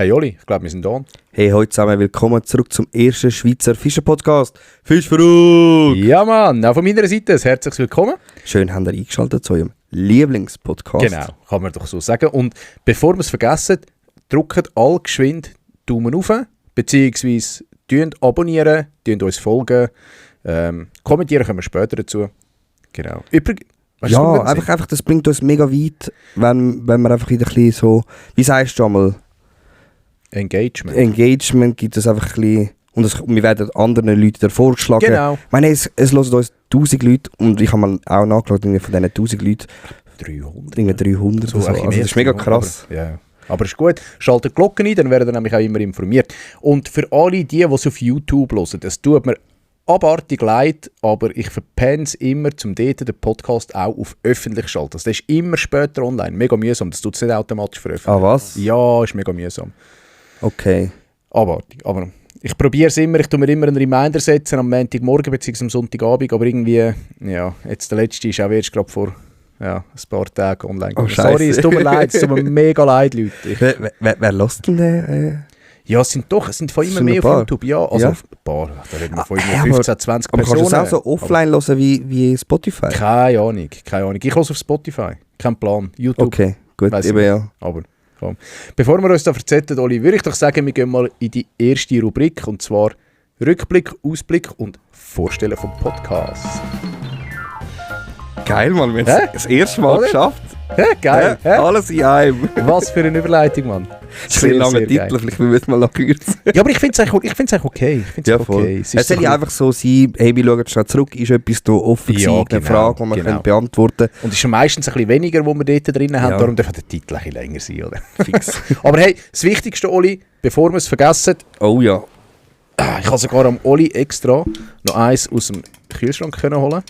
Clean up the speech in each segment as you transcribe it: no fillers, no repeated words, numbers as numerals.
Hey Oli, ich glaube, wir sind da. Hey, heute zusammen, willkommen zurück zum ersten Schweizer Fischer-Podcast. Fischverrückt! Ja Mann, auch von meiner Seite ein herzliches Willkommen. Schön, habt ihr eingeschaltet zu eurem Lieblingspodcast. Genau, kann man doch so sagen. Und bevor wir es vergessen, drückt alle geschwind Daumen auf, beziehungsweise abonnieren, uns folgen, kommentieren können wir später dazu. Genau. Ja, einfach, das bringt uns mega weit, wenn wir einfach wieder ein bisschen so, wie sagst du einmal? Engagement gibt es einfach ein bisschen, und wir werden anderen Leuten vorgeschlagen. Genau. Ich meine, es hören uns 1000 Leute und ich habe mal auch nachgeschaut, von diesen 1000 Leuten 300 so, oder so. Also das ist mega krass. Aber ist gut. Schaltet die Glocke ein, dann werden ihr nämlich auch immer informiert. Und für alle die es auf YouTube hören, es tut mir abartig leid, aber ich verpenne es immer, zum dort den Podcast auch auf öffentlich zu schalten. Das ist immer später online. Mega mühsam. Das tut es nicht automatisch veröffentlichen. Ah, was? Ja, ist mega mühsam. Okay. Abartig. Aber ich probiere es immer. Ich tue mir immer einen Reminder setzen am Montagmorgen bzw. am Sonntagabend. Aber irgendwie, ja, jetzt der letzte ist auch erst gerade vor ein paar Tagen online. Oh, sorry, es tut mir leid. Es tut mir mega leid, Leute. Wer lässt denn den? Ja, es sind von immer mehr auf YouTube. Ja, also ja. Ein paar, da reden wir von immer 15, 20 aber Personen. Aber kannst du das auch so offline hören wie Spotify? Keine Ahnung. Ich höre auf Spotify. Kein Plan. YouTube. Okay, gut, weiss eben ich. ja. Aber komm. Bevor wir uns da verzetteln, Oli, würde ich doch sagen, wir gehen mal in die erste Rubrik, und zwar Rückblick, Ausblick und Vorstellen vom Podcast. Geil, Mann, wir haben es das erste Mal geschafft. Geil. Alles in einem. Was für eine Überleitung, Mann. Das ist ein langer Titel, vielleicht müssen wir es mal noch kürzen. Ja, aber ich finde es eigentlich okay. Es soll ja einfach so sein, hey, wir schauen schnell zurück, ist etwas da offen gewesen, eine Frage, die wir beantworten können. Und es ist ja meistens ein bisschen weniger, wo wir dort drin haben, darum darf der Titel ein bisschen länger sein, oder? Fix. Aber hey, das Wichtigste, Oli, bevor wir es vergessen, oh ja. Ich habe sogar am Oli extra noch eins aus dem Kühlschrank können holen.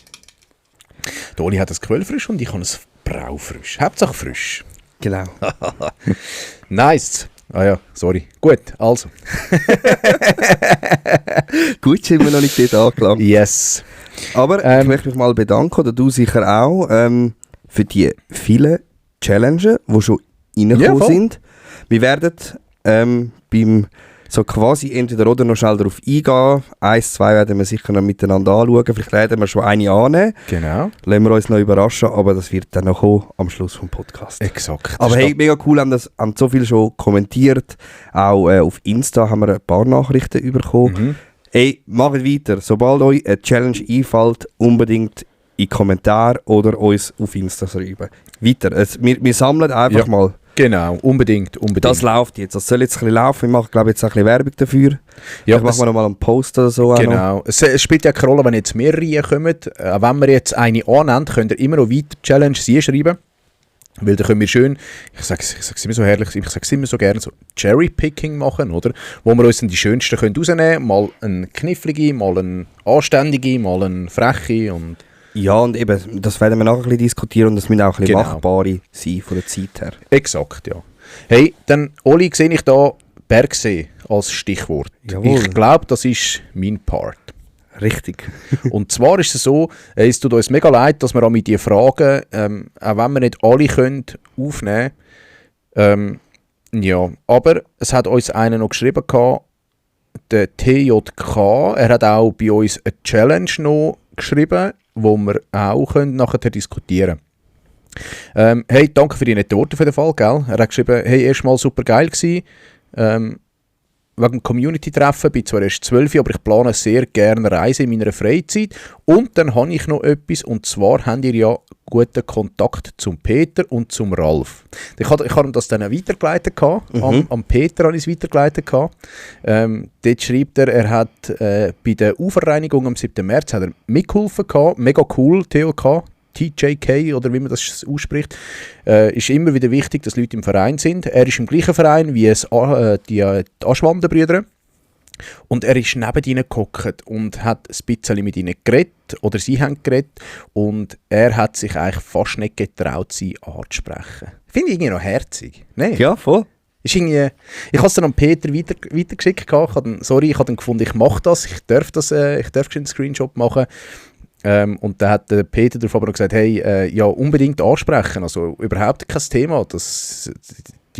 Der Oli hat ein Quellfrisch und ich habe ein Braufrisch. Hauptsache frisch. Genau. Nice. Ah ja, sorry. Gut, also. Gut, sind wir noch nicht dort angelangt. Yes. Aber ich möchte mich mal bedanken, oder du sicher auch, für die vielen Challenges, die schon reingekommen sind. Wir werden beim so quasi entweder oder noch schnell darauf eingehen. 1, 2 werden wir sicher noch miteinander anschauen. Vielleicht werden wir schon eine annehmen. Genau. Lassen wir uns noch überraschen, aber das wird dann noch kommen am Schluss vom Podcast. Exakt. Aber hey, mega cool, haben so viele schon kommentiert. Auch auf Insta haben wir ein paar Nachrichten bekommen. Mhm. Hey, macht weiter. Sobald euch eine Challenge einfällt, unbedingt in die Kommentare oder uns auf Insta schreiben. Weiter. Wir sammeln einfach mal. Genau, unbedingt. Das läuft jetzt. Das soll jetzt ein bisschen laufen. Wir machen, glaube ich, jetzt ein bisschen Werbung dafür. Ja, machen wir nochmal einen Post oder so. Genau. Es spielt ja keine Rolle, wenn jetzt mehrere kommen. Wenn wir jetzt eine annehmen, könnt ihr immer noch weiter Challenge sie schreiben. Weil dann können wir schön, ich sag's immer so herrlich, ich sag's immer so gerne, so Cherry-Picking machen, oder? Wo wir uns dann die schönsten rausnehmen können. Mal eine knifflige, mal eine anständige, mal eine freche und... Ja, und eben, das werden wir nachher ein bisschen diskutieren und das müssen auch ein bisschen machbare sein von der Zeit her. Exakt, ja. Hey, dann, Oli, sehe ich da Bergsee als Stichwort. Jawohl. Ich glaube, das ist mein Part. Richtig. Und zwar ist es so, es tut uns mega leid, dass wir auch mit diesen Fragen, auch wenn wir nicht alle können, aufnehmen können. Ja, aber es hat uns einer noch geschrieben, der TJK, er hat auch bei uns eine Challenge noch geschrieben, wo wir auch nachher diskutieren können. Hey, danke für die netten Worte für den Fall, gell? Er hat geschrieben, hey, erstmal super geil gewesen. Wegen dem Community-Treffen, bin zwar erst 12, aber ich plane sehr gerne Reisen in meiner Freizeit. Und dann habe ich noch etwas, und zwar habt ihr ja guten Kontakt zum Peter und zum Ralf. Ich habe ihm das dann weitergeleitet, am Peter habe ich es weitergeleitet. Dort schreibt er hat bei der Uferreinigung am 7. März hat er mitgeholfen, mega cool, TOK. TJK oder wie man das ausspricht, ist immer wieder wichtig, dass Leute im Verein sind. Er ist im gleichen Verein wie die Aschwandenbrüder und er ist neben ihnen gehockt und hat ein bisschen mit ihnen geredet oder sie haben geredet und er hat sich eigentlich fast nicht getraut, sie anzusprechen. Finde ich irgendwie noch herzig. Nee. Ja, voll. Ist irgendwie, ich habe es dann an Peter weitergeschickt. Ich habe dann gefunden, ich mache das, ich darf einen Screenshot machen. Und dann hat der Peter darauf aber noch gesagt, hey, ja, unbedingt ansprechen, also überhaupt kein Thema,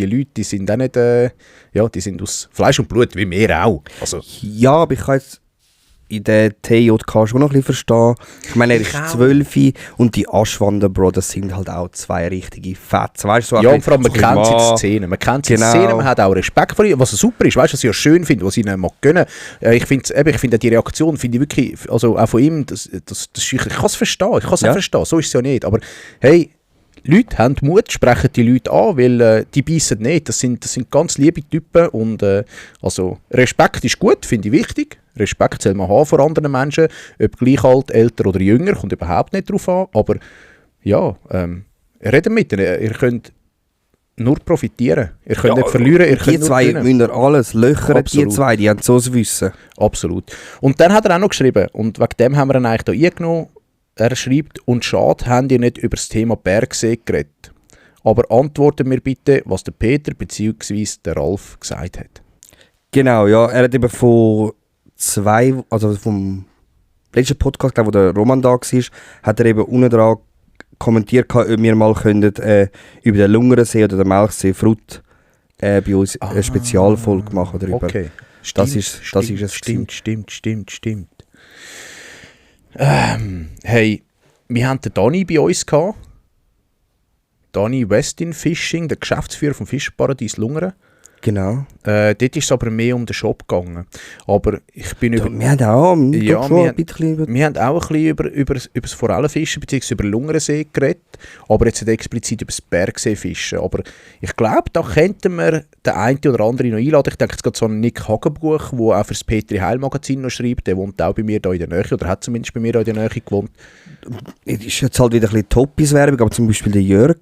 die Leute, die sind auch nicht, die sind aus Fleisch und Blut, wie wir auch. Also, ja, aber ich kann jetzt in der TJK schon noch ein bisschen verstehen. Ich meine, er ist 12 und die Aschwander Brothers sind halt auch zwei richtige Fets. Weißt du, so ja, und vor allem, man kennt sie in Szenen. Man kennt sie in Szenen, man hat auch Respekt vor ihnen, was super ist. Weißt du, was ich ja schön finde, was ich ihnen mag gönnen. Ich finde die Reaktion, finde ich wirklich, also auch von ihm, ich kann es verstehen, verstehen, so ist es ja nicht. Aber hey, Leute haben Mut, sprechen die Leute an, weil die beißen nicht. Das sind ganz liebe Typen und also Respekt ist gut, finde ich wichtig. Respekt soll man haben vor anderen Menschen, ob gleich alt, älter oder jünger, kommt überhaupt nicht drauf an. Aber ja, redet mit ihnen, ihr könnt nur profitieren. Ihr könnt nicht verlieren, ihr könnt die zwei müssen alles löchern, die zwei, die haben so das Wissen. Absolut. Und dann hat er auch noch geschrieben, und wegen dem haben wir ihn eigentlich hier eingenommen. Er schreibt, und schade, haben ihr nicht über das Thema Bergsee geredet. Aber antworten mir bitte, was der Peter bzw. der Ralf gesagt hat. Genau, ja. Er hat eben vom letzten Podcast, wo der Roman da war, hat er eben unten dran kommentiert, ob wir mal über den Lungersee oder den Melchsee Frut bei uns eine Spezialfolge machen darüber. Okay. Das ist es. Stimmt. Hey, wir hatten den Dani bei uns gehabt. Dani Westin Fishing, der Geschäftsführer vom Fischparadies Lungern. Genau. Dort ist es aber mehr um den Shop gegangen. Aber ich bin wir haben auch ein bisschen über das Forellenfischen bzw. über Lungersee geredet, aber jetzt nicht explizit über das Bergseefischen. Aber ich glaube, da könnten wir den einen oder anderen noch einladen. Ich denke, es gibt so einen Nick Hagenbuch, der auch für das Petri Heil Magazin noch schreibt. Der wohnt auch bei mir da in der Nähe, oder hat zumindest bei mir da in der Nähe gewohnt. Ist jetzt halt wieder ein bisschen Toppis-Werbung, aber zum Beispiel der Jörg.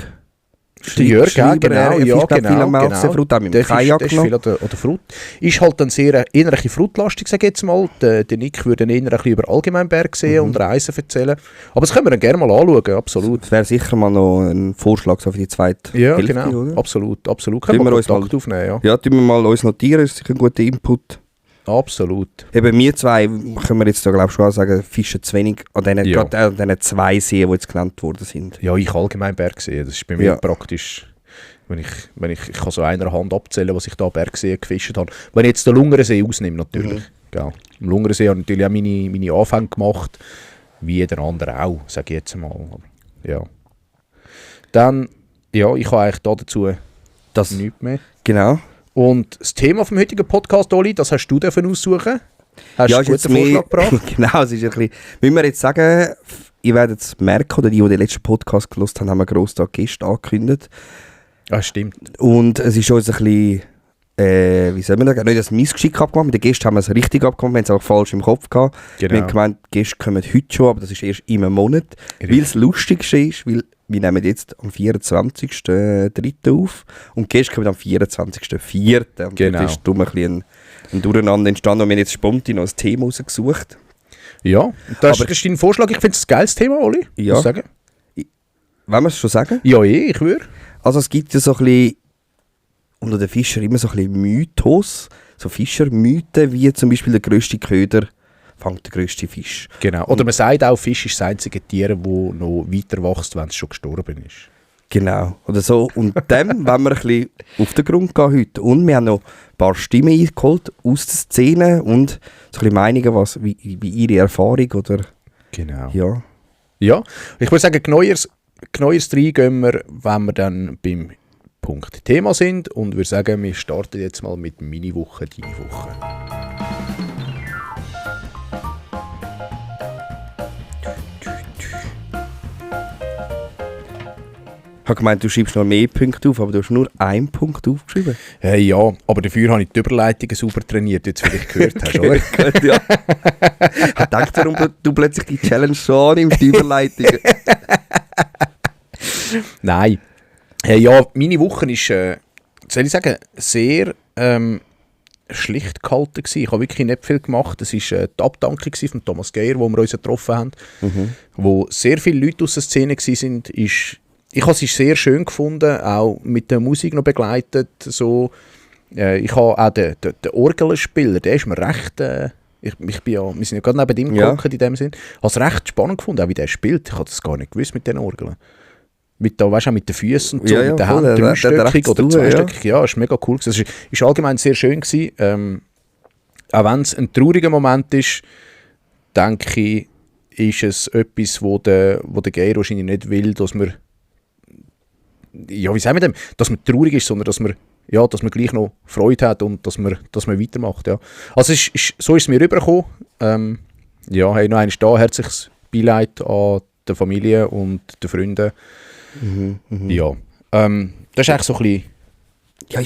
Der Jörg, genau. Fruit, auch mit dem Kajak noch. Oder Fruit. Ist halt dann sehr innerliche Fruitlastig, sage ich jetzt mal. Der Nick würde dann eher ein bisschen über Allgemeinbergsee und Reisen erzählen. Aber das können wir dann gerne mal anschauen, absolut. Das wäre sicher mal noch ein Vorschlag so für die zweite Hälfte, genau. Oder? Absolut. Können wir Kontakt aufnehmen, ja. Tun wir mal uns notieren, das ist sicher ein guter Input. Absolut. Eben wir zwei, können wir jetzt da glaube ich schon auch sagen, fischen zu wenig an diesen 2 Seen, die jetzt genannt worden sind. Ja, ich allgemein Bergsee, das ist bei mir praktisch, wenn ich kann so einer Hand abzählen, was ich da Bergsee gefischt habe. Wenn ich jetzt den Lungersee ausnehme, natürlich. Gell. Im Lungersee habe ich natürlich auch meine Anfänge gemacht, wie jeder andere auch, sage ich jetzt mal. Ja. Dann, ja, ich habe eigentlich dazu nichts mehr. Genau. Und das Thema vom heutigen Podcast, Oli, das hast du aussuchen. Hast du einen guten Vorschlag gebracht? Genau, es ist ein bisschen... Müssen wir jetzt sagen, ihr werdet es merken, oder die den letzten Podcast gehört haben, haben wir Grosstag Gäste angekündigt. Ah, stimmt. Und es ist uns ein bisschen... wie soll man sagen? Nicht das Missgeschick abgemacht. Mit den Gästen haben wir es richtig abgemacht, wir haben es auch falsch im Kopf gehabt. Genau. Wir haben gemeint, die Gäste kommen heute schon, aber das ist erst in einem Monat. Weil es Lustigste ist, weil wir nehmen jetzt am 24.03. auf und die Gäste kommen am 24.04. Genau. Das ist ein bisschen ein Durcheinander entstanden und wir haben jetzt spontan noch ein Thema rausgesucht. Ja, das ist dein Vorschlag. Ich finde es ein geiles Thema, Oli. Ja. Wollen wir es schon sagen? Ja, ich würde. Also es gibt ja so ein bisschen unter den Fischern immer so ein bisschen Mythos, so Fischermythen, wie zum Beispiel der grösste Köder fängt der grösste Fisch. Genau. Oder man sagt auch, Fisch ist das einzige Tier, das noch weiter wächst, wenn es schon gestorben ist. Genau. Oder so. Und dem wollen wir ein bisschen auf den Grund gehen heute. Und wir haben noch ein paar Stimmen eingeholt aus der Szene und so ein bisschen Meinungen, wie ihre Erfahrung oder... Genau. Ja. Ich würde sagen, Neues reingehen wir, wenn wir dann beim Punkt Thema sind. Und wir sagen, wir starten jetzt mal mit meine Woche, deine Woche. Ich habe gemeint, du schreibst noch mehr Punkte auf, aber du hast nur einen Punkt aufgeschrieben. Hey, ja, aber dafür habe ich die Überleitungen super trainiert, jetzt wie du gehört hast, oder? Gut, ja. Ich dachte, warum du plötzlich die Challenge so annimmst, die Überleitungen. Nein. Hey, ja, meine Woche ist, soll ich sagen, sehr schlicht gehalten gewesen. Ich habe wirklich nicht viel gemacht. Es war die Abdankung von Thomas Geier, wo wir uns getroffen haben, wo sehr viele Leute aus der Szene waren. Ich habe es sehr schön gefunden, auch mit der Musik noch begleitet. So, ich habe auch den Orgelspieler, der ist mir recht... wir sind ja gerade neben ihm geguckt in dem Sinn. Ich habe es recht spannend gefunden, auch wie der spielt. Ich habe das gar nicht gewusst mit den Orgeln. mit den Füßen und so, Ja, mit den voll, Händen, der hat dreistöckig recht zu oder tun, zweistöckig. Ja, ist mega cool gewesen. Es ist allgemein sehr schön gewesen. Auch wenn es ein trauriger Moment ist, denke ich, ist es etwas, wo der Geir wahrscheinlich nicht will, dass man, ja, wie sagen wir dem, dass man traurig ist, sondern dass man gleich noch Freude hat und dass man weitermacht. Ja. Also so ist es mir rübergekommen. Ja, hey, noch einmal da herzliches Beileid an der Familie und den Freunden. Ja, das ist eigentlich so ein bisschen... Ja,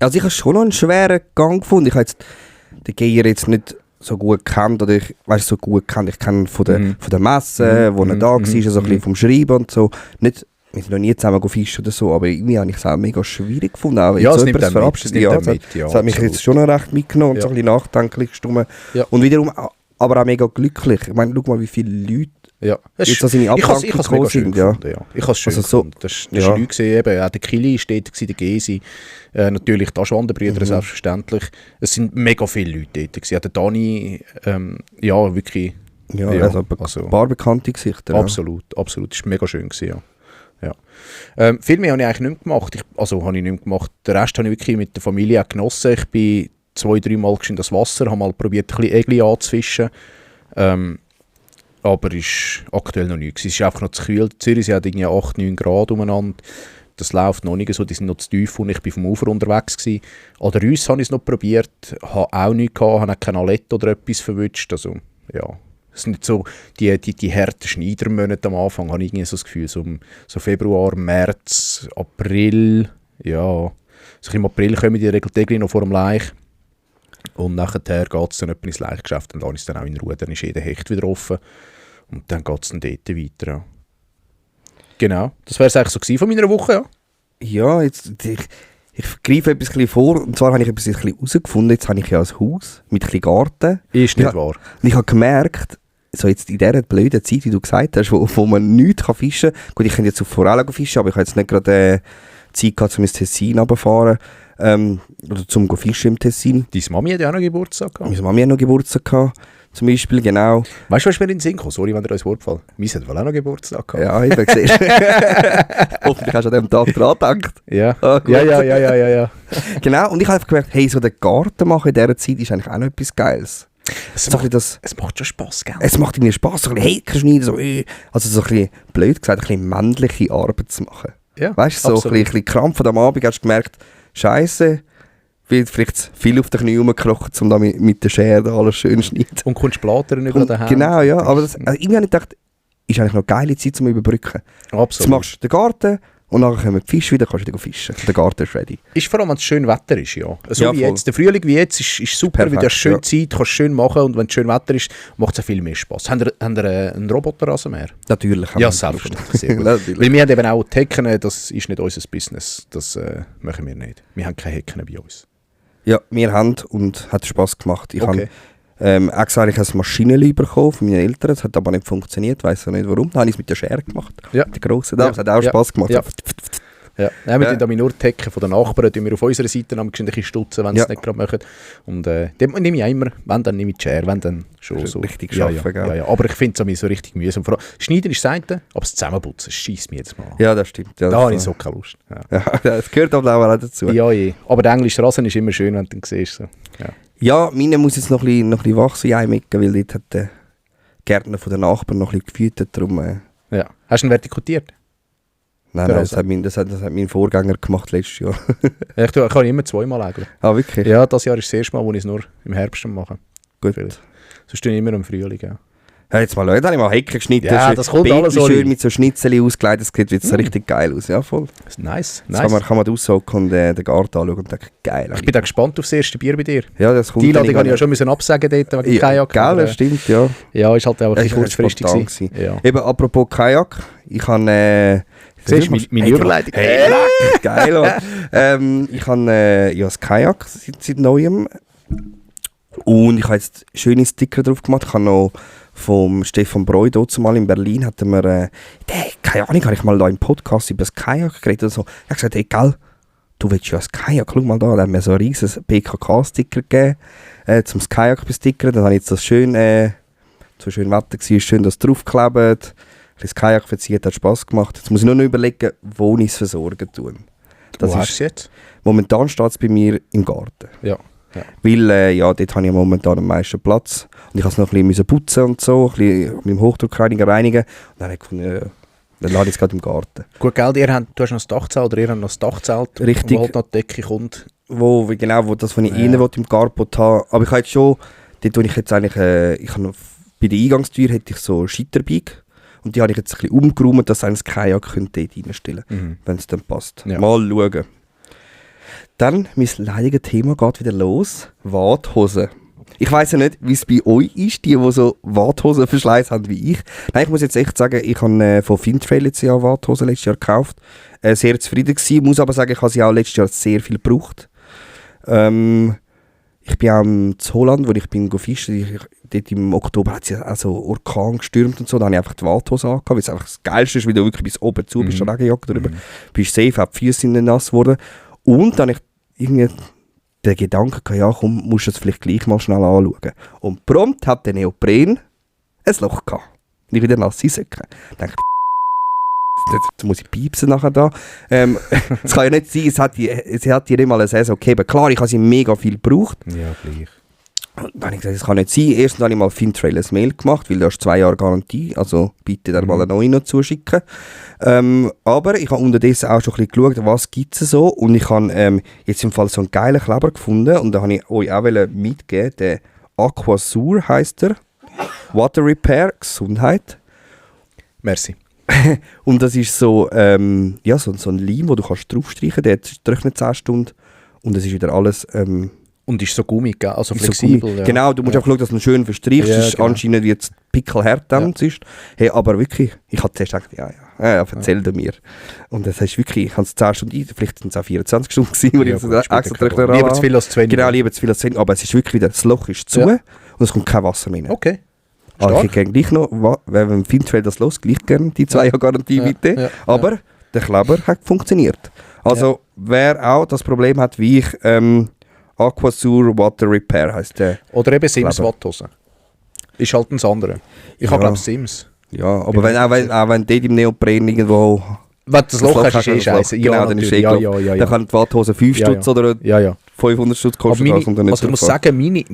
also ich habe schon noch einen schweren Gang gefunden. Ich habe jetzt den Geir jetzt nicht so gut kennt, oder ich kenne von der Messe, wo er da war, so ein bisschen vom Schreiben und so. Nicht, wir sind noch nie zusammen fischen oder so, aber irgendwie habe ich es auch mega schwierig gefunden. Auch ja, es so nimmt verabschiedet. Das hat mich jetzt schon noch recht mitgenommen und so ein bisschen nachdenklich gestimmt. Ja. Und wiederum aber auch mega glücklich. Ich meine, schau mal, wie viele Leute jetzt an seine Abdankung gekommen sind. Ja. Ich habe es schön gefunden. Das war nichts gesehen. Auch der Kili war dort, der Gesi, natürlich die Aschwanderbrüder, selbstverständlich. Es sind mega viele Leute dort gewesen. Der Dani, wirklich... Ja, also ein paar bekannte Gesichter. Absolut. Das war mega schön gewesen, ja. Viel mehr habe ich eigentlich nicht mehr gemacht. Den Rest habe ich wirklich mit der Familie auch genossen. Ich bin 2-3 Mal in das Wasser, habe mal probiert, ein bisschen Egli anzufischen. Aber ist aktuell noch nichts. Es ist einfach noch zu kühl. Zürich hat irgendwie 8-9 Grad umeinander. Das läuft noch nicht so, die sind noch zu tief und ich war vom Ufer unterwegs gewesen. An der Rüss habe ich es noch probiert, habe auch nichts gehabt, habe auch keine Alette oder etwas verwünscht. Also, ja. Es sind nicht so die harten Schneidermonate am Anfang, habe ich irgendwie so das Gefühl. So Februar, März, April, ja. So im April kommen die Regeltegel noch vor dem Laich. Und nachher geht es dann etwa ins Laichgeschäft und dann ist es dann auch in Ruhe. Dann ist jeder Hecht wieder offen und dann geht es dann dort weiter. Ja. Genau, das wäre es eigentlich so gewesen von meiner Woche, ja. Ja, jetzt, ich greife etwas ein bisschen vor. Und zwar habe ich etwas ein bisschen herausgefunden. Jetzt habe ich ja ein Haus mit ein bisschen Garten. Ist nicht wahr. Und ich habe gemerkt, so jetzt in dieser blöden Zeit, wie du gesagt hast, wo man nichts fischen kann. Gut, ich könnte jetzt auf Forellen fischen, aber ich habe jetzt nicht gerade Zeit gehabt, um ins Tessin runterzufahren. Oder zum Fischen im Tessin. Deine Mami hat ja auch noch Geburtstag gehabt. Meine Mami hat noch Geburtstag gehabt. Zum Beispiel, genau. Weißt du, was mir in den Sinn kam? Sorry, wenn dir das Wort fällt. Wir hat wohl auch noch Geburtstag gehabt. Ja, ich habe gesehen. Hoffentlich hast du an diesem Tag dran gedacht. Ja. Ja. Genau, und ich habe einfach gemerkt, hey, so den Garten machen in dieser Zeit ist eigentlich auch noch etwas Geiles. Es macht schon Spass, gell? Es macht irgendwie Spass, so ein bisschen Häkchen schneiden, so, also so ein bisschen, blöd gesagt, ein bisschen männliche Arbeit zu machen. Ja, weißt du, so ein bisschen Krampf am Abend hast du gemerkt, Scheiße, wird vielleicht viel auf den Knien rumgekrochen, um da mit der Schere da alles schön zu schneiden. Und kommst Blätter nicht an den Händen. Genau, ja, aber das, also irgendwie habe ich gedacht, ist eigentlich noch eine geile Zeit zum Überbrücken. Absolut. Jetzt machst du den Garten und dann kommen die Fische wieder, kannst du wieder fischen. Der Garten ist ready. Ist vor allem, wenn es schön Wetter ist, ja. Also ja, wie jetzt, der Frühling wie jetzt ist super, perfekt, weil du hast schön Zeit, kannst schön machen und wenn es schön Wetter ist, macht es viel mehr Spass. Haben ihr einen Roboterrasenmäher? Natürlich. Ja, selbstverständlich. Sehr gut. Weil wir haben eben auch die Hecken, das ist nicht unser Business, das machen wir nicht. Wir haben keine Hecken bei uns. Ja, wir haben und hat Spass gemacht. Ich habe extra ein Maschinenli bekommen von meinen Eltern, es hat aber nicht funktioniert, weiss auch nicht warum. Dann habe ich es mit der Schere gemacht. Ja. Mit der grossen. Das hat auch Spass gemacht. Ja. Ja, wir tun nur die Hecken von den Nachbarn, die wir auf unserer Seite ein bisschen stutzen, wenn sie es nicht gerade machen. Und dem nehme ich auch immer, wenn dann nehme ich die Schere, wenn dann schon so. Richtig schaffen, gell? Ja. Aber ich finde es so richtig mühsam. Schneiden ist das eine, aber das Zusammenputzen scheisst mir jedes Mal an. Ja, das stimmt. Ja, da habe ich so keine Lust. Ja, das gehört aber auch dazu. Ja, aber der englische Rasen ist immer schön, wenn du ihn siehst. So. Ja, meine muss jetzt noch ein bisschen wachsen, weil dort hat der Gärtner von den Nachbarn noch ein bisschen gefüttert. Darum, ja. Hast du ihn vertikutiert? Nein, das hat mein Vorgänger gemacht letztes Jahr. Ich kann immer zweimal eigentlich. Ah, wirklich? Ja, das Jahr ist das erste Mal, wo ich es nur im Herbst mache. Gut. Sonst tue ich immer im Frühling. Ja. Ja, jetzt mal Leute, habe ich mal Hecken geschnitten. Ja, das kommt alles so schön mit so Schnitzeli ausgelegt, das sieht jetzt richtig geil aus. Ja, voll. Nice. Kann man raushocken und den Garten anschauen und denken, geil. Ich bin da gespannt auf das erste Bier bei dir. Ja, das kommt. Die Einladung habe ich ja schon müssen absagen dort wegen Kajak. Geil, das stimmt, ja. Ja, ist halt auch ein bisschen kurzfristig gewesen. Ja. Eben, apropos Kajak, ich habe... Siehst du, meine Überleitung? Hey, geil. Ich habe das Kajak seit Neuem. Und ich habe jetzt schöne Sticker drauf gemacht. Ich habe noch vom Stefan Breu, dort mal in Berlin, hatten wir, keine Ahnung, habe ich mal da im Podcast über das Kajak geredet oder so. Er hat gesagt, hey, gell, du willst ja das Kajak, schau mal da, da hat mir so ein riesiges PKK-Sticker gegeben, zum Kajak bestickern. Dann habe ich jetzt das schön, so schön Wetter war, schön das draufgeklebt. das Kajak verziert, hat Spass gemacht. Jetzt muss ich nur noch überlegen, wo ich es versorgen tue. Wo hast du es jetzt? Momentan steht es bei mir im Garten. Ja. Weil, dort habe ich momentan am meisten Platz. Und ich musste noch ein bisschen putzen und so, ein bisschen mit dem Hochdruckreiniger reinigen. Und dann habe ich gefunden, dann lade ich es gerade im Garten. Gut, gell, du hast noch das Dachzelt, oder ihr habt noch das Dachzelt, Richtig. wo halt noch die Decke kommt. Wo ich innen im Carport habe. Aber ich habe jetzt schon, dort wo ich jetzt eigentlich, ich habe noch, bei der Eingangstür hätte ich so Scheiterbeig. Und die habe ich jetzt ein bisschen umgeräumt, dass ein Kajak dort reinstellen könnte, wenn es dann passt. Ja. Mal schauen. Dann, mein leidiges Thema geht wieder los. Warthosen. Ich weiss ja nicht, wie es bei euch ist, die so Warthosenverschleiß haben wie ich. Nein, ich muss jetzt echt sagen, ich habe von Fintrail letztes Jahr Warthosen letztes Jahr gekauft. Sehr zufrieden gewesen. Ich muss aber sagen, ich habe sie auch letztes Jahr sehr viel gebraucht. Ich bin auch in Holland, wo ich bin fischen. Dort im Oktober hat es ja auch so Orkan gestürmt und so. Da habe ich einfach die Warthose angehabt, weil es einfach das Geilste ist, weil du wirklich bis oben zu bist, Regenjacke drüber. Bist safe, auch die Füße sind nass geworden. Und dann habe ich irgendwie den Gedanken gehabt, ja komm, musst du es vielleicht gleich mal schnell anschauen. Und prompt hat der Neopren ein Loch gehabt. Und ich wieder nasse Socken. Ich dachte, jetzt muss ich piepsen nachher da. Es kann ja nicht sein, sie hat hier nicht mal eine Saison gegeben. Klar, ich habe sie mega viel gebraucht. Ja, gleich. Und dann habe ich gesagt, das kann nicht sein. Erstens habe ich mal Fintrail ein Mail gemacht, weil du hast 2 Jahre Garantie, also bitte dann mal eine neue noch zuschicken. Aber ich habe unterdessen auch schon ein bisschen geschaut, was gibt es so. Und ich habe jetzt im Fall so einen geilen Kleber gefunden und da habe ich euch auch mitgeben. Der Aquasur heisst er. Water Repair, Gesundheit. Merci. Und das ist so, so ein Leim, wo du kannst draufstreichen kannst. Der trocknet 10 Stunden und es ist wieder alles... und ist so gummig, gell? Also flexibel. So ja. Genau, du musst einfach schauen, dass du ihn schön verstreichst. Ja, das ist anscheinend jetzt pickelhart dann. Ja. Hey, aber wirklich, ich habe zuerst gedacht, ja, erzähl dir mir. Und das heißt wirklich, ich habe es 10 Stunden vielleicht sind es auch 24 Stunden gewesen, wo ich extra Trockner habe. Lieber zu viel als zu wenig. Genau, lieber zu viel als zu wenig. Aber es ist wirklich wieder, das Loch ist zu und es kommt kein Wasser mehr rein. Okay. Also ich hätte gleich noch, wenn im Fintrail das los, gleich gerne die 2 Jahre Garantie bitte. Ja. Aber der Kleber hat funktioniert. Also wer auch das Problem hat wie ich, Aquasur Water Repair heisst der. Oder eben Sims Watthose. Ist halt ein anderer. Ich habe glaube Sims. Ja, aber wenn dort im Neopren irgendwo... Wenn das Loch hast, ist scheiße. Genau, dann ist dann kann die Watthose 5 Stutz oder 500 Stutz kosten. Also ich muss sagen, meine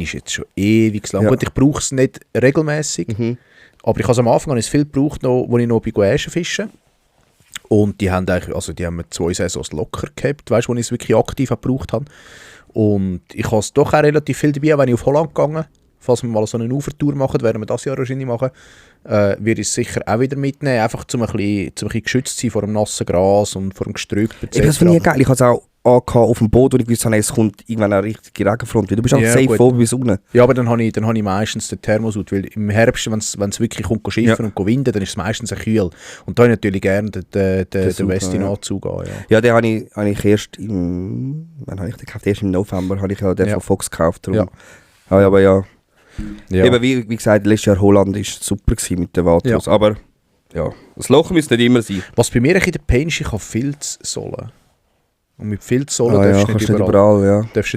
ist jetzt schon ewig lang. Gut, ich brauche es nicht regelmäßig, aber ich habe es am Anfang viel gebraucht, als ich noch bei Äschen fische. Und die haben mir 2 Saisons locker gehabt, weißt du, wo ich es wirklich aktiv gebraucht habe. Und ich habe es doch auch relativ viel dabei, wenn ich auf Holland gegangen. Falls wir mal so eine Ufertour machen, werden wir das Jahr wahrscheinlich machen, würde ich es sicher auch wieder mitnehmen, einfach um ein bisschen geschützt zu sein vor dem nassen Gras und vor dem Gestrüpp etc. Das finde ich geil. Ich habe es auch auf dem Boot, wo ich gewusst habe, es kommt irgendwann eine richtige Regenfront. Du bist auch safe vor bis unten. Ja, aber dann habe ich meistens den Thermosut, weil im Herbst, wenn es wirklich kommt, schiffen und winden, dann ist es meistens ein kühl. Und da habe ich natürlich gerne den Westin-Anzug an. Ja, den habe ich erst wann habe ich den gekauft? Erst im November habe ich ja den von Fox gekauft. Darum. Ja. Aber ja. Eben, wie gesagt, letztes Jahr Holland war super mit den Warthose. Aber ja, das Loch müsste nicht immer sein. Was bei mir ein bisschen der Pain ist, ich habe Filzsohlen. Und mit Filzsohlen darfst du nicht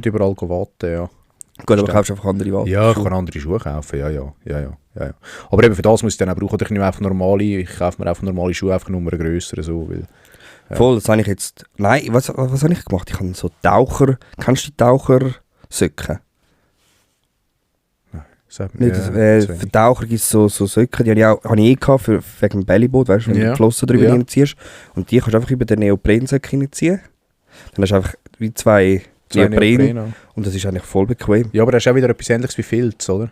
überall warten. Ja. Gut, aber kaufst einfach andere Warten. Ja, ich kann andere Schuhe kaufen, ja. Aber eben für das muss ich dann auch brauchen. Ich nehme einfach ich kaufe mir einfach normale Schuhe, einfach nur grösser. So, weil, Voll, das habe ich jetzt... Nein, was habe ich gemacht? Ich habe so Taucher... Kennst du die Tauchersöcken? Für Taucher gibt es so Söcken, die habe ich gehabt wegen dem Bellyboot, weißt du, wenn du die Flossen drüber hineinziehst. Und die kannst du einfach über den Neoprensöcke hineinziehen. Dann hast du einfach wie 2 Neopren und das ist eigentlich voll bequem. Ja, aber das ist auch wieder etwas Ähnliches wie Filz, oder?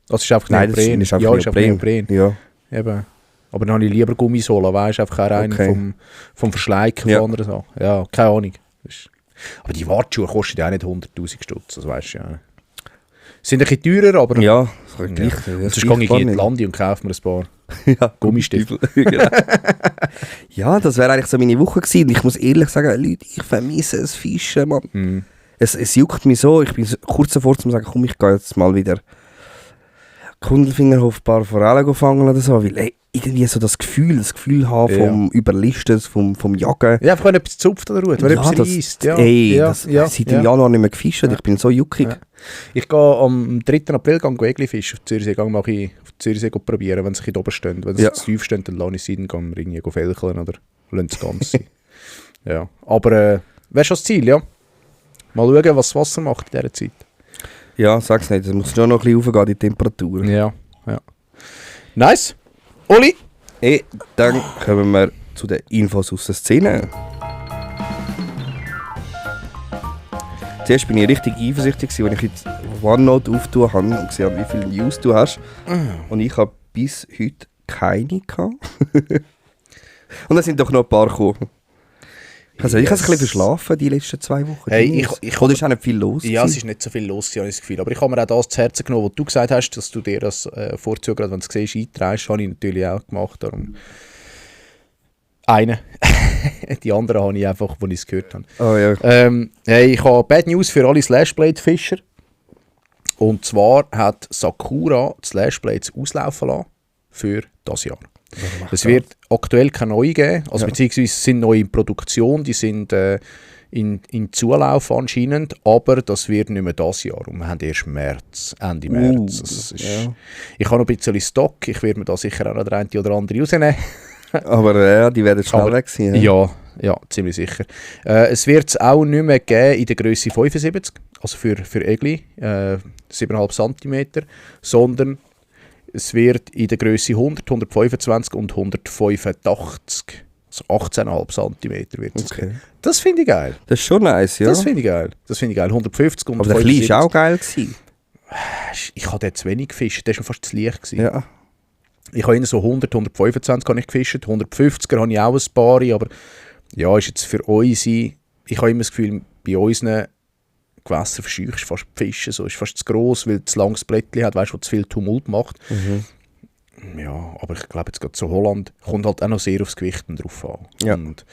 Das ist einfach Neopren. Das ist einfach Neopren. Ja. Eben. Aber dann habe ich lieber Gummisohlen, weißt du, einfach auch einen vom Verschleiken von anderen Sachen. Ja, keine Ahnung. Aber die Wartschuhe kosten ja auch nicht 100'000 Stutz, das weißt du ja. Sind ein bisschen teurer, aber... Ja, das kann gleich. Sonst gehe ich in die Landi und kaufe mir ein paar Gummistiefel. Ja, das wäre eigentlich so meine Woche gewesen. Ich muss ehrlich sagen, Leute, ich vermisse das Fischen, Mann. Es juckt mich so. Ich bin kurz davor zu sagen, komm, ich gehe jetzt mal wieder Kundelfinger auf ein paar Forellen fangen oder so, weil irgendwie so das Gefühl haben vom Überlisten, vom Jagen. Ja, einfach wenn etwas zupft oder ruht, wenn etwas reisst. Seit im Januar nicht mehr gefischt, ich bin so juckig. Ja. Ich gehe am 3. April Egli fischen auf Zürichsee, mache ich auf Zürichsee probieren, wenn sie oben stehen. Wenn sie zu tief stehen, dann lasse ich sie, dann gehen wir irgendwie felcheln oder lassen das Ganze sein. Ja, aber wäre schon das Ziel, ja. Mal schauen, was das Wasser macht in dieser Zeit. Ja, sag's nicht, es muss schon noch ein bisschen hochgehen, die Temperatur. Ja. Nice. Oli? Dann kommen wir zu den Infos aus der Szene. Zuerst bin ich richtig eifersüchtig, als ich jetzt OneNote aufgetan habe und gesehen habe, wie viele News du hast. Und ich habe bis heute keine gehabt. Und es sind doch noch ein paar gekommen. Also, ich habe es ein bisschen verschlafen die letzten 2 Wochen. Hey, oder ist auch nicht viel los? Ja, es ist nicht so viel los, habe ich das Gefühl. Aber ich habe mir auch das zu Herzen genommen, was du gesagt hast, dass du dir das vorzu, gerade wenn du es siehst, einträgst. Habe ich natürlich auch gemacht. Darum eine. Die anderen habe ich einfach, als ich es gehört habe. Oh, ja. Hey, ich habe Bad News für alle Slashblade-Fischer. Und zwar hat Sakura die Slashblades auslaufen lassen für das Jahr. Es wird aktuell keine neue geben, also beziehungsweise sind neue in Produktion, die sind in Zulauf anscheinend, aber das wird nicht mehr das Jahr und wir haben erst Ende März. Also ich habe noch ein bisschen Stock, ich werde mir da sicher auch noch der eine oder andere rausnehmen. Aber die werden schnell weg sein. Ja, ziemlich sicher. Es wird es auch nicht mehr geben in der Grösse 75, also für Egli, 7,5 cm, sondern es wird in der Grösse 100, 125 und 185, also 18,5 cm wird es geben. Das finde ich geil. Das ist schon nice, ja. Das finde ich geil. 150 und aber 75. Der Kleine war auch geil gewesen. Ich habe dort zu wenig gefischt, der war schon fast zu leicht gewesen. Ja. Ich habe so 100, 125 habe ich gefischt, 150er habe ich auch ein paar, aber ja, ist jetzt für uns, ich habe immer das Gefühl, bei unseren Gewässer verscheuchst fast die Fische, so ist fast zu gross, weil es langes Blättchen hat, weißt du, was zu viel Tumult macht. Ja, aber ich glaube, jetzt gerade zu Holland kommt halt auch noch sehr aufs Gewicht drauf an. Ja. Und,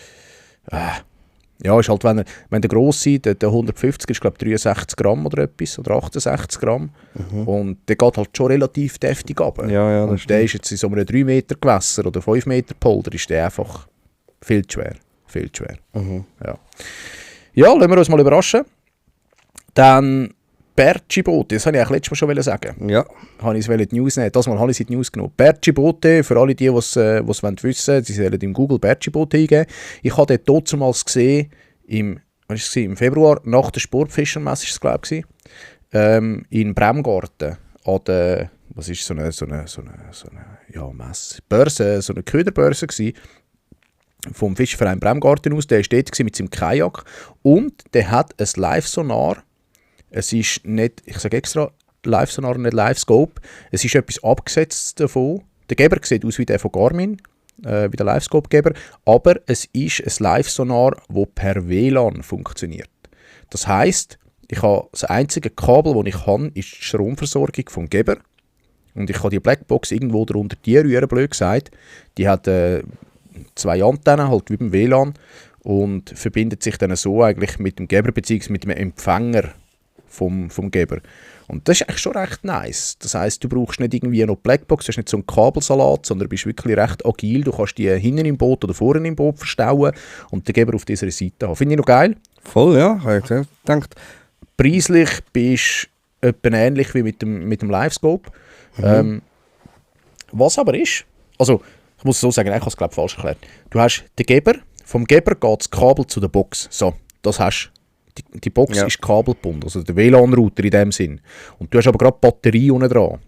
ja, ist halt, wenn der grosse, der 150 ist, glaube ich, 63 Gramm oder etwas, oder 68 Gramm. Und der geht halt schon relativ deftig ab. Ja, das und der ist jetzt in so einem 3 Meter Gewässer oder 5 Meter Polder, ist der einfach viel zu schwer. Viel zu schwer. Ja, lassen wir uns mal überraschen. Dann Bertschi-Boote, das wollte ich letztes Mal schon sagen. Ja. Habe ich es die News nehmen. Das Mal habe ich die News genommen. Bertschi-Boote, für alle die es wissen wollen, sie sollen im Google Bertschi-Boote eingeben. Ich habe dort damals gesehen, im Februar, nach der Sportfischermesse, ist es, glaube ich, in Bremgarten, an der, was ist so eine Messe, Börse, so eine Köderbörse gewesen, vom Fischverein Bremgarten aus. Der war dort mit seinem Kajak und der hat ein Live-Sonar. Es ist nicht, ich sage extra Live-Sonar, nicht Live-Scope. Es ist etwas abgesetzt davon. Der Geber sieht aus wie der von Garmin, wie der Live-Scope-Geber, aber es ist ein Live-Sonar, das per WLAN funktioniert. Das heisst, das einzige Kabel, das ich habe, ist die Stromversorgung vom Geber. Und ich kann die Blackbox irgendwo darunter rühren, blöd gesagt. Die hat 2 Antennen, halt wie beim WLAN, und verbindet sich dann so eigentlich mit dem Geber bzw. mit dem Empfänger vom Geber. Und das ist eigentlich schon recht nice. Das heisst, du brauchst nicht irgendwie noch Blackbox, du hast nicht so einen Kabelsalat, sondern du bist wirklich recht agil. Du kannst die hinten im Boot oder vorne im Boot verstauen und den Geber auf dieser Seite haben. Finde ich noch geil. Voll, ja. Ich habe gedacht. Preislich bist du etwa ähnlich wie mit dem Live-Scope. Was aber ist, also ich muss so sagen, ich habe es glaube falsch erklärt. Du hast den Geber, vom Geber geht das Kabel zu der Box. So, das hast die Box ist kabelgebunden, also der WLAN-Router in dem Sinn. Und du hast aber gerade die Batterie unten dran.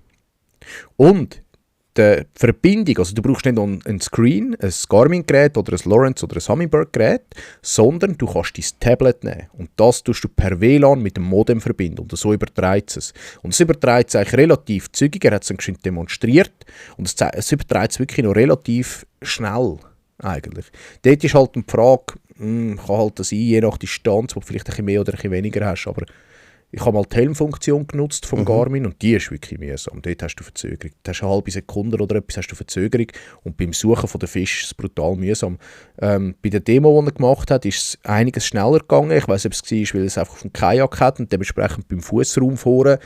Und die Verbindung, also du brauchst nicht noch ein Screen, ein Garmin-Gerät oder ein Lawrence oder ein Humminbird-Gerät, sondern du kannst dein Tablet nehmen. Und das tust du per WLAN mit dem Modem verbinden. Und so überträgt es. Und es überträgt es eigentlich relativ zügig. Er hat es dann geschwind demonstriert. Und es überträgt es wirklich noch relativ schnell. Eigentlich. Dort ist halt die Frage, kann halt das sein, je nach Distanz, wo du vielleicht ein bisschen mehr oder ein bisschen weniger hast. Aber ich habe mal die Helmfunktion genutzt vom Garmin und die ist wirklich mühsam. Dort hast du Verzögerung. Du hast eine halbe Sekunde oder etwas hast du Verzögerung und beim Suchen von der Fisch ist es brutal mühsam. Bei der Demo, die er gemacht hat, ist es einiges schneller gegangen. Ich weiss, ob es war, weil es einfach auf dem Kajak hat und dementsprechend beim Fußraum vorne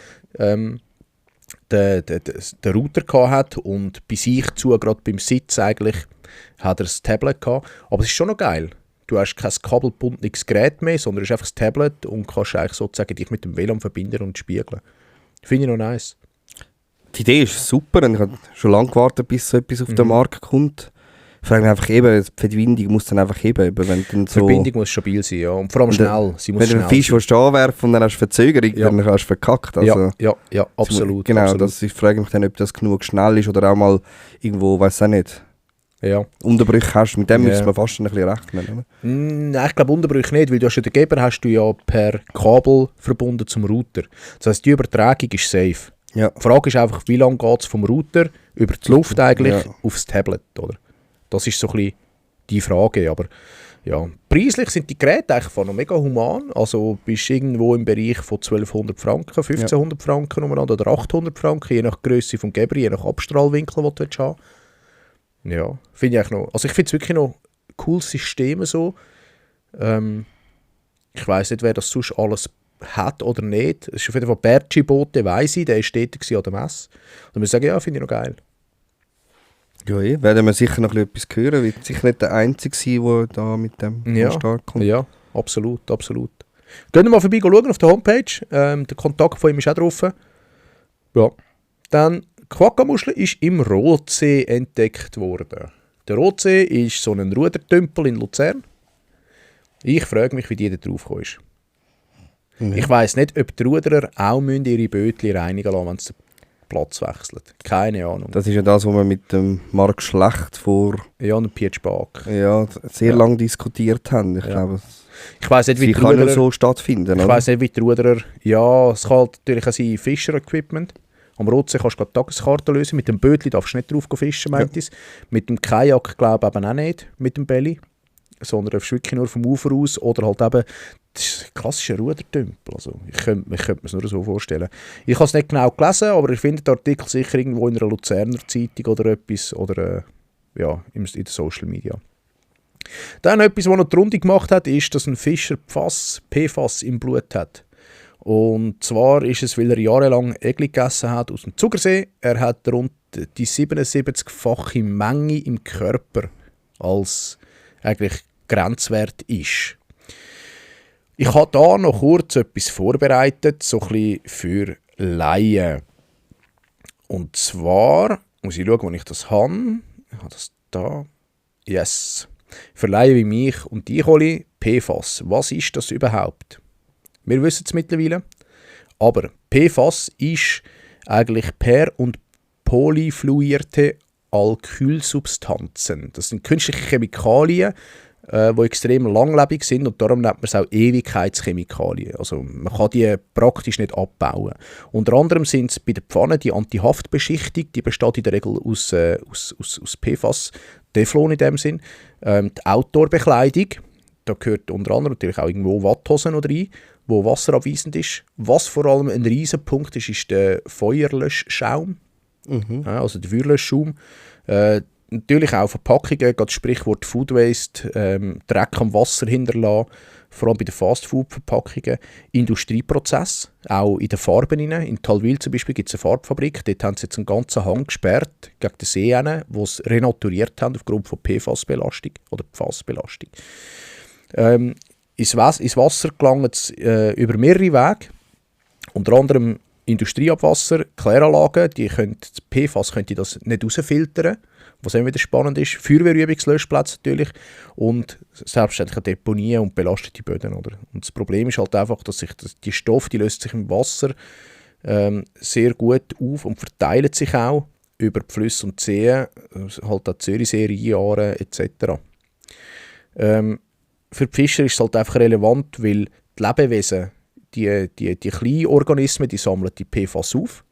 den Router hatte und bei sich zu, gerade beim Sitz eigentlich, hat er das Tablet gehabt. Aber es ist schon noch geil. Du hast kein kabelgebundenes Gerät mehr, sondern es ist einfach das Tablet und kannst eigentlich sozusagen dich mit dem WLAN verbinden und spiegeln. Finde ich noch nice. Die Idee ist super und ich habe schon lange gewartet, bis so etwas auf den Markt kommt. Ich frage mich einfach eben, die Verbindung muss dann einfach eben. Wenn dann so, die Verbindung muss stabil sein, ja. Und vor allem schnell. Sie muss wenn du einen Fisch anwerfen und dann hast du Verzögerung, dann hast du verkackt. Also, ja, absolut. Genau, absolut. Ich frage mich dann, ob das genug schnell ist oder auch mal irgendwo, weiß auch nicht. Ja. Unterbrüche hast, mit dem müssen wir fast ein bisschen rechnen. Oder? Nein, ich glaube Unterbrüche nicht, weil du hast ja den Geber hast du ja per Kabel verbunden zum Router. Das heisst, die Übertragung ist safe. Ja. Die Frage ist einfach, wie lange geht es vom Router über die Luft eigentlich aufs Tablet, oder? Das ist so ein bisschen die Frage, aber ja. Preislich sind die Geräte eigentlich noch mega human, also bist irgendwo im Bereich von 1200 Franken, 1500 Franken umeinander oder 800 Franken, je nach Grösse vom Geber, je nach Abstrahlwinkel, den du haben. Ja, finde ich eigentlich noch. Also ich finde es wirklich noch ein cooles System so. Ich weiss nicht, wer das sonst alles hat oder nicht. Es ist auf jeden Fall Bertschi-Bote, weiss ich, der war dort an der Messe. Und wir sagen, ja, finde ich noch geil. Ja, werden wir sicher noch etwas hören. Wird sicher nicht der Einzige sein, der da mit dem Start kommt. Ja, absolut, absolut. Gehen wir mal vorbei schauen auf der Homepage. Der Kontakt von ihm ist auch drauf. Ja. Dann Quagga-Muschel ist im Rotsee entdeckt worden. Der Rotsee ist so ein Rudertümpel in Luzern. Ich frage mich, wie die da drauf gekommen ist. Ich weiss nicht, ob die Ruderer auch ihre Bötchen reinigen lassen, wenn sie den Platz wechseln. Keine Ahnung. Das ist ja das, was wir mit dem Marc Schlecht vor und Piet Spaak. Sehr lange diskutiert haben. Ich glaube, ich weiss nicht, wie die Ruderer so stattfinden. Ich weiss nicht, wie die Ruderer... Ja, es kann natürlich auch sein Fischer-Equipment. Am Rotsee kannst du Tageskarte lösen. Mit dem Bötli darfst du nicht drauf fischen, meint es. Mit dem Kajak glaube ich eben auch nicht, mit dem Belly. Sondern du wirklich nur vom Ufer aus. Oder halt eben, das ist ein klassischer Rudertümpel. Also ich könnte mir es nur so vorstellen. Ich habe es nicht genau gelesen, aber ich finde den Artikel sicher irgendwo in einer Luzerner Zeitung oder etwas. Oder in den Social Media. Dann etwas, was noch die Runde gemacht hat, ist, dass ein Fischer PFAS im Blut hat. Und zwar ist es, weil er jahrelang Egli gegessen hat aus dem Zugersee. Er hat rund die 77-fache Menge im Körper als eigentlich Grenzwert ist. Ich habe da noch kurz etwas vorbereitet, so ein bisschen für Laien. Und zwar, muss ich schauen, wo ich das habe. Ich habe das da. Yes. Für Laien wie mich und dich, Oli, PFAS. Was ist das überhaupt? Wir wissen es mittlerweile. Aber PFAS ist eigentlich per- und polyfluierte Alkylsubstanzen. Das sind künstliche Chemikalien, die extrem langlebig sind und darum nennt man es auch Ewigkeitschemikalien. Also man kann die praktisch nicht abbauen. Unter anderem sind es bei der Pfanne die Antihaftbeschichtung, die besteht in der Regel aus PFAS, Teflon in dem Sinn. Die Outdoor-Bekleidung, da gehört unter anderem natürlich auch irgendwo Watthosen oder rein, wo wasserabweisend ist. Was vor allem ein riesen Punkt ist, ist der Feuerlöschschaum, also der Feuerlöschschaum. Natürlich auch Verpackungen, gerade das Sprichwort Food Waste, Dreck am Wasser hinterlassen, vor allem bei den Fastfood-Verpackungen. Industrieprozess, auch in den Farben rein. In Talwil zum Beispiel gibt es eine Farbfabrik, dort haben sie jetzt einen ganzen Hang gesperrt gegen den See hin, wo sie renaturiert haben aufgrund von PFAS-Belastung oder PFAS-Belastung. Ins Wasser gelangt es über mehrere Wege, unter anderem Industrieabwasser, Kläranlagen, PFAS könnte das nicht rausfiltern, was eben wieder spannend ist. Feuerwehrübungslöschplätze natürlich und selbstverständlich Deponien und belastete Böden. Oder? Und das Problem ist halt einfach, dass sich die Stoffe, die lösen sich im Wasser sehr gut auf und verteilen sich auch über die Flüsse und Seen, halt auch Zürichsee, Rheinjahre etc. Für die Fischer ist es halt einfach relevant, weil die Lebewesen, die kleinen Organismen, die sammeln die PFAS auf.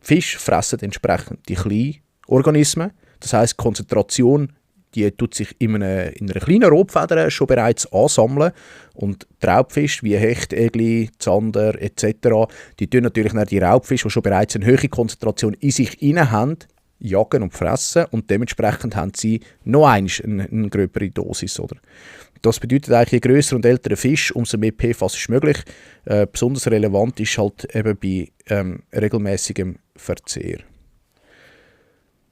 Die Fische fressen entsprechend die kleinen Organismen. Das heisst, die Konzentration die tut sich in einer kleinen Rotfeder schon bereits ansammeln. Und die Raubfische wie Hecht, Egli, Zander etc., die tun natürlich die Raubfische, die schon bereits eine hohe Konzentration in sich haben, jagen und fressen. Und dementsprechend haben sie noch eine gröbere Dosis. Oder? Das bedeutet eigentlich, je grösser und älter der Fisch, umso mehr PFAS ist möglich. Besonders relevant ist halt eben bei regelmäßigem Verzehr.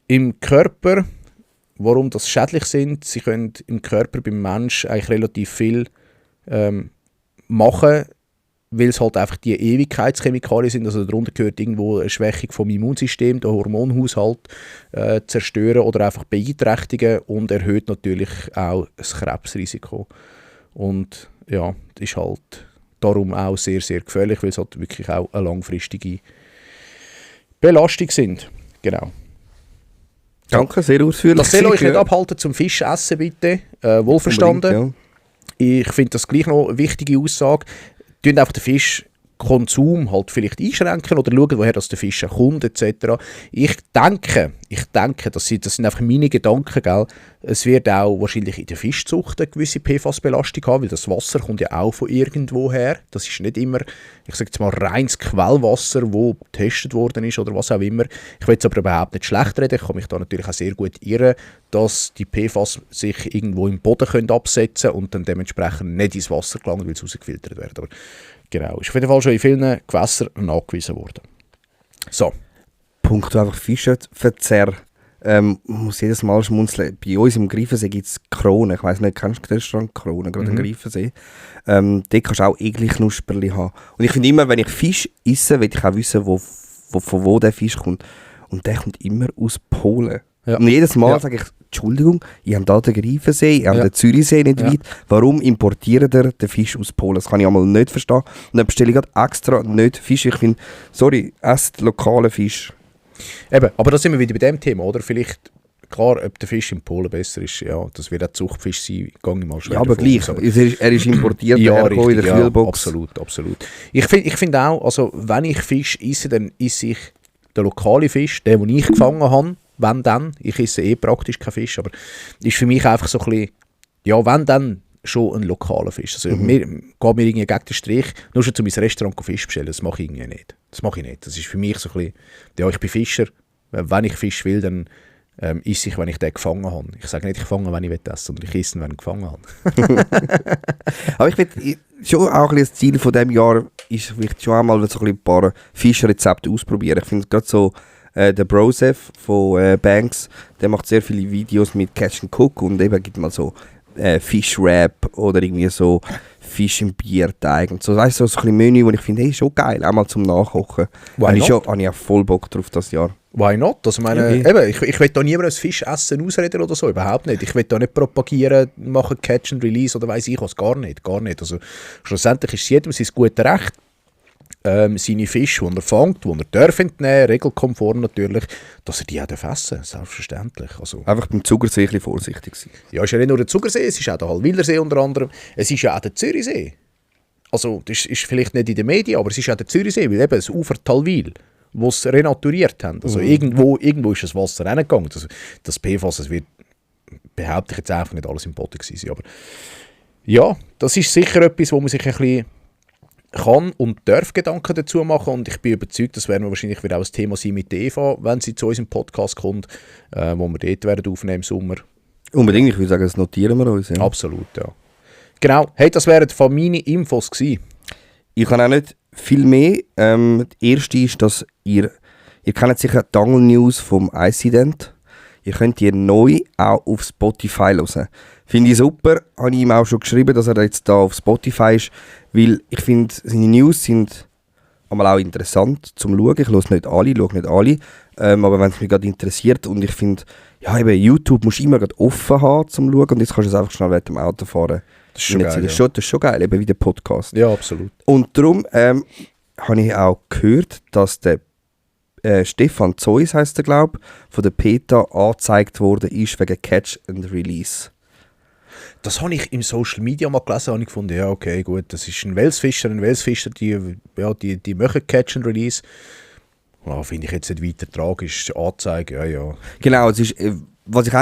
Im Körper, warum das schädlich sind, sie können im Körper beim Menschen eigentlich relativ viel machen, weil es halt einfach die Ewigkeitschemikalien sind, also darunter gehört irgendwo eine Schwächung vom Immunsystem, der Hormonhaushalt zerstören oder einfach beeinträchtigen und erhöht natürlich auch das Krebsrisiko. Und ja, das ist halt darum auch sehr, sehr gefährlich, weil es halt wirklich auch eine langfristige Belastung sind. Genau. Danke, sehr ausführlich. Das soll euch nicht abhalten zum Fisch essen, bitte. Wohlverstanden. Ja. Ich finde das gleich noch eine wichtige Aussage. Tun einfach den Fischkonsum halt vielleicht einschränken oder schauen, woher das der Fisch kommt, etc. Ich denke, das sind einfach meine Gedanken, gell? Es wird auch wahrscheinlich in der Fischzucht eine gewisse PFAS-Belastung haben, weil das Wasser kommt ja auch von irgendwo her. Das ist nicht immer, ich sage jetzt mal, reines Quellwasser, das getestet worden ist oder was auch immer. Ich will es aber überhaupt nicht schlecht reden. Ich kann mich da natürlich auch sehr gut irren, dass die PFAS sich irgendwo im Boden können absetzen und dann dementsprechend nicht ins Wasser gelangen, weil es rausgefiltert wird. Aber genau, ist auf jeden Fall schon in vielen Gewässern nachgewiesen worden. So. Punkt einfach Fischverzehr. Muss jedes Mal schmunzeln. Bei uns im Greifensee gibt es Kronen. Ich weiss nicht, kennst du den Restaurant Kronen, gerade im Greifensee? Dort kannst du auch eklig Knusperli haben. Und ich finde immer, wenn ich Fisch esse, will ich auch wissen, von wo der Fisch kommt. Und der kommt immer aus Polen. Ja. Und jedes Mal sage ich, Entschuldigung, ich habe da den Greifensee, ich habe den Zürichsee nicht weit. Warum importiert ihr den Fisch aus Polen? Das kann ich einmal nicht verstehen. Und dann bestelle ich extra nicht Fisch. Ich finde, sorry, esst lokalen Fisch. Eben, aber da sind wir wieder bei dem Thema, oder? Vielleicht, klar, ob der Fisch in Polen besser ist, ja, das wird auch Zuchtfisch sein, gehe ich mal schwer ja, aber gleich, aber er ist importiert, ja, richtig, in der Kühlbox. Absolut. Ich find auch, also wenn ich Fisch esse, dann esse ich den lokalen Fisch, den ich gefangen habe, wenn dann, ich esse praktisch keinen Fisch, aber ist für mich einfach so ein bisschen, ja, wenn dann schon ein lokaler Fisch. Also geht mir irgendwie gegen den Strich, nur schon zu meinem Restaurant Fisch bestellen, das mache ich irgendwie nicht. Das ist für mich so ein bisschen, ja, ich bin Fischer, wenn ich Fisch will, dann esse ich, wenn ich den gefangen habe. Ich sage nicht, ich fange, wenn ich essen will, sondern ich esse, wenn ich gefangen habe. Aber ich finde, schon auch ein das Ziel von diesem Jahr ist vielleicht schon einmal so ein paar Fischrezepte ausprobieren. Ich finde gerade so, der Brosef von Banks, der macht sehr viele Videos mit Catch and Cook und eben gibt mal so Fischwrap oder irgendwie so Fisch im Bierteig und so. Weißt du, so ein bisschen Menü, wo ich finde, hey, schon geil, auch mal zum Nachkochen. Habe ich auch voll Bock drauf das Jahr. Why not? Also meine, eben, ich will da niemandem das Fischessen ausreden oder so, überhaupt nicht. Ich will da nicht propagieren, machen Catch and Release oder weiss ich was, gar nicht. Also schlussendlich ist es jedem sein gutes Recht, seine Fische, die er fängt, die er darf entnehmen, regelkonform natürlich, dass er die auch essen darf, selbstverständlich. Also, einfach beim Zugersee ein bisschen vorsichtig sein. Ja, es ist ja nicht nur der Zugersee, es ist auch der Hallwildersee unter anderem, es ist ja auch der Zürichsee. Also das ist vielleicht nicht in den Medien, aber es ist auch der Zürichsee, weil eben das Ufer Talwil, wo es renaturiert haben, also irgendwo ist das Wasser reingegangen. Das PFAS, das wird, behaupte ich jetzt einfach, nicht alles im Boden gewesen sein, aber ja, das ist sicher etwas, wo man sich ein bisschen kann und darf Gedanken dazu machen und ich bin überzeugt, das werden wir wahrscheinlich wieder auch ein Thema sein mit der Eva, wenn sie zu uns im Podcast kommt, wo wir dort werden aufnehmen im Sommer. Unbedingt, ich würde sagen, das notieren wir uns. Ja. Absolut, ja. Genau, hey, das wären von meinen Infos gewesen. Ich habe auch nicht viel mehr. Die erste ist, dass ihr kennt sicher die Angle News vom Incident. Ihr könnt die neu auch auf Spotify hören. Finde ich super. Habe ich ihm auch schon geschrieben, dass er jetzt da auf Spotify ist. Weil ich finde, seine News sind einmal auch interessant zum Schauen. Ich schaue nicht alle. Aber wenn es mich gerade interessiert und ich finde, ja, eben YouTube musst du immer gerade offen haben zum Schauen und jetzt kannst du es einfach schnell während dem Auto fahren. Das ist schon geil. Das ist schon geil, eben wie der Podcast. Ja, absolut. Und darum habe ich auch gehört, dass der Stefan Zeus, heisst er, glaube ich, von der PETA angezeigt worden ist wegen Catch and Release. Das habe ich im Social Media mal gelesen und ich gefunden, ja okay, gut, das ist ein Welsfischer, die machen Catch and Release. Ja, finde ich jetzt nicht weiter tragisch, Anzeige, ja. Genau, es ist, was ich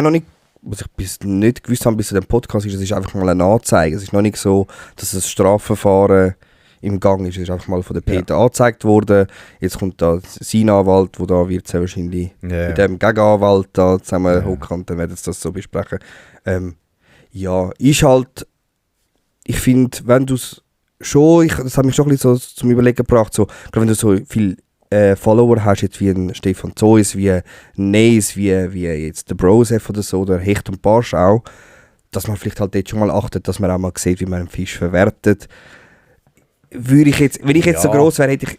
bis nicht gewusst habe bis zu dem Podcast, ist, es ist einfach mal eine Anzeige. Es ist noch nicht so, dass das Strafverfahren im Gang ist. Es ist einfach mal von der PETA angezeigt worden. Jetzt kommt da sein Anwalt, wo da wird sehr wahrscheinlich mit dem Gegenanwalt da zusammen hocken und dann werden sie das so besprechen. Ja, ist halt ich finde, wenn du es schon, das hat mich schon ein bisschen so zum Überlegen gebracht, so, gerade wenn du so viel Follower hast, jetzt wie ein Stefan Zeus, wie ein Neis, wie jetzt der Brosef oder so, oder Hecht und Barsch auch, dass man vielleicht halt jetzt schon mal achtet, dass man auch mal sieht, wie man einen Fisch verwertet. Würde ich jetzt, wenn ich jetzt so gross wäre, hätte ich,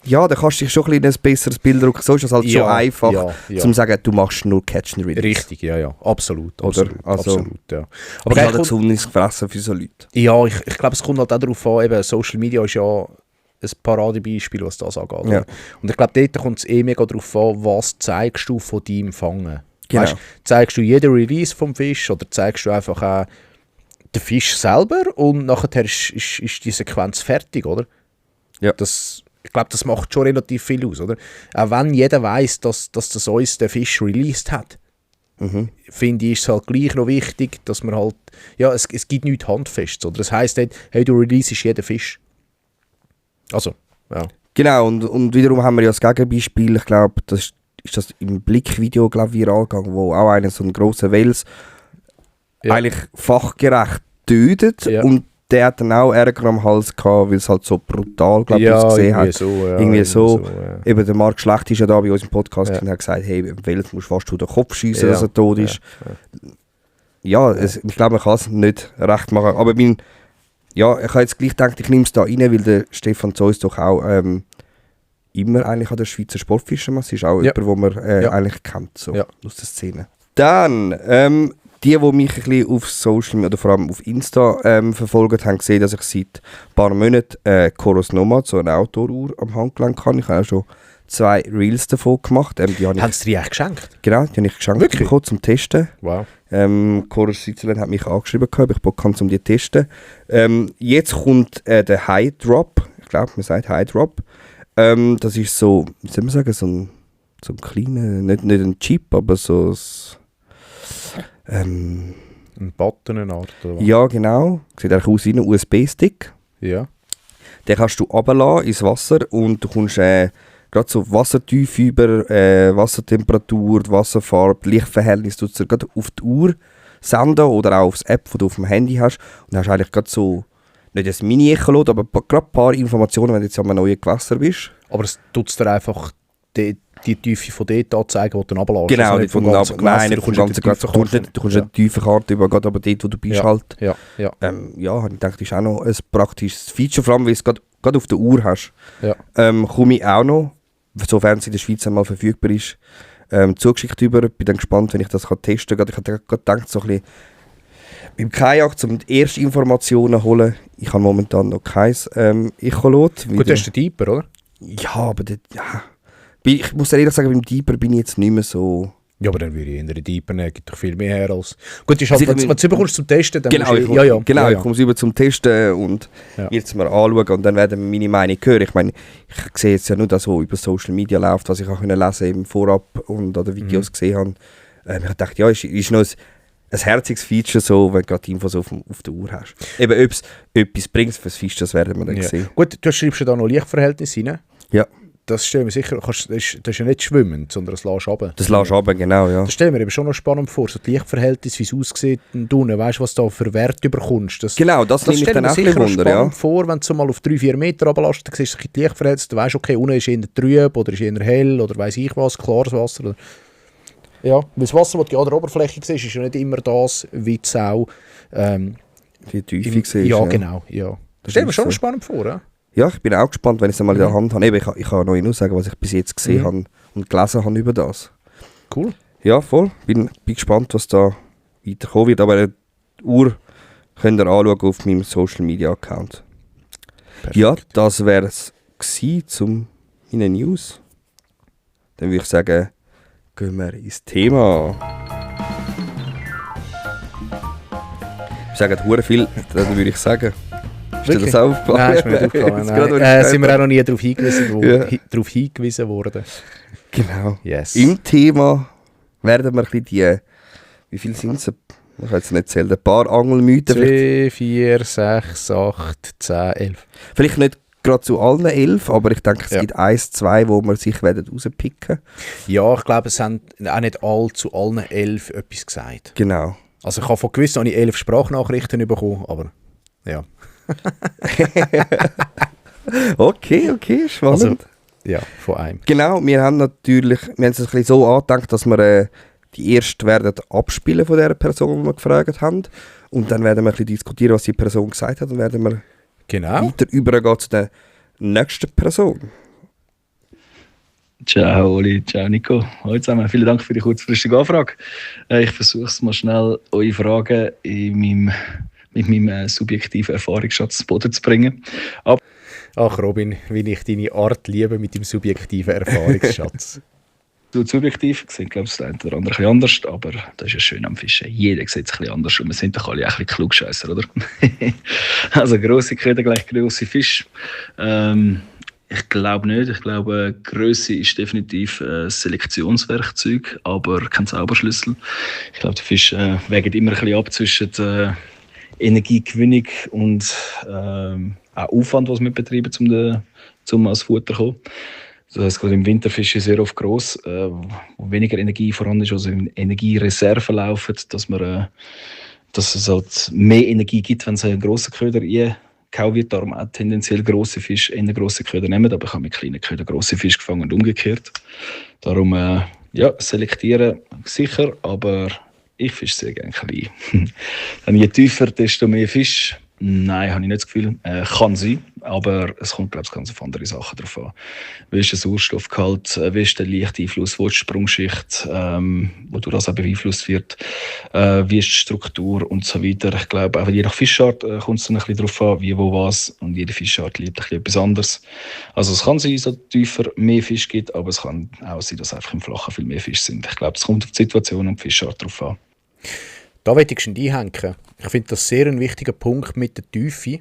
ja, dann kannst du dich schon ein besseres Bild drucken. So ist es halt schon einfach, zu sagen, du machst nur Catch and Release. Richtig, ja, absolut. Oder? Absolut, ja. Aber ich habe dazu nichts gefressen für so Leute. Ja, ich glaube, es kommt halt auch darauf an, eben Social Media ist ja ein Paradebeispiel, was das angeht. Ja. Und ich glaube, dort kommt es mega darauf an, was zeigst du von deinem Fangen. Genau. Weißt, zeigst du jeden Release vom Fisch oder zeigst du einfach auch den Fisch selber und nachher ist die Sequenz fertig, oder? Ja. Ich glaube, das macht schon relativ viel aus, oder? Auch wenn jeder weiss, dass das uns der Fisch released hat, finde ich, ist es halt gleich noch wichtig, dass man halt, ja, es gibt nichts Handfestes, oder? Das heisst nicht, hey, du releasest jeden Fisch. Also, ja. Genau, und wiederum haben wir ja das Gegenbeispiel, ich glaube, das ist das im Blick-Video viral gegangen, wo auch einer so einen grossen Wels eigentlich fachgerecht tötet und der hat dann auch Ärger am Hals gehabt, weil es halt so brutal, glaube ich, ausgesehen hat. Irgendwie so. Eben der Marc Schlecht ist ja da bei uns im Podcast und hat gesagt, hey, im Wels musst du fast durch den Kopf schiessen, dass er tot ist. Ich glaube, man kann es nicht recht machen, aber ich habe jetzt gleich gedacht, ich nehme es da rein, weil der Stefan Zeus doch auch immer eigentlich an der Schweizer Sportfischermasse ist, auch jemand, den man eigentlich kennt, so aus der Szene. Dann, die mich ein bisschen auf Social Media oder vor allem auf Insta verfolgt haben, gesehen, dass ich seit ein paar Monaten Coros Nomad, so eine Outdoor-Uhr am Handgelenk habe. Ich habe auch schon 2 Reels davon gemacht. Haben sie dir eigentlich geschenkt? Genau, die habe ich geschenkt bekommen, zum Testen. Wow. Coros Switzerland hat mich angeschrieben, ich habe Bock gehabt, um die zu testen. Jetzt kommt der High Drop. Ich glaube, man sagt High Drop. Das ist so, wie soll man sagen, so ein kleiner, nicht ein Chip, aber so ein Button, eine Art, oder? Ja, genau. Sieht eigentlich aus wie ein USB-Stick. Ja. Den kannst du runterlassen ins Wasser und du kommst gerade so Wassertiefe über, Wassertemperatur, Wasserfarbe, Lichtverhältnis, du gerade auf die Uhr senden oder auch aufs App, die du auf dem Handy hast. Und hast eigentlich gerade so, nicht ein Mini-Echolot, aber gerade ein paar Informationen, wenn du jetzt an einem neuen Gewässer bist. Aber es tut dir einfach die Tiefe von dort anzeigen, die du runterlässt. Genau, also nicht vom ganzen Gewässer. Nein, du kommst eine tiefe Karte über, gerade aber dort, wo du bist halt. Ja. Ich denke, das ist auch noch ein praktisches Feature, vor allem, weil du es gerade auf der Uhr hast. Ja. Komme ich auch noch, sofern es in der Schweiz einmal verfügbar ist, zugeschickt über. Bin dann gespannt, wenn ich das testen kann. Ich habe gerade gedacht, so ein bisschen beim Kajak, um die ersten Informationen zu holen. Ich habe momentan noch kein Echolot. Gut, du hast den Deeper, oder? Ja, aber ich muss ehrlich sagen, beim Deeper bin ich jetzt nicht mehr so... Ja, aber dann würde ich in der Deeper nehmen, gibt doch viel mehr her als... Gut, ist halt, wenn du es überkommst zum Testen, dann genau, ich komme es über zum Testen und jetzt mal anschauen und dann werden wir meine Meinung hören. Ich meine, ich sehe jetzt ja nur das, was über Social Media läuft, was ich auch lesen im Vorab und an den Videos gesehen habe. Ich dachte, ja, ist noch ein herziges Feature, so, wenn du gerade die Infos auf der Uhr hast. Eben, ob es etwas bringt fürs Fisch, das werden wir dann sehen. Gut, du schreibst ja da noch Lichtverhältnis rein. Ja. Das stellen wir sicher, das ist ja nicht schwimmend, sondern das lässt runter. Das lässt runter, genau, ja. Das stellen wir eben schon noch spannend vor, so die Lichtverhältnisse, wie es aussieht und unten, weißt du, was du da für Werte überkommst. Das nehme ich dann auch ein Wunder, ja. Vor, wenn du so mal auf 3-4 Meter runterlässt, dann siehst du die Lichtverhältnisse, du weißt, okay, unten ist eher trüb oder ist eher hell oder weiss ich was, klares Wasser. Oder ja, weil das Wasser, das du an der Oberfläche siehst, ist ja nicht immer das, wie es auch die Tiefe siehst. Ja, genau, ja. Das stellen wir schon noch spannend vor, ja. Ja, ich bin auch gespannt, wenn ich es mal in der Hand habe. Ich kann noch nur sagen, was ich bis jetzt gesehen habe und gelesen habe über das. Cool. Ja, voll. Bin gespannt, was da weiterkommen wird. Aber eine Uhr könnt ihr anschauen auf meinem Social Media Account. Perfekt. Ja, das wäre es zu meinen News. Dann würde ich sagen, gehen wir ins Thema. Ich sage hure viel, dann würde ich sagen. Ist dir das aufgefallen? Nein, ist mir nicht aufgefallen. Nein. Sind wir auch noch nie darauf hingewiesen worden. Genau. Yes. Im Thema werden wir ein bisschen wie viele sind es? Ich kann jetzt nicht zählen. Ein paar Angelmythen. 2, 4, 6, 8, 10, 11. Vielleicht nicht gerade zu allen 11, aber ich denke, es gibt 1, 2, wo wir sich rauspicken werden. Ja, ich glaube, es haben auch nicht alle zu allen 11 etwas gesagt. Genau. Also ich habe von gewissen 11 Sprachnachrichten bekommen, aber... Ja. Okay, spannend. Also, ja, von einem. Genau, wir haben es ein bisschen so angedacht, dass wir die erst werden abspielen von der Person, die wir gefragt haben. Und dann werden wir ein bisschen diskutieren, was die Person gesagt hat. Und werden wir weiter übergehen zu der nächsten Person. Ciao Oli, ciao Nico. Hallo zusammen, vielen Dank für die kurzfristige Anfrage. Ich versuche es mal schnell, eure Fragen mit meinem subjektiven Erfahrungsschatz zu Boden zu bringen. Ach Robin, wie ich deine Art liebe mit dem subjektiven Erfahrungsschatz. Subjektiv sehen, glaube ich, der eine oder andere ein bisschen anders, aber das ist ja schön am Fischen. Jeder sieht es ein bisschen anders und wir sind doch alle auch ein bisschen Klugscheisser, oder? Also grosse Köder gleich grosse Fisch. Ich glaube nicht. Ich glaube, Grösse ist definitiv ein Selektionswerkzeug, aber kein Zauberschlüssel. Ich glaube, die Fische wägen immer ein bisschen ab zwischen Energiegewinnung und auch Aufwand, was wir betreiben, um als Futter zu kommen. Das heisst, gerade im Winterfisch ist sehr oft gross, wo weniger Energie vorhanden ist, also in Energiereserven laufen, dass es halt mehr Energie gibt, wenn es einen grossen Köder eingehauen wird. Darum auch tendenziell grosse Fische einen grossen Köder nehmen, aber ich habe mit kleinen Ködern grosse Fische gefangen und umgekehrt. Darum, selektieren sicher, aber ich fische sehr gerne klein. Dann je tiefer, desto mehr Fisch. Nein, habe ich nicht das Gefühl. Kann sein, aber es kommt, glaube ich, ganz auf andere Sachen drauf an. Wie ist der Sauerstoffgehalt, wie ist der leichte Einfluss, wo ist die Sprungschicht, wodurch das auch beeinflusst wird, wie ist die Struktur und so weiter. Ich glaube, auch je nach Fischart kommt es dann ein bisschen darauf an, wie, wo, was. Und jede Fischart liebt ein bisschen etwas anderes. Also es kann sein, dass es tiefer mehr Fisch gibt, aber es kann auch sein, dass einfach im Flachen viel mehr Fisch sind. Ich glaube, es kommt auf die Situation und die Fischart drauf an. Da möchte ich schon einhängen. Ich finde das sehr ein wichtiger Punkt mit der Tiefe.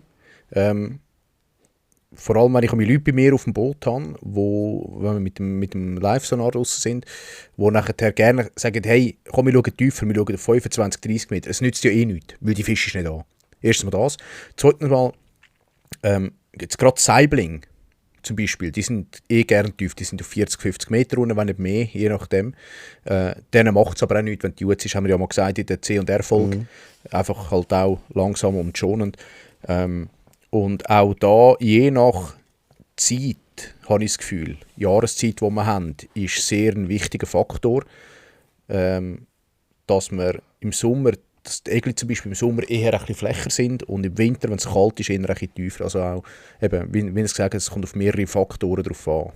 Vor allem, wenn ich meine Leute bei mir auf dem Boot habe, wenn wir mit dem Live-Sonar draussen sind, wo nachher gerne sagen, hey, komm, wir schauen tiefer, wir schauen 25, 30 Meter. Es nützt ja eh nichts, weil die Fische ist nicht da. Erstens mal das. Zweitens mal, jetzt gerade Saibling zum Beispiel, die sind gerne tief, die sind auf 40, 50 Meter runter, wenn nicht mehr, je nachdem. Denen macht es aber auch nichts, wenn die Jute ist, haben wir ja mal gesagt in der C&R-Folge. Einfach halt auch langsam und schonend. Und auch da, je nach Zeit, habe ich das Gefühl, Jahreszeit, die wir haben, ist sehr ein wichtiger Faktor, dass wir im Sommer, dass die Egli zum Beispiel im Sommer eher ein bisschen flächer sind und im Winter, wenn es kalt ist, eher ein bisschen tiefer. Also auch, eben, wie ich gesagt habe, es kommt auf mehrere Faktoren drauf an.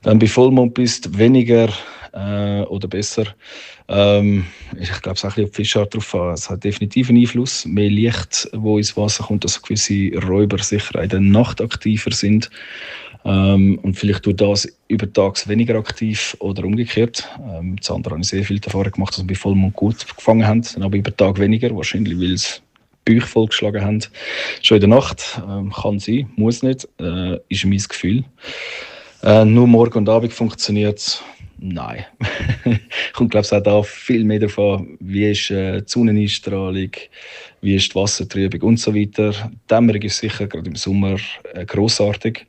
Wenn du bei Vollmond bist, weniger oder besser. Ich glaube, es auch ein bisschen auf die Fischart drauf an. Es hat definitiv einen Einfluss. Mehr Licht, wo ins Wasser kommt, dass gewisse Räuber sicher in der Nacht aktiver sind. Und vielleicht durch das übertags weniger aktiv oder umgekehrt. Das andere habe ich sehr viel Erfahrung gemacht, dass wir bei Vollmond gut gefangen haben, dann aber über Tag weniger, wahrscheinlich weil es Bauch vollgeschlagen haben. Schon in der Nacht, kann sein, muss nicht, ist mein Gefühl. Nur morgen und Abend funktioniert es? Nein. Kommt, glaube ich, auch da viel mehr davon, wie ist die Sonneneinstrahlung, wie ist die Wassertrübung und so weiter. Die Dämmerung ist sicher gerade im Sommer grossartig.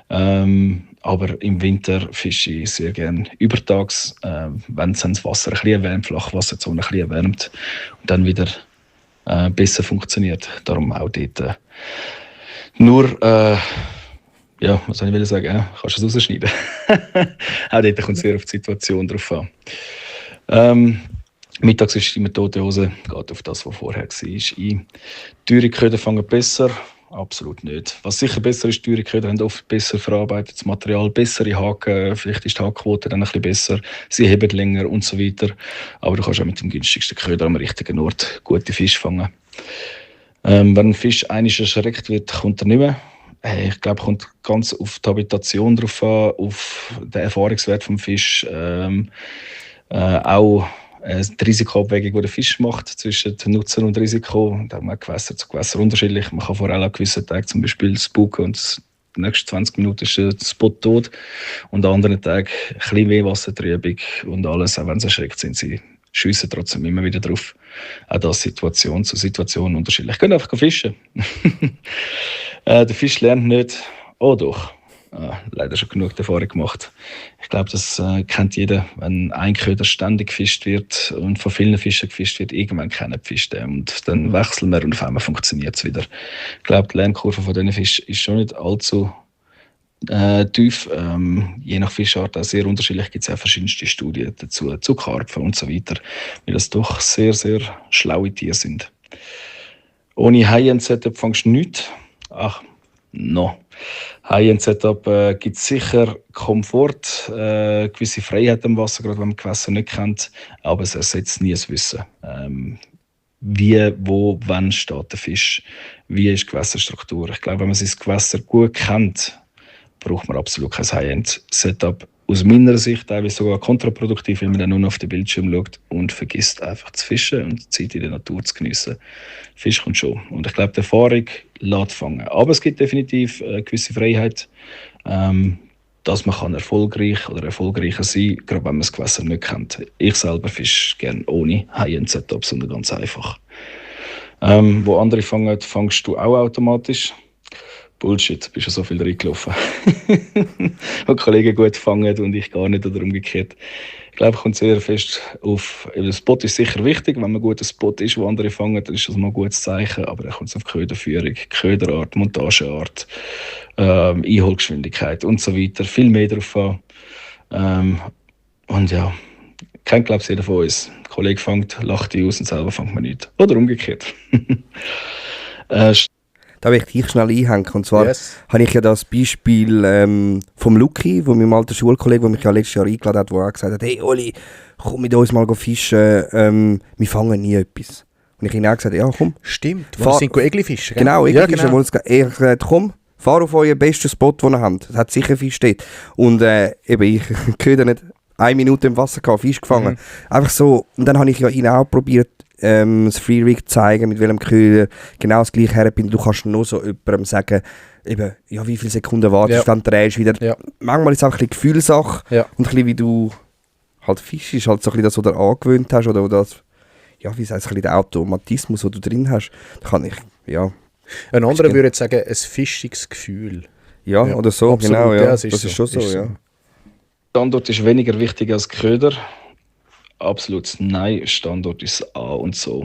Aber im Winter fische ich sehr gerne übertags, wenn es das Wasser ein bisschen erwärmt, Flachwasserzone ein bisschen erwärmt und dann wieder besser funktioniert. Darum auch dort was soll ich sagen? Kannst du es rausschneiden? Auch dort kommt es sehr auf die Situation drauf an. Mittags ist immer tote Hose, geht auf das, was vorher war, ein. Teure Köder fangen besser? Absolut nicht. Was sicher besser ist, teure Köder haben oft besser verarbeitetes Material, bessere Haken, vielleicht ist die Hackquote dann ein bisschen besser, sie heben länger und so weiter. Aber du kannst auch mit dem günstigsten Köder am richtigen Ort gute Fische fangen. Wenn ein Fisch einmal erschreckt wird, kommt er nicht mehr. Ich glaube, es kommt ganz auf die Habitation drauf an, auf den Erfahrungswert des Fisch, auch die Risikoabwägung, die der Fisch macht zwischen Nutzen und Risiko. Da haben wir Gewässer zu Gewässer unterschiedlich. Man kann vor allem an gewissen Tagen zum Beispiel spuken und die nächsten 20 Minuten ist der Spot tot. Und an anderen Tagen ein bisschen mehr Wassertrübung und alles, auch wenn sie erschreckt sind, sie schiessen trotzdem immer wieder drauf. Auch das Situation zu Situation unterschiedlich. Ich kann einfach fischen. Der Fisch lernt nicht. Oh doch. leider schon genug Erfahrung gemacht. Ich glaube, das kennt jeder, wenn ein Köder ständig gefischt wird und von vielen Fischen gefischt wird, irgendwann kennen die Fische den und dann wechseln wir und auf einmal funktioniert es wieder. Ich glaube, die Lernkurve von diesen Fischen ist schon nicht allzu tief. Je nach Fischart auch sehr unterschiedlich, gibt es auch verschiedenste Studien dazu, zu Karpfen und so weiter, weil das doch sehr, sehr schlaue Tiere sind. Ohne High-End-Setup fängst du nichts. Ach, no. High-End-Setup gibt es sicher Komfort, gewisse Freiheit am Wasser, gerade wenn man Gewässer nicht kennt, aber es ersetzt nie das Wissen. Wie, wo, wann steht der Fisch, wie ist die Gewässerstruktur. Ich glaube, wenn man sein Gewässer gut kennt, braucht man absolut kein High-End-Setup. Aus meiner Sicht teilweise sogar kontraproduktiv, wenn man dann nur auf den Bildschirm schaut und vergisst einfach zu fischen und die Zeit in der Natur zu geniessen. Fisch kommt schon. Und ich glaube, die Erfahrung lässt fangen. Aber es gibt definitiv eine gewisse Freiheit, dass man kann erfolgreich oder erfolgreicher sein kann, gerade wenn man das Gewässer nicht kennt. Ich selber fische gerne ohne High-End-Setup, sondern ganz einfach. Wo andere fangen, fangst du auch automatisch. Bullshit, bist ja so viel reingelaufen. Wo Kollegen gut fangen und ich gar nicht oder umgekehrt. Ich glaube, es kommt sehr fest auf. Der Spot ist sicher wichtig. Wenn man ein guter Spot ist, wo andere fangen, dann ist das mal ein gutes Zeichen. Aber dann kommt es auf Köderführung, Köderart, Montageart, Einholgeschwindigkeit und so weiter. Viel mehr drauf an. Und ja, kennt, glaube ich, jeder von uns. Der Kollege fängt, lacht die aus und selber fängt man nicht. Oder umgekehrt. Da will ich dich schnell einhängen. Und zwar habe ich ja das Beispiel vom Luki, von meinem alten Schulkollegen, der mich ja letztes Jahr eingeladen hat, der auch gesagt hat, hey Oli, komm mit uns mal fischen, wir fangen nie etwas. Und ich habe ihm auch gesagt, ja komm. Stimmt, wir sind Egli fischen. Genau, Egli fischen. Er hat gesagt, komm, fahr auf euren besten Spot, den ihr habt. Es hat sicher Fisch dort. Und eben, ich gehöre nicht 1 Minute im Wasser gehabt, Fisch gefangen. Einfach so. Und dann habe ich ja ihn auch probiert, das Free Rig zeigen, mit welchem Köder genau das gleiche herbindet. Du kannst nur so jemandem sagen, eben, ja, wie viele Sekunden wartest, dann drehst du wieder. Ja. Manchmal ist es einfach ein bisschen Gefühlssache und ein bisschen wie du halt fischst, halt so ein bisschen das, was du angewöhnt hast oder das, ja, wie heißt es, der Automatismus, den du drin hast. Da kann ich, ja. Ein anderer würde jetzt sagen, ein fischiges Gefühl. Ja, oder so, absolut, genau, ja. Das ist schon so, ja. Standort ist weniger wichtig als Köder. Absolut nein, Standort ist A und so.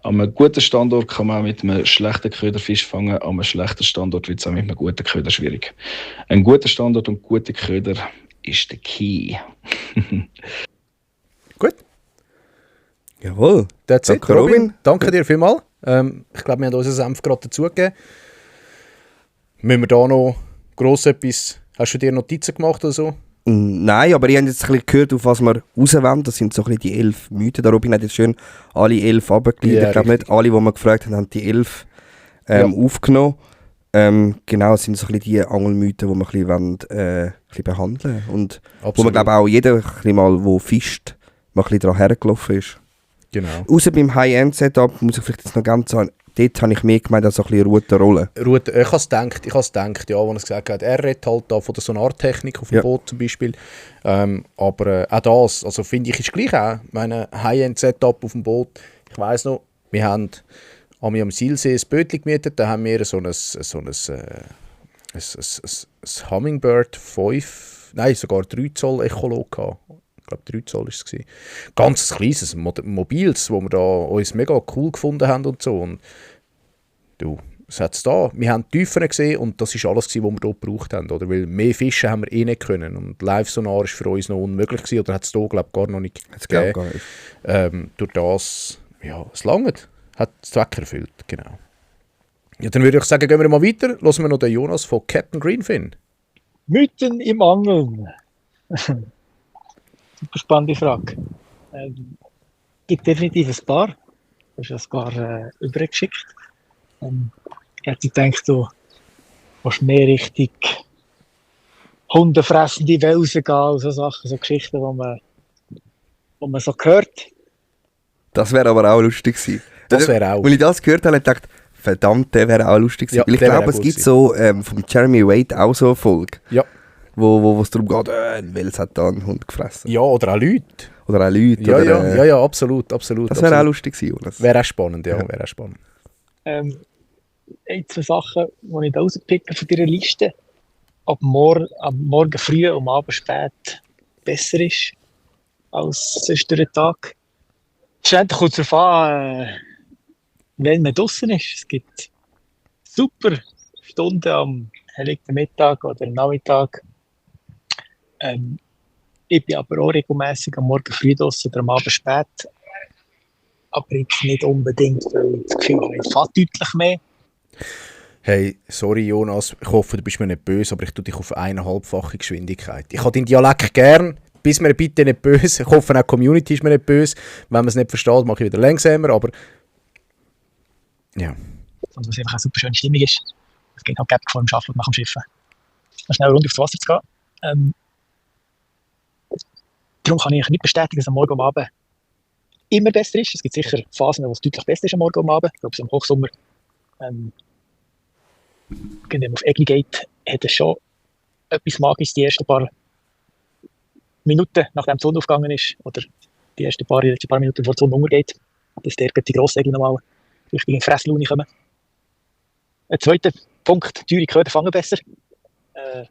An einem guten Standort kann man auch mit einem schlechten Köder Fisch fangen, an einem schlechten Standort wird es auch mit einem guten Köder schwierig. Ein guter Standort und gute Köder ist der Key. Gut. Jawohl. That's it, Robin. Danke dir vielmals. Ich glaube, wir haben unseren Senf gerade dazugegeben. Müssen wir da noch gross etwas... Hast du dir Notizen gemacht oder so? Nein, aber ich habe jetzt ein bisschen gehört, auf was wir rauswollen. Das sind so ein bisschen die 11 Mythen. Der Robin hat jetzt schön alle 11 abgegliedert. Ja, ich glaube nicht alle, die wir gefragt haben, haben die 11 aufgenommen. Genau, das sind so ein bisschen die Angelmythen, die wir ein bisschen behandeln wollen. Und absolut. Wo man, glaube auch jeder, der fischt, mal ein bisschen daran hergelaufen ist. Genau. Außer beim High-End-Setup muss ich vielleicht jetzt noch ganz sagen, dort habe ich mehr gemeint als so ein bisschen Routenrolle. Ich habe es gedacht, ja, als er gesagt hat, er redet halt da von der Sonartechnik auf dem Boot zum Beispiel. Aber auch das, also finde ich, ist gleich auch. Meine High-End-Setup auf dem Boot, ich weiss noch, wir haben am Silsee ein Bötchen gemietet, da haben wir so ein Hummingbird 5, nein, sogar 3 Zoll Echolot gehabt. Ich glaube 3 Zoll war es. Ganz kleines, mobiles, wo wir da uns mega cool gefunden haben und so. Und du, was hat es da? Wir haben Tiefen gesehen und das war alles, was wir dort gebraucht haben. Oder? Weil mehr Fischen haben wir nicht können. Und Live-Sonar war für uns noch unmöglich gewesen, oder hat es da, glaube ich, gar noch nicht gegeben. Durch das, ja, es langt. Hat den Zweck erfüllt, genau. Ja, dann würde ich sagen, gehen wir mal weiter. Hören wir noch den Jonas von Captain Greenfin. Mythen im Angeln. Super spannende Frage. Gibt definitiv ein paar. Du hast ein paar übergeschickt. Ich hätte gedacht, du musst mehr Richtung hundefressende Welsen gehen und so Sachen, so Geschichten, wo man so hört. Das wäre aber auch lustig gewesen. Das wäre auch. Als ich das gehört habe, dachte ich, verdammt, der wäre auch lustig gewesen. Ja, weil ich glaube, es gibt so vom Jeremy Wade auch so eine Folge. Ja. Wo es darum geht, ein Wels hat da einen Hund gefressen. Ja, oder auch Leute. Ja, absolut. Das wäre auch lustig gewesen, Jonas. Wäre auch spannend, ja. Wäre auch spannend. Ein, zwei Sachen, die ich da rauspicke von dieser Liste. am Morgen früh und am Abend spät besser ist als sonst durch den Tag. Schlussendlich kommt es darauf an, wenn man draußen ist. Es gibt super Stunden am helllichten Mittag oder am Nachmittag. Ich bin aber auch regelmässig am Morgen früh draußen oder am Abend spät. Aber jetzt nicht unbedingt, weil ich das Gefühl habe, ich fahre deutlich mehr. Hey, sorry Jonas, ich hoffe, du bist mir nicht böse, aber ich tue dich auf 1,5-fache Geschwindigkeit. Ich habe deinen Dialekt gern, bist mir bitte nicht böse. Ich hoffe, auch die Community ist mir nicht böse. Wenn man es nicht versteht, mache ich wieder langsamer, aber ja. Und was einfach eine super schöne Stimmung ist. Es geht halt vor dem Arbeiten und nach dem Schiffen. Schnell rund aufs Wasser zu gehen. Darum kann ich nicht bestätigen, dass am Morgen und am Abend immer besser ist. Es gibt sicher Phasen, wo es deutlich besser ist am Morgen und am Abend. Ich glaube, so im Hochsommer, wenn man auf Egli geht, hat es schon etwas Magisches die ersten paar Minuten, nachdem die Sonne aufgegangen ist, oder die letzten paar Minuten, bevor die Sonne untergeht, dass der die grossen Egli nochmal richtig in Fresslaune kommen. Ein zweiter Punkt, teure Köder fangen besser. Ich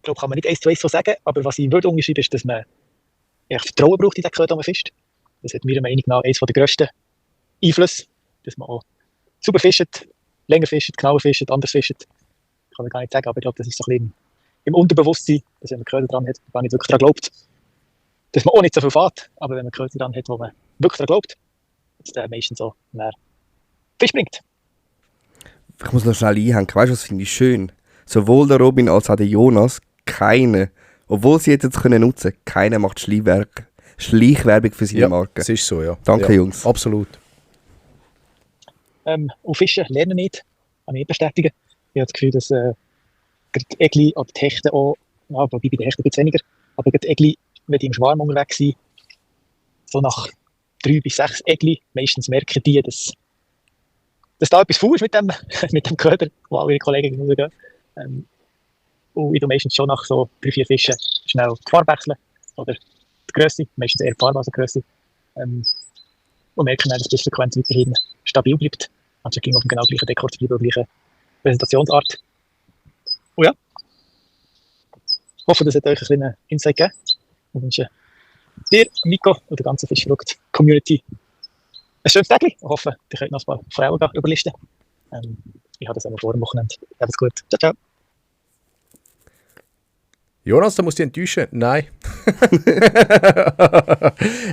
glaube, kann man nicht 1:1 so sagen, aber was ich würde unterschreiben, ist, dass man Vertrauen braucht in den Köder, den man fischt. Das hat meiner Meinung nach eines der grössten Einflüsse, dass man auch sauber fischt, länger fischt, genauer fischt, anders fischt. Kann man gar nicht sagen, aber ich glaube, das ist so ein bisschen im Unterbewusstsein, dass wenn man Köder dran hat, gar nicht wirklich daran glaubt, dass man auch nicht so viel fährt, aber wenn man Köder dran hat, wo man wirklich daran glaubt, dass der meistens so mehr Fisch bringt. Ich muss noch schnell einhängen, weißt du, was finde ich schön? Sowohl der Robin als auch der Jonas, keine, obwohl sie jetzt nutzen können, keiner macht Schleichwerbung für seine Marke. Das ist so, ja. Danke, ja, Jungs. Absolut. Und Fischen lernen nicht, kann ich bestätigen. Ich habe das Gefühl, dass die Egli oder die Hechte auch, ja, wobei bei den Hechten ein bisschen weniger, aber die Egli, wenn die im Schwarm unterwegs sind, so nach 3 bis 6 Egli, meistens merken die, dass da etwas faul ist mit dem Köder, wo alle ihre Kollegen rausgehen. Und ich tue meistens schon nach so 3-4 Fischen schnell die Farbe wechseln, oder die Grösse, meistens eher die Farbe als die Grösse. Und merken dann, dass die Frequenz weiterhin stabil bleibt. Also ging auf dem genau gleichen Dekor zu bleiben, gleiche Präsentationsart. Und ja, ich hoffe, das hat euch ein bisschen Insight gegeben. Und wünsche dir, Nico und der ganzen Fischverrückt-Community ein schönes Tag. Ich hoffe, ihr könnt noch ein paar Frauen überlisten. Ich habe das aber vor dem Wochenende. Habt's gut. Ciao, ciao. Jonas, da musst du dich enttäuschen. Nein.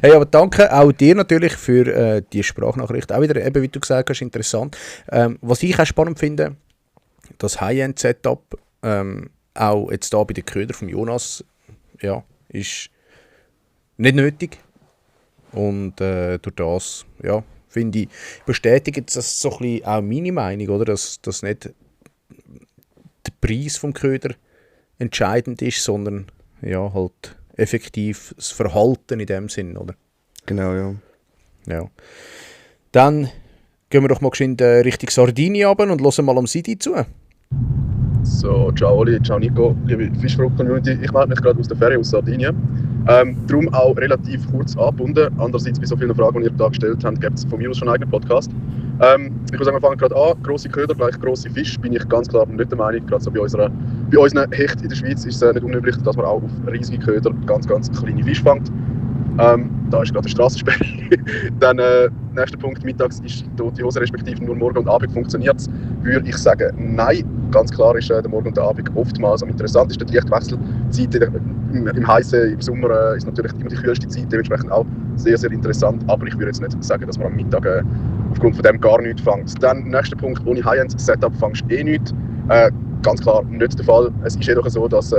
Hey, aber danke auch dir natürlich für die Sprachnachricht. Auch wieder, eben, wie du gesagt hast, interessant. Was ich auch spannend finde, das High-End-Setup, auch jetzt da bei den Ködern von Jonas, ja, ist nicht nötig. Und durch das, ja, finde ich, bestätigt das so ein bisschen auch meine Meinung, oder? Dass nicht der Preis vom Köder entscheidend ist, sondern ja, halt effektiv das Verhalten in dem Sinn, oder? Genau, ja. Ja. Dann gehen wir doch mal geschwind Richtung Sardinien runter und hören mal am Sidi zu. So, ciao Oli, ciao Nico, liebe Fischverrückt-Community. Ich melde mich gerade aus der Ferien aus Sardinien. Darum auch relativ kurz angebunden. Andererseits, bei so vielen Fragen, die ihr da gestellt habt, gibt es von mir aus schon einen eigenen Podcast. Ich würde sagen, wir fangen gerade an. Grosse Köder gleich grosse Fisch, bin ich ganz klar nicht der Meinung. Gerade so bei unseren Hecht in der Schweiz ist es nicht unüblich, dass man auch auf riesige Köder ganz kleine Fische fängt. Da ist gerade eine Strassensperre. Dann nächster Punkt, mittags ist tote Hose, respektive nur Morgen und Abend funktioniert es. Würde ich sagen, nein. Ganz klar ist der Morgen und der Abend oftmals am interessantesten. Die Lichtwechselzeit im heißen, im Sommer ist natürlich immer die kühlste Zeit, dementsprechend auch sehr, sehr interessant. Aber ich würde jetzt nicht sagen, dass man am Mittag aufgrund von dem gar nichts fängt. Dann nächster Punkt, ohne High-End-Setup fängst du nichts. Ganz klar nicht der Fall. Es ist jedoch so, dass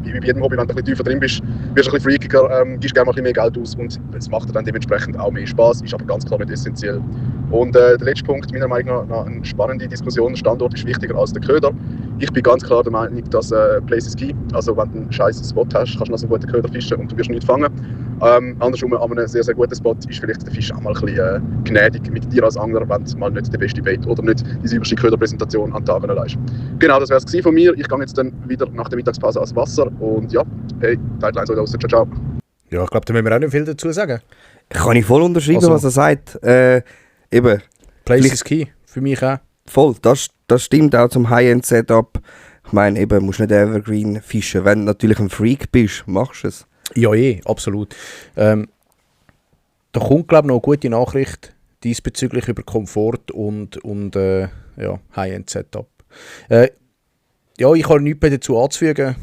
wie bei jedem Hobby, wenn du ein bisschen tiefer drin bist, wirst du ein bisschen freakiger, gibst gerne mal ein bisschen mehr Geld aus und es macht dir dann dementsprechend auch mehr Spaß, ist aber ganz klar nicht essentiell. Und der letzte Punkt, meiner Meinung nach eine spannende Diskussion, der Standort ist wichtiger als der Köder. Ich bin ganz klar der Meinung, dass Place is key, also wenn du einen scheiß Spot hast, kannst du noch einen guten Köder fischen und du wirst nichts fangen. Andersrum, an einem sehr, sehr guten Spot ist vielleicht der Fisch auch mal ein bisschen gnädig mit dir als Angler, wenn du mal nicht der beste Bait oder nicht die sauberste Köderpräsentation an den Tag leistest. Genau, das wäre es von mir. Ich gehe jetzt dann wieder nach der Mittagspause ans Wasser und ja, hey, Tideline soll raus. Ciao, ciao. Ja, ich glaube, da müssen wir auch nicht viel dazu sagen. Kann ich voll unterschreiben, Also, was er sagt. Eben. Place is key, für mich auch. Voll, das stimmt auch zum High-End-Setup. Ich meine, eben, musst nicht Evergreen fischen. Wenn du natürlich ein Freak bist, machst du es. Ja, absolut. Da kommt, glaube ich, noch eine gute Nachricht diesbezüglich über Komfort und High-End-Setup. Ja, ich habe nichts mehr dazu anzufügen.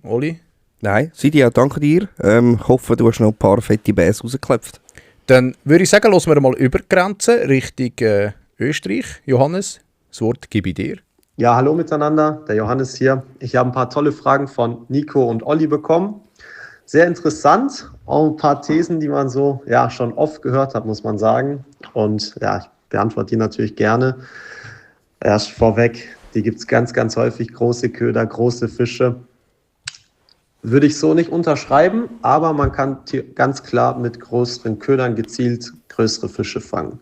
Oli? Nein, Sidia, danke dir. Ich hoffe, du hast noch ein paar fette Bass rausgeklopft. Dann würde ich sagen, lassen wir mal über die Grenze Richtung Österreich. Johannes, das Wort gebe ich dir. Ja, hallo miteinander, der Johannes hier. Ich habe ein paar tolle Fragen von Nico und Olli bekommen. Sehr interessant, auch ein paar Thesen, die man so schon oft gehört hat, muss man sagen. Und ja, ich beantworte die natürlich gerne. Erst vorweg, die gibt es ganz, ganz häufig, große Köder, große Fische. Würde ich so nicht unterschreiben, aber man kann ganz klar mit größeren Ködern gezielt größere Fische fangen.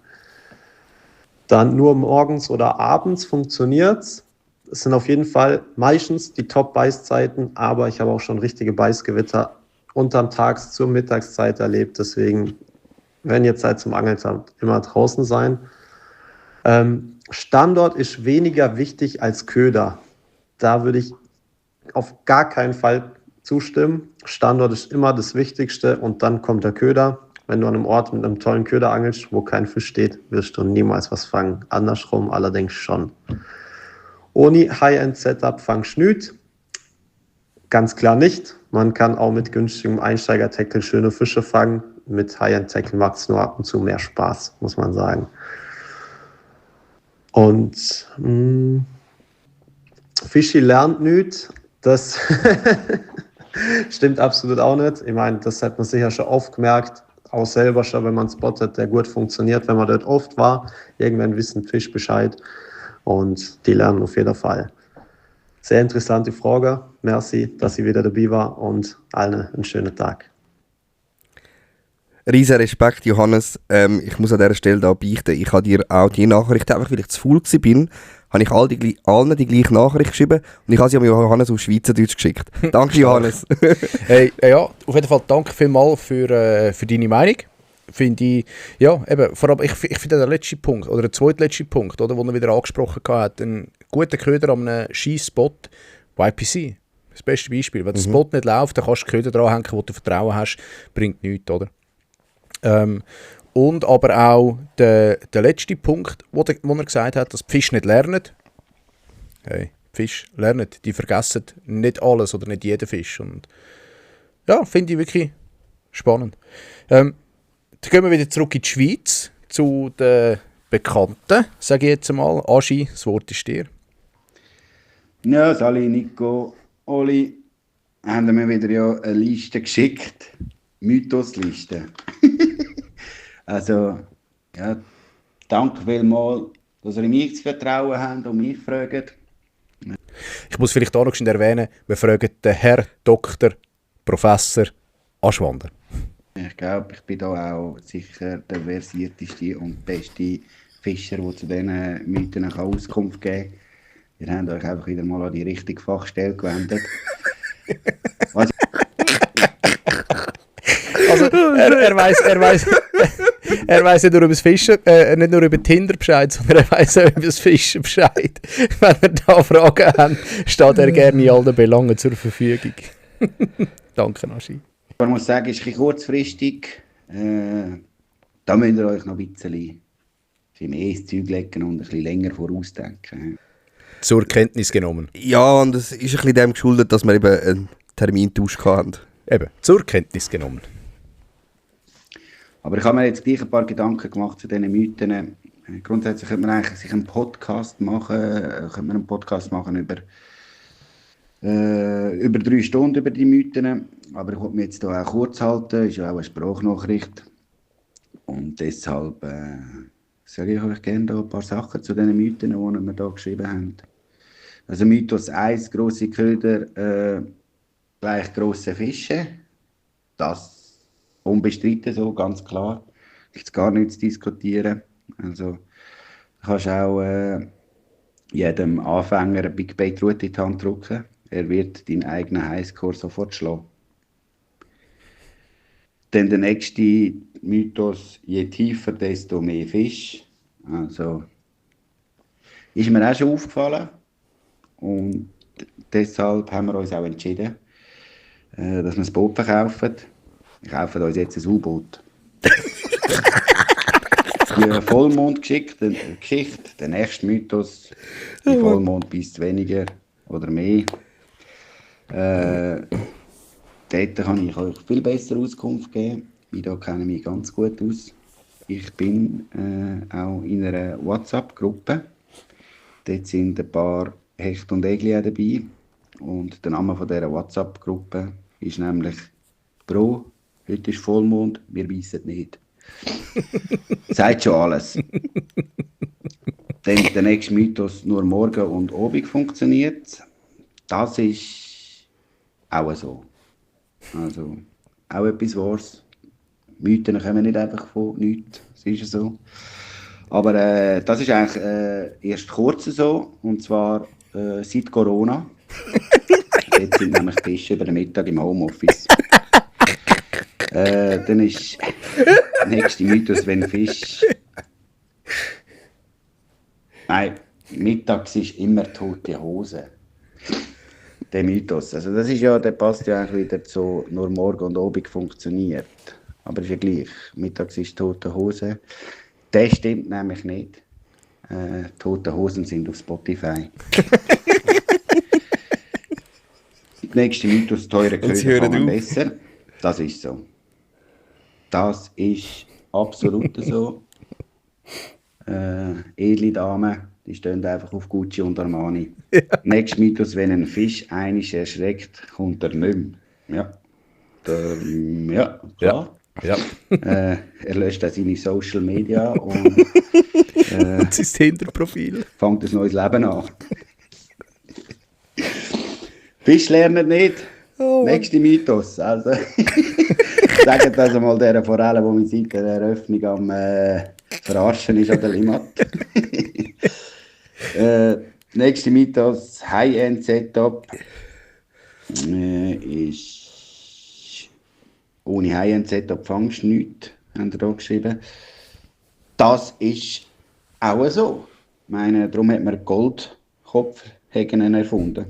Dann nur morgens oder abends funktioniert es. Es sind auf jeden Fall meistens die Top-Beißzeiten, aber ich habe auch schon richtige Beißgewitter unterm Tags- zur Mittagszeit erlebt. Deswegen, wenn ihr Zeit zum Angeln habt, immer draußen sein. Standort ist weniger wichtig als Köder. Da würde ich auf gar keinen Fall zustimmen. Standort ist immer das Wichtigste und dann kommt der Köder. Wenn du an einem Ort mit einem tollen Köder angelst, wo kein Fisch steht, wirst du niemals was fangen. Andersrum allerdings schon. Ohne High-End-Setup fangst du nicht. Ganz klar nicht. Man kann auch mit günstigem Einsteiger-Tackle schöne Fische fangen. Mit High-End-Tackle macht es nur ab und zu mehr Spaß, muss man sagen. Und Fischi lernt nicht. Das stimmt absolut auch nicht. Ich meine, das hat man sicher schon oft gemerkt. Auch selber schon, wenn man einen Spot hat, der gut funktioniert, wenn man dort oft war. Irgendwann wissen Fisch Bescheid und die lernen auf jeden Fall. Sehr interessante Frage. Merci, dass ihr wieder dabei war und allen einen schönen Tag. Riesen Respekt, Johannes. Ich muss an dieser Stelle da beichten. Ich habe dir auch die Nachricht, einfach weil ich zu faul war, habe ich allen die gleiche Nachricht geschrieben und ich habe sie an Johannes auf Schweizerdeutsch geschickt. Danke, Johannes. Hey, ja, auf jeden Fall danke vielmals für deine Meinung. Finde ich, ja, eben, vor allem, ich finde der letzte Punkt, oder der zweitletzte Punkt, oder, den er wieder angesprochen hat, ein guter Köder an einem Scheiss-Spot, YPC, das beste Beispiel. Wenn der Spot nicht läuft, dann kannst du Köder dranhängen, wo du Vertrauen hast, bringt nichts, oder? Und aber auch der letzte Punkt, wo er gesagt hat, dass die Fische nicht lernen. Hey, die Fische lernen, die vergessen nicht alles oder nicht jeden Fisch. Und ja, finde ich wirklich spannend. Dann gehen wir wieder zurück in die Schweiz, zu den Bekannten, sage ich jetzt einmal. Aschi, das Wort ist dir. Ja, Sali, Nico, Oli, haben mir wieder eine Liste geschickt. Mythosliste. Also, ja, danke vielmals, dass ihr in mich zu vertrauen habt und mich fragt. Ich muss vielleicht auch noch erwähnen, wir fragen den Herr Dr. Professor Aschwander. Ich glaube, ich bin da auch sicher der versierteste und beste Fischer, der zu diesen Mythen Auskunft geben kann. Ihr habt euch einfach wieder mal an die richtige Fachstelle gewendet. Also, er weiss nicht nur über das Fischen, nicht nur über Tinder Bescheid, sondern er weiss auch über das Fischen Bescheid. Wenn wir da Fragen haben, steht er gerne in allen Belangen zur Verfügung. Danke, Aschi. Ich muss sagen, es ist ein bisschen kurzfristig. Da müsst ihr euch noch ein bisschen mehr ins Zeug legen und ein bisschen länger vorausdenken. Zur Kenntnis genommen. Ja, und es ist ein bisschen dem geschuldet, dass wir eben einen Termintausch hatten. Eben, zur Kenntnis genommen. Aber ich habe mir jetzt gleich ein paar Gedanken gemacht zu diesen Mythen. Grundsätzlich könnte man eigentlich sich einen Podcast machen über 3 Stunden über die Mythen. Aber ich wollte mich jetzt hier auch kurz halten, ist ja auch eine Sprachnachricht. Und deshalb sage ich euch gerne ein paar Sachen zu diesen Mythen, die wir hier geschrieben haben. Also Mythos 1, grosse Köder, gleich grosse Fische. Das unbestritten so, ganz klar. Gibt es gar nichts zu diskutieren. Also, du kannst auch jedem Anfänger eine Big Bait Route in die Hand drücken. Er wird deinen eigenen Highscore sofort schlagen. Dann der nächste Mythos, je tiefer, desto mehr Fisch. Also, ist mir auch schon aufgefallen. Und deshalb haben wir uns auch entschieden, dass wir das Boot verkaufen. Wir kaufen uns jetzt ein U-Boot. Die Vollmondgeschichte, der nächste Mythos, die Vollmond bist weniger oder mehr. Dort kann ich euch viel bessere Auskunft geben. Ich kenne mich ganz gut aus. Ich bin auch in einer WhatsApp-Gruppe. Dort sind ein paar Hecht und Egli dabei. Und der Name dieser WhatsApp-Gruppe ist nämlich «Bro, heute ist Vollmond, wir wissen nicht». Sagt schon alles. Dann der nächste Mythos, nur morgen und Abend funktioniert. Das ist auch so. Also auch etwas Wahres. Mythen kommen nicht einfach von nichts, das ist so. Aber das ist eigentlich erst kurz so, und zwar seit Corona. Jetzt sind nämlich die Tische über den Mittag im Homeoffice. Dann ist der nächste Mythos, wenn Fisch... Nein, mittags ist immer tote Hose. Der Mythos. Also das ist ja, der passt ja eigentlich wieder zu nur morgen und Abend funktioniert. Aber ist ja gleich. Mittags ist tote Hose. Das stimmt nämlich nicht. Tote Hosen sind auf Spotify. Der nächste Mythos, teure Köder kommen besser. Das ist so. Das ist absolut so. Edle Damen, die stehen einfach auf Gucci und Armani. Ja. Nächster Mythos, wenn ein Fisch einisch erschreckt, kommt er nicht mehr. Ja, klar. Ja. Er löscht auch seine Social Media und sein Tinder-Profil. Fängt ein neues Leben an. Fisch lernen nicht. Oh. Nächster Mythos. Also, sagt das einmal der Forelle, der mich seit der Eröffnung am Verarschen ist an der Limmat. Nächster Mythos, High-End-Setup ist ohne High-End-Setup fangst du nichts, haben sie da geschrieben. Das ist auch so. Ich meine, darum hat man Goldkopfhägen erfunden.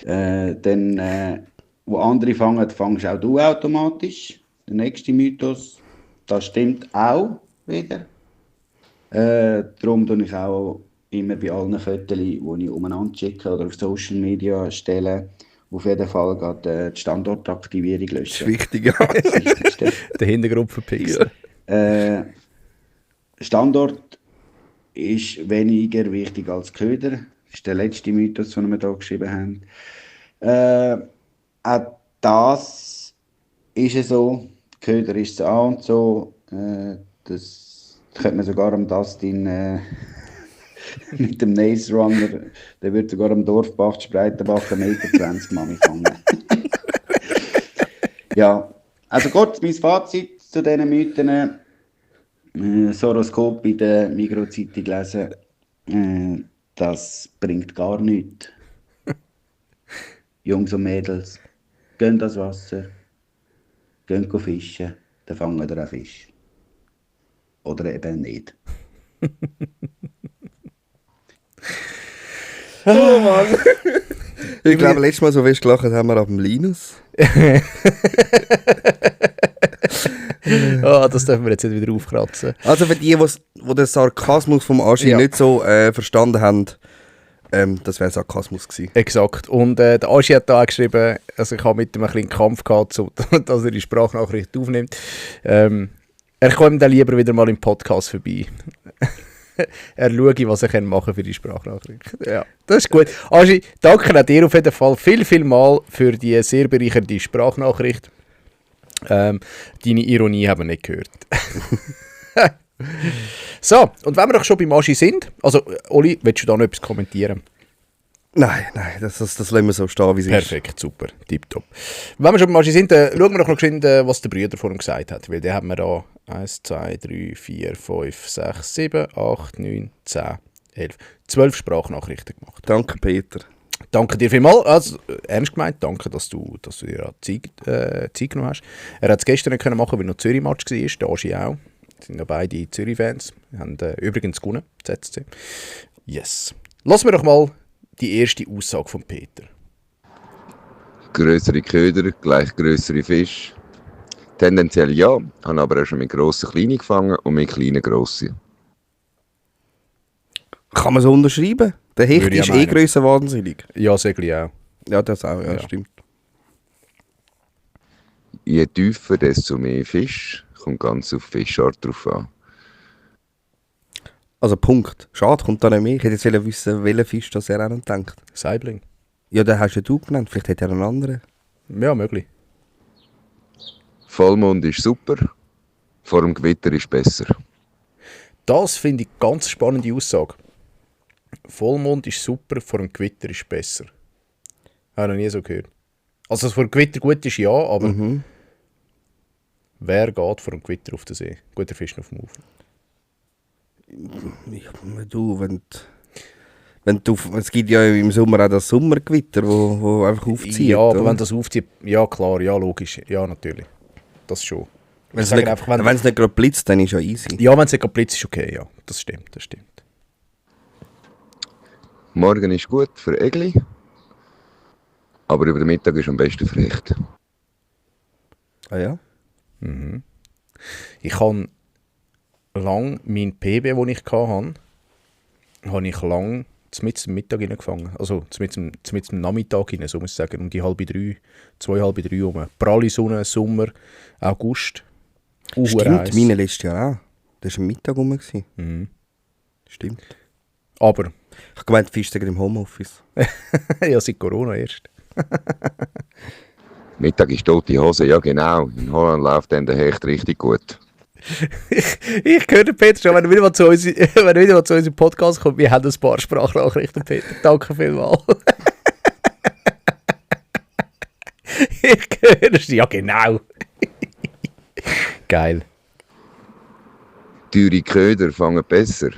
Dann, wo andere fangen, fangst auch du automatisch. Der nächste Mythos, das stimmt auch wieder. Darum tue ich auch immer bei allen Fotos, die ich umeinander schicke oder auf Social Media stelle, auf jeden Fall gerade die Standortaktivierung löschen. Das ist wichtig, ja. Der Hintergrund verpixeln. Standort ist weniger wichtig als Köder. Das ist der letzte Mythos, den wir hier geschrieben haben. Auch das ist so. Köder ist es auch und so. Das könnte man sogar am Dustin mit dem Nace Runner, der wird sogar am Dorfbach Spreitenbach 1,20 Meter Mami fangen. Ja, also kurz mein Fazit zu diesen Mythen. Das Horoskop in der Migros-Zeitung lesen, das bringt gar nichts. Jungs und Mädels, gehen das Wasser, gehen fischen, dann fangen ihr auch Fisch. Oder eben nicht. Oh Mann! Ich glaube, letztes Mal so fest gelacht haben wir ab dem Linus. Oh, das dürfen wir jetzt nicht wieder aufkratzen. Also für die, die den Sarkasmus vom Aschi nicht so verstanden haben, das wäre Sarkasmus gewesen. Exakt. Und der Aschi hat da auch geschrieben, also ich habe mit ihm ein bisschen Kampf gehabt, dass er die Sprachnachricht aufnimmt. Er kommt dann lieber wieder mal im Podcast vorbei. Er schaue, was er machen kann für die Sprachnachricht. Ja, das ist gut. Aschi, danke an dir auf jeden Fall viel mal für die sehr bereichernde Sprachnachricht. Deine Ironie haben wir nicht gehört. So, und wenn wir doch schon beim Aschi sind, also Oli, willst du da noch etwas kommentieren? Nein, das lassen wir so stehen, wie es ist. Perfekt, super, tipptopp. Wenn wir schon beim Aschi sind, schauen wir doch noch geschwind, was der Brüder vorhin gesagt hat, weil den haben wir da 1, 2, 3, 4, 5, 6, 7, 8, 9, 10, 11, 12 Sprachnachrichten gemacht. Danke, Peter. Danke dir vielmals. Also, ernst gemeint, danke, dass du dir Zeit genommen hast. Er hat es gestern nicht können machen, weil noch Zürich-Match war, der Aschi auch. Das sind ja beide Zürich-Fans. Wir haben übrigens gewonnen, ZSC. Yes. Lassen wir doch mal die erste Aussage von Peter. Grössere Köder gleich grössere Fische. Tendenziell ja, habe aber auch schon mit grossen kleine gefangen und mit kleinen grosse. Kann man so unterschreiben? Der Hecht Würde ich ist meinen. grössenwahnsinnig. Ja, Segli auch. Ja, das auch, ja, Ja. stimmt. Je tiefer, desto mehr Fisch. Kommt ganz auf die Fischart drauf an. Also Punkt. Schade, kommt da nicht mehr. Ich hätte jetzt wissen, welcher Fisch das er auch noch denkt. Saibling. Ja, den hast ja du genannt. Vielleicht hat er einen anderen. Ja, möglich. Vollmond ist super, vor dem Gewitter ist besser. Das finde ich eine ganz spannende Aussage. Vollmond ist super, vor dem Gewitter ist besser. Habe ich noch nie so gehört. Also, dass vor dem Gewitter gut ist, ja, aber wer geht vor dem Gewitter auf den See? Guter Fisch auf dem Ufer. Ja, du, es gibt ja im Sommer auch das Sommergewitter, wo einfach aufzieht. Ja, aber oder? wenn das aufzieht, ja klar, ja logisch, ja natürlich. Das schon. Wenn es Ich sage nicht, einfach, wenn es nicht gerade blitzt, dann ist ja easy. Ja, wenn es nicht blitzt, ist okay, ja. Das stimmt, das stimmt. Morgen ist gut für Egli, aber über den Mittag ist am besten für Hecht. Ah ja? Ich habe lang mein PB, den ich hatte, habe ich lang mit dem Mittag gefangen. Also mit dem Nachmittag rein, so muss ich sagen. Um die 2:30, 2:30 rum. Pralle Sonne, Sommer, August. Stimmt, meine letztes Jahr auch. Das war am Mittag rum. Stimmt. Aber, Ich habe gemeint, Fisch im Homeoffice. ja, seit Corona erst. Mittag ist tote Hose, ja genau. In Holland läuft dann der Hecht richtig gut. Ich höre den Peter schon, wenn er wieder mal zu unserem Podcast kommt. Wir haben ein paar Sprachnachrichten, Peter. Danke vielmals. Ich höre es. Ja, genau. Geil. Teure Köder fangen besser?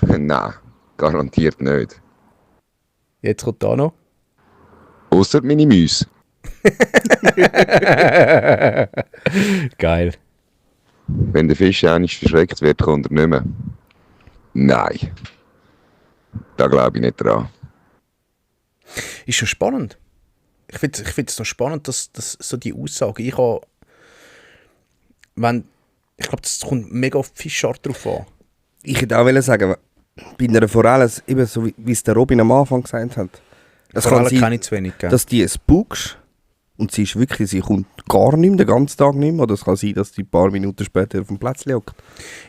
Nein, garantiert nicht. Jetzt kommt da noch. Ausser meine Mäuse. Geil. Wenn der Fisch einmal verschreckt wird, kommt er nicht mehr. Nein. Da glaube ich nicht dran. Ist schon spannend. Ich finde es noch spannend, dass so die Aussage. Ich glaube, das kommt mega auf die Fischart drauf an. Ich hätte auch sagen, bei einer Forelle, eben so wie es der Robin am Anfang gesagt hat, es kann Forelle sein, kenne ich zu wenig. Gell? dass die spookst und sie kommt gar nicht mehr, den ganzen Tag nicht mehr. Oder es kann sein, dass die ein paar Minuten später auf dem Plätzchen hockt.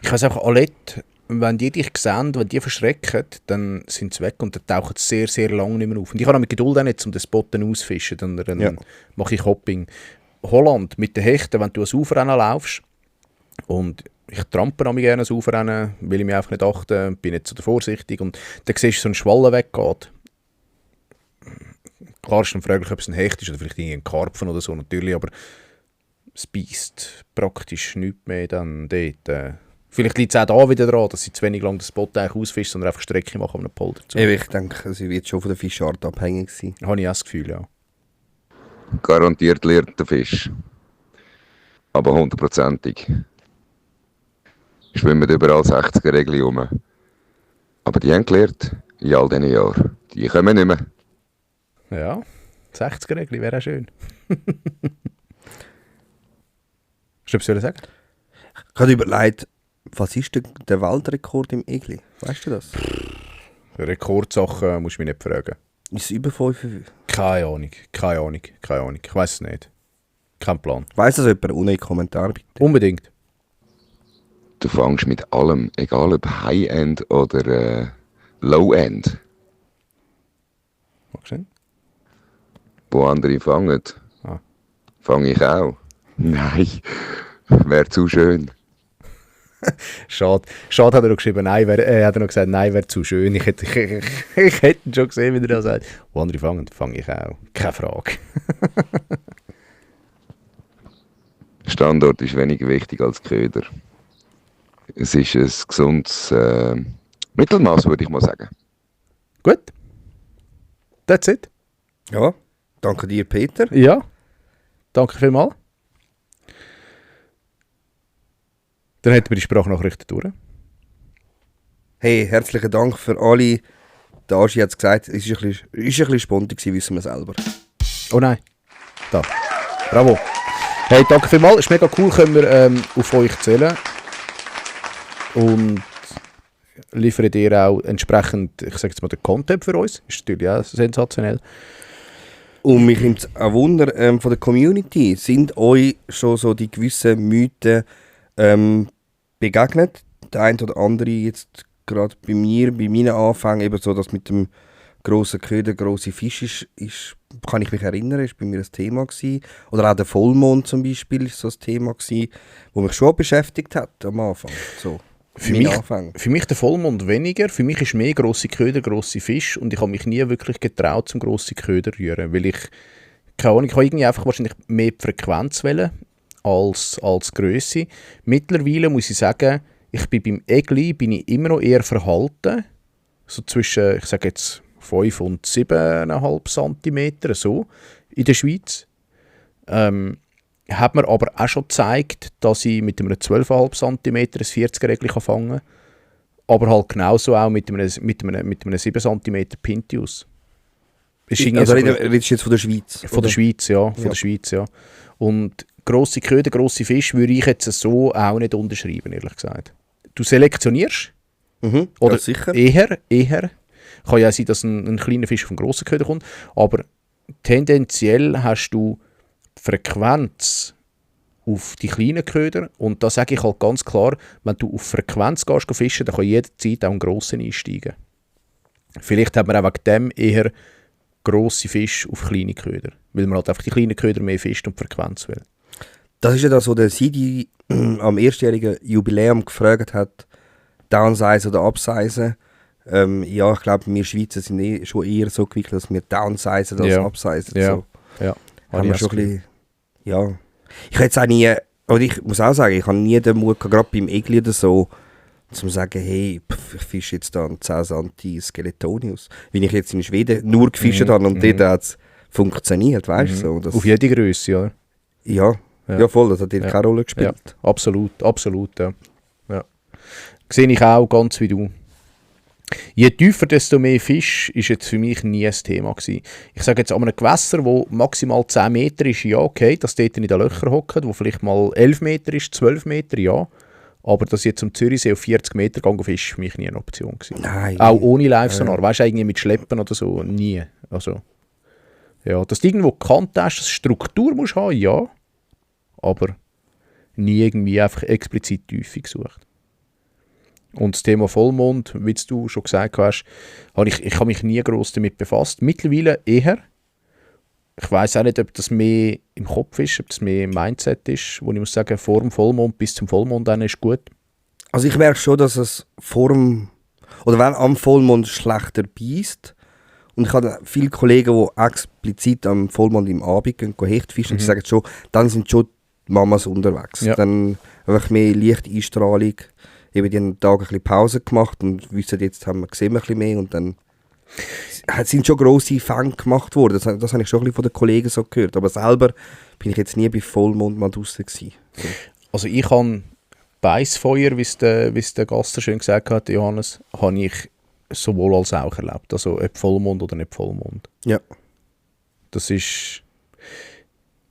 Ich weiss einfach, Alette, wenn die dich sehen, wenn die verschrecken, dann sind sie weg und dann tauchen sie sehr, sehr lange nicht mehr auf. Und ich habe auch mit Geduld auch nicht, um den Spot dann auszufischen. Dann mache ich Hopping. Holland, mit den Hechten, wenn du ans Uferrennen laufst, und ich trampe mich gerne ans Uferrennen, will ich mich einfach nicht achten, bin nicht so vorsichtig. Und dann siehst du, so ein Schwallen weggeht. Klar ist dann fraglich, ob es ein Hecht ist oder vielleicht ein Karpfen oder so, natürlich, aber es beißt praktisch nichts mehr dann dort. Vielleicht liegt es auch da wieder daran, dass sie zu wenig lang den Spot eigentlich ausfischen, sondern einfach Strecke machen an einem Polder. Ich denke, sie wird schon von der Fischart abhängig sein. Habe ich auch das Gefühl, ja. Garantiert lernt der Fisch. Aber 100%ig. Schwimmen überall 60er-Regel rum. Aber die haben gelernt, in all diesen Jahren. Die kommen nicht mehr. Ja, 60er-Regel wäre auch schön. Hast du etwas sagen? Ich habe überlegt, was ist der Weltrekord im Egli? Weißt du das? Rekordsachen musst du mich nicht fragen. Ist es über 5? Keine Ahnung. Ich weiß es nicht. Kein Plan. Weiss das jemand? Ohne Kommentar bitte. Unbedingt. Du fängst mit allem, egal ob High-End oder Low-End. Magst du sehen? Wo andere fangen, fange ich auch. Nein, wäre zu schön. Schade hat er noch geschrieben, hat er noch gesagt, nein, wäre zu schön. Ich hätte ihn schon gesehen, wie er das sagt. Wo andere fangen, fange ich auch. Keine Frage. Standort ist weniger wichtig als Köder. Es ist ein gesundes Mittelmaß, würde ich mal sagen. Gut. That's it. Ja, danke dir, Peter. Ja. Danke vielmals. Dann hätten wir die Sprachnachrichten durch. Hey, herzlichen Dank für alle der Aschi hat es gesagt, es war ein bisschen spontan gewesen, wissen wir selber. Oh nein. Da. Bravo. Hey, danke vielmals. Ist mega cool, können wir auf euch zählen. Und liefert ihr auch entsprechend, ich sage jetzt mal, den Content für uns. Ist natürlich auch sensationell. Und mich nimmt es ein Wunder von der Community. Sind euch schon so die gewissen Mythen begegnet? Der eine oder andere jetzt gerade bei meinen Anfängen, eben so, dass mit dem grossen Köder, grosse Fisch ist, kann ich mich erinnern, ist bei mir ein Thema gewesen. Oder auch der Vollmond zum Beispiel ist so ein Thema gewesen, das mich schon beschäftigt hat am Anfang. So, für mich der Vollmond weniger. Für mich ist mehr grosse Köder, grosse Fisch. Und ich habe mich nie wirklich getraut, zum grossen Köder zu rühren. Weil ich habe irgendwie einfach wahrscheinlich mehr die Frequenz wollen als Grösse. Mittlerweile muss ich sagen, ich bin beim Egli immer noch eher verhalten. So zwischen, ich sage jetzt, 5 und 7,5 cm, so, in der Schweiz. Hat mir aber auch schon gezeigt, dass ich mit einem 12,5 cm ein 40er-Egli fangen kann. Aber halt genauso auch mit einem 7 cm Pintius. Also redest du jetzt von der Schweiz? Von der Schweiz, ja. Von der Schweiz, ja. Und grosse Köder, grosse Fische würde ich jetzt so auch nicht unterschreiben, ehrlich gesagt. Du selektionierst. Oder ja, sicher. Eher. Kann ja sein, dass ein kleiner Fisch auf einen grossen Köder kommt. Aber tendenziell hast du Frequenz auf die kleinen Köder. Und da sage ich halt ganz klar, wenn du auf Frequenz gehst fischen, dann kann jederzeit auch ein grosser einsteigen. Vielleicht hat man auch wegen dem eher grosse Fische auf kleine Köder. Weil man halt einfach die kleinen Köder mehr fischt und Frequenz will. Das ist ja das, was der Sidi am erstjährigen Jubiläum gefragt hat, downsize oder upsize. Ja, ich glaube, wir Schweizer sind schon eher so gewickelt, dass wir downsizen als upsizen. Ja. So. Ja. Haben wir schon ein bisschen, ja. Ich hätte jetzt auch nie, oder ich muss auch sagen, ich habe nie den Mut gehabt, gerade beim Egli oder so, zu sagen, hey, ich fische jetzt da einen 10 cm Skeletonius. Wenn ich jetzt in Schweden nur gefischt habe und dort hat es funktioniert, weißt du? So, auf jede Größe, oder? Ja, voll, das hat dort keine Rolle gespielt. Ja, absolut, ja. Sehe ich auch ganz wie du. Je tiefer, desto mehr Fisch ist jetzt für mich nie ein Thema gewesen. Ich sage jetzt, an einem Gewässer, wo maximal 10 Meter ist, ja okay, dass dort in den Löchern hocken, wo vielleicht mal 11 Meter ist, 12 Meter, ja. Aber dass jetzt zum Zürichsee auf 40 Meter gehen fischen, ist für mich nie eine Option gewesen. Nein. Auch ohne Live-Sonar. Weißt du, irgendwie mit Schleppen oder so, nie. Also, ja, dass du irgendwo gekannt hast, dass Struktur musst haben, ja. Aber nie irgendwie einfach explizit Tiefe gesucht. Und das Thema Vollmond, wie du schon gesagt hast, ich habe mich nie gross damit befasst. Mittlerweile eher. Ich weiss auch nicht, ob das mehr im Kopf ist, ob das mehr im Mindset ist, wo ich muss sagen, vor dem Vollmond bis zum Vollmond dann ist gut. Also ich merke schon, dass es wenn am Vollmond schlechter beisst. Und ich habe viele Kollegen, die explizit am Vollmond im Abend gehen Hecht fischen, und die sagen schon, dann sind schon die Mamas unterwegs. Ja. Dann einfach mehr Lichteinstrahlung. Eben die haben einen Tag ein bisschen Pause gemacht und wissen, jetzt sehen wir ein bisschen mehr und dann sind schon grosse Fänge gemacht worden. Das habe ich schon ein bisschen von den Kollegen so gehört. Aber selber bin ich jetzt nie bei Vollmond mal draussen gewesen. So. Also ich habe Beissfeuer, wie es der Gasser schön gesagt hat, Johannes, habe ich sowohl als auch erlebt. Also ob Vollmond oder nicht Vollmond. Ja. Das ist...